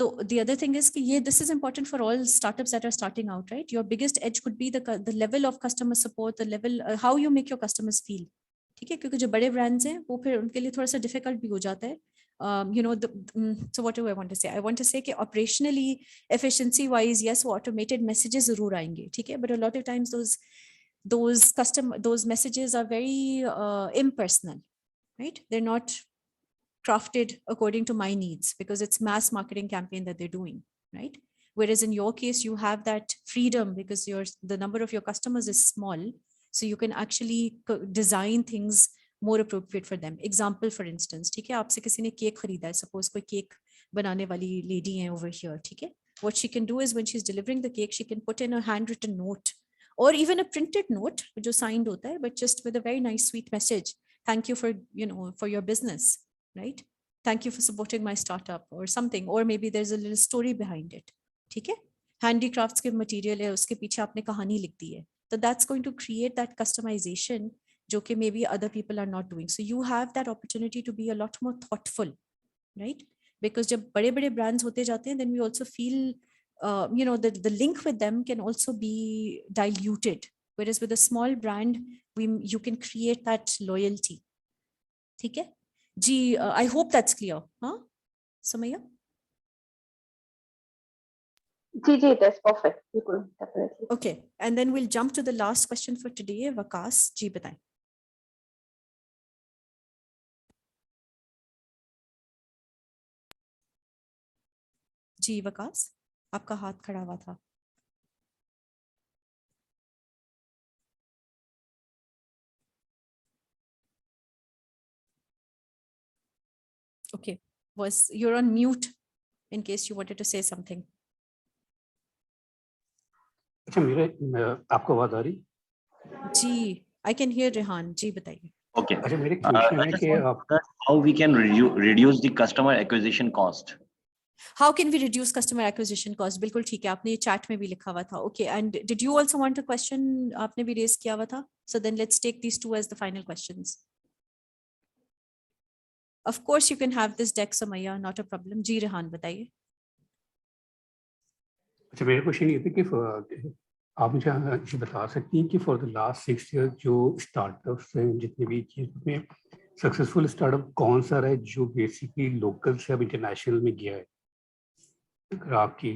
B: So the other thing is कि this is important for all startups that are starting out, right? Your biggest edge could be the level of customer support, the level how you make your customers feel. ठीक है? क्योंकि जो बड़े brands हैं वो फिर उनके लिए थोड़ा सा difficult भी हो जाता है. So what do I want to say? I want to say कि operationally, efficiency wise, yes, वो automated messages जरूर आएंगे, ठीक है? But a lot of times those messages are very impersonal, right? They're not crafted according to my needs because it's mass marketing campaign that they're doing, right? Whereas in your case, you have that freedom because the number of your customers is small. So you can actually design things more appropriate for them. Example, for instance, ठीक है? आपसे किसी ने cake खरीदा है, suppose कोई cake बनाने वाली lady है over here, ठीक है? What she can do is when she's delivering the cake, she can put in a handwritten note or even a printed note, जो signed होता है, but just with a very nice sweet message. Thank you for your business. Right? Thank you for supporting my startup or something, or maybe there's a little story behind it. ठीक है? Handicrafts के material है, उसके पीछे आपने कहानी लिख दी है. So that's going to create that customization जो कि maybe other people are not doing. So you have that opportunity to be a lot more thoughtful, right? Because जब बड़े-बड़े brands होते जाते हैं, then we also feel, the link with them can also be diluted. Whereas with a small brand, you can create that loyalty. ठीक है? Gee, I hope that's clear, huh? Samaya?
L: That's perfect. Definitely.
B: Okay, and then we'll jump to the last question for today. Vakas, जी बताएं. जी वकास, आपका हाथ खड़ा हुआ था. Okay, you're on mute in case you wanted to say something.
E: अच्छा आपको आवाज आ रही?
B: जी, I can hear Rehan. जी बताइए.
M: Okay.
E: अच्छा मेरे क्वेश्चन है कि
M: how we can reduce the customer acquisition cost?
B: How can we reduce customer acquisition cost? बिल्कुल ठीक है, आपने ये chat में भी लिखा हुआ था. Okay, and did you also want a question? आपने भी raise किया हुआ था. So then let's take these two as the final questions. Of course, you can have this deck, Samaya, not a problem. जी रेहान बताइए.
E: अच्छा मेरा क्वेश्चन ये था कि आप मुझे ये बता सकती हैं कि फॉर द लास्ट 6 years जो स्टार्टअप्स हैं जितने भी चीज में सक्सेसफुल स्टार्टअप कौन सा रहा है जो बेसिकली लोकल से अब इंटरनेशनल में गया है? अगर आपकी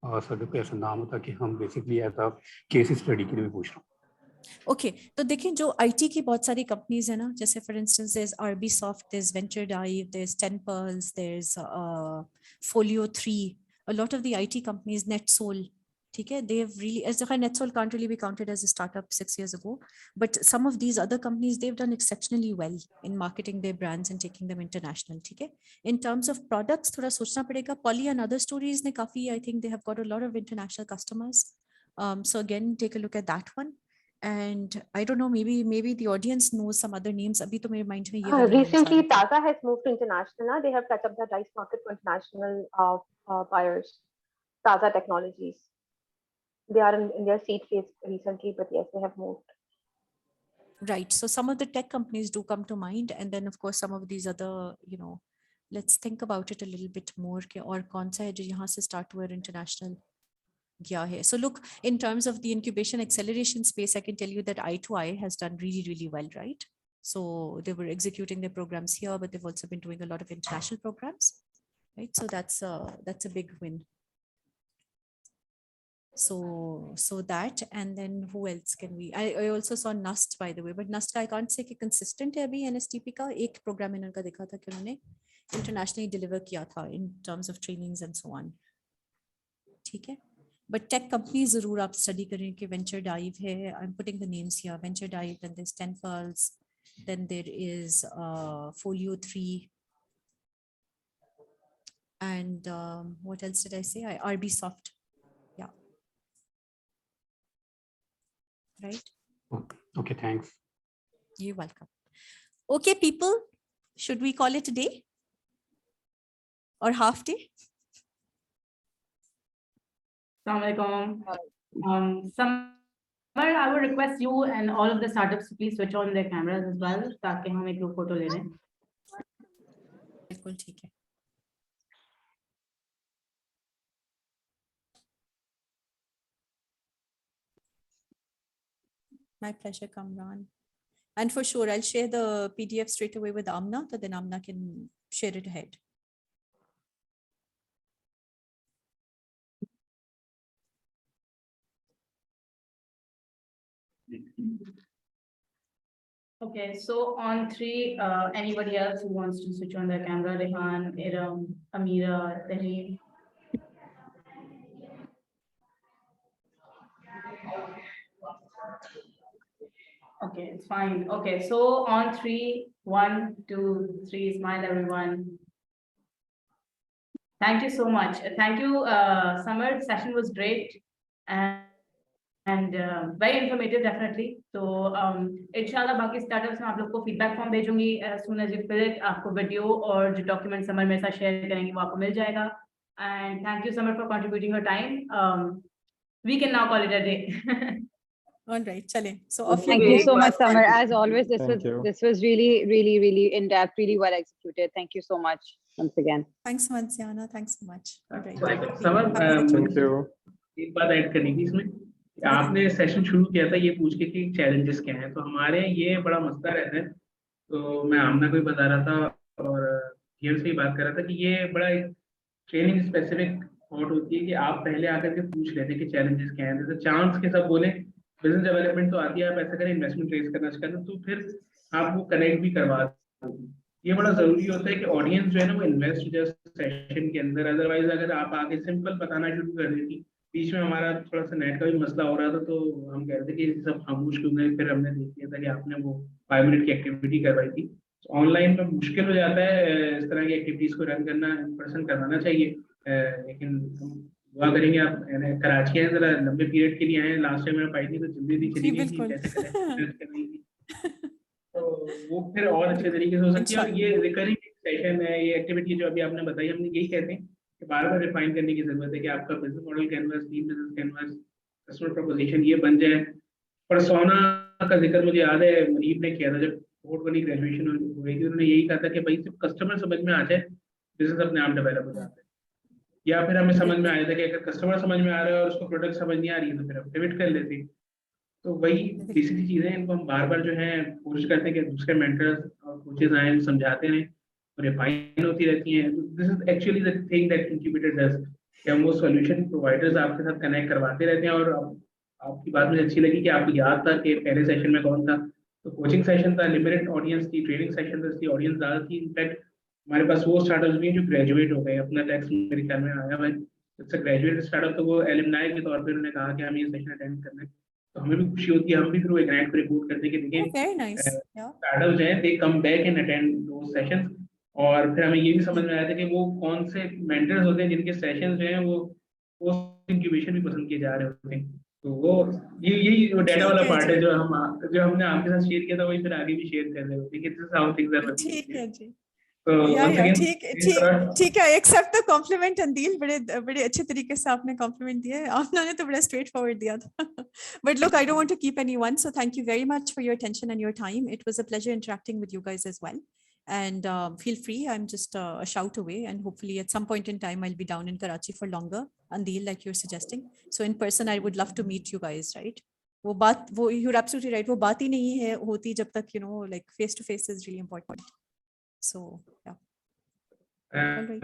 E: स्टार्टअप का ऐसा नाम होता कि हम बेसिकली ऐसा केस स्टडी के लिए पूछ रहा हूँ.
B: ओके तो देखिए जो आईटी की बहुत सारी कंपनीज है ना, जैसे for instance there is Arbisoft, there is VentureDive, there is 10 pearls, there is folio 3, a lot of the IT companies, NetSol, ठीक है, they have really, as the NetSol can't really be counted as a startup 6 years ago, but some of these other companies they've done exceptionally well in marketing their brands and taking them international. ठीक है, in terms of products थोड़ा सोचना पड़ेगा. Poly and other stories ने काफी, I think they have got a lot of international customers, so again take a look at that one. And I don't know, maybe the audience knows some other names. Abhi to mere mind mein ye wala
L: recently Tata has moved to international. They have touched up the rice market for international buyers. Tata Technologies, they are in their seed phase recently, but yes, they have moved.
B: Right, so some of the tech companies do come to mind, and then of course some of these other, let's think about it a little bit more कि और कौन सा है जो यहाँ से start हुआ international गया है. So look, in terms of the incubation acceleration space, I can tell you that I2I has done really, really well, right? So they were executing their programs here, but they've also been doing a lot of international programs, right? So that's a big win. So that, and then who else can we? I also saw Nust, by the way, but Nust I can't say कि consistent है अभी NSTP का. एक program इनका देखा था कि उन्होंने internationally deliver किया था in terms of trainings and so on. ठीक है. But tech companies जरूर आप study करें कि venture dive है. I'm putting the names here. Venture dive, then there's 10 pearls, then there is folio 3. And what else did I say? RB Soft. Yeah. Right.
E: Okay, thanks.
B: You're welcome. Okay, people, should we call it a day or half day?
A: Assalamualaikum. Samar, I would request you and all of the startups to please switch on their cameras as well, ताकि हम एक group photo ले लें.
B: बिल्कुल ठीक है. My pleasure, Kamran. And for sure, I'll share the PDF straight away with Amna, so then Amna can share it ahead.
A: Okay, so on 3, anybody else who wants to switch on their camera, Rehan, Iram, Amira, Tahir. Okay, it's fine. Okay, so on 3, 1, 2, 3, smile everyone. Thank you so much. Thank you, Samar. The session was great and very informative, definitely. So, inshallah, बाकी startups में आप लोग को feedback form भेजूंगी. As soon as you fill it, आपको video और जो document Samar मेरे साथ share करेंगे वो आपको मिल जाएगा. And thank you, Samar, for contributing your time. We can now call it a day.
B: All right, chale. So
P: thank you so much, Samar. As always, this was really in depth, really well executed. Thank you so much once again.
B: Thanks so much, Siana. Thanks so much. All right.
D: Samar,
C: Thank you.
D: एक बात add करनी थी इसमें. आपने session शुरू किया था ये पूछ के कि चैलेंजेस क्या हैं, तो हमारे ये बड़ा मसला रहता है. तो मैं आमना को ही बता रहा था और हियर से ही बात कर रहा था कि ये बड़ा एक ट्रेनिंग स्पेसिफिक थॉट होती है कि आप पहले आकर के पूछ लेते हैं कि चैलेंजेस क्या हैं. जैसे चांस के सब बोले बिजनेस डेवलपमेंट तो आती है, आप ऐसा करें इन्वेस्टमेंट रेज करना चाहते, तो फिर आप वो कनेक्ट भी करवा दें. ये बड़ा जरूरी होता है कि ऑडियंस जो है ना वो इन्वेस्ट हो जाए सेशन के अंदर. अदरवाइज अगर आप आगे सिंपल बताना शुरू कर देती, बीच में हमारा थोड़ा सा नेट का भी मसला हो रहा था तो हम कह रहे थे कि सब खामोश क्यों गए. फिर हमने देख लिया था कि आपने वो 5 मिनट की एक्टिविटी करवाई थी. ऑनलाइन में मुश्किल हो जाता है इस तरह की एक्टिविटीज को रन करना, इन पर्सन करवाना चाहिए. लेकिन दुआ करेंगे. आप कराची है, जरा लंबे पीरियड के लिए आए. लास्ट टाइम मैं पाई थी तो जल्दी चली गई थी, कैसे करनी थी, तो वो फिर और अच्छे तरीके से हो सकती है. और ये रिकरिंग सेशन है, ये एक्टिविटी जो अभी आपने बताई, हमने यही कहते हैं कि बार बार रिफाइन करने की जरूरत है कि आपका business model canvas, team business canvas, customer proposition ये बन जाए. पर्सोना का जिक्र मुझे याद है मनीब ने किया था जब बोर्ड वाली ग्रेजुएशन हो गई थी. उन्होंने यही कहा था कि भाई सिर्फ कस्टमर समझ में आ जाए, बिजनेस अपने आप डेवलप हो जाता है. या फिर हमें समझ में आया था कि अगर कस्टमर समझ में आ रहा है और उसको प्रोडक्ट समझ नहीं आ रही है तो फिर हम पिवट कर लेते. तो वही बेसिकली चीजें इनको हम बार बार जो है कोशिश करते हैं कि दूसरे मेंटर्स और कोचेस आए, समझाते हैं और रिफाइन होती रहती हैं. This is actually the thing that incubator does, कि हम वो सॉल्यूशन प्रोवाइडर्स आपके साथ कनेक्ट करवाते रहते हैं. और आपकी बात मुझे अच्छी लगी कि आपको याद था कि पहले सेशन में कौन था. तो कोचिंग सेशन था, लिमिटेड ऑडियंस थी. ट्रेनिंग सेशन था, इसकी ऑडियंस ज़्यादा थी. इनफैक्ट हमारे पास वो स्टार्टअप्स भी हैं जो ग्रेजुएट हो गए. अपना टैक्स मेरे ख्याल में आया हुआ है, इट्स अ ग्रेजुएट स्टार्टअप. तो वो एलुमनाई के तौर पर उन्होंने कहा कि हम ये सेशन अटेंड करना है. तो हमें भी खुशी होती है, हम भी फिर वो इग्नाइट को रिपोर्ट करते हैं कि देखिए स्टार्टअप्स हैं, they come back and attend those sessions. और फिर हमें ये भी समझ में आया था कि वो कौन से मेंटर्स होते हैं जिनके सेशंस जो हैं वो पोस्ट इंक्यूबेशन भी पसंद किए जा रहे होते हैं. तो वो यही वो डाटा वाला पार्ट है जो हमने आपके साथ शेयर किया था, वही फिर आगे भी शेयर कर रहे होते हैं कि this is how things are working.
B: ठीक है जी.
D: तो
B: ठीक है. एक्सेप्ट द कॉम्प्लीमेंट अंदील, बड़े अच्छे तरीके से आपने कॉम्प्लीमेंट दिया है. आपने तो बड़ा स्ट्रेट फॉरवर्ड दिया था. But look, I don't want to keep anyone, so thank you very much for your attention and your time. It was a pleasure interacting with you guys as well. And feel free, I'm just a shout away, and hopefully at some point in time I'll be down in Karachi for longer, Andil, like you're suggesting. So in person I would love to meet you guys, right? You're absolutely right. वो बात ही नहीं है होती जब तक, you know, like face to face is really important. So yeah.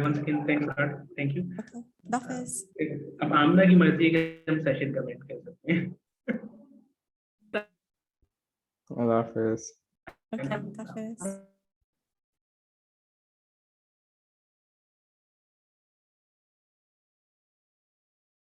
D: Once again, thanks a lot. Thank you.
B: Okay. Hafiz.
D: अब आमना की मर्जी है कि हम सेशन कमेंट कर सकते हैं.
C: Allah Hafiz.
B: Okay. Hafiz.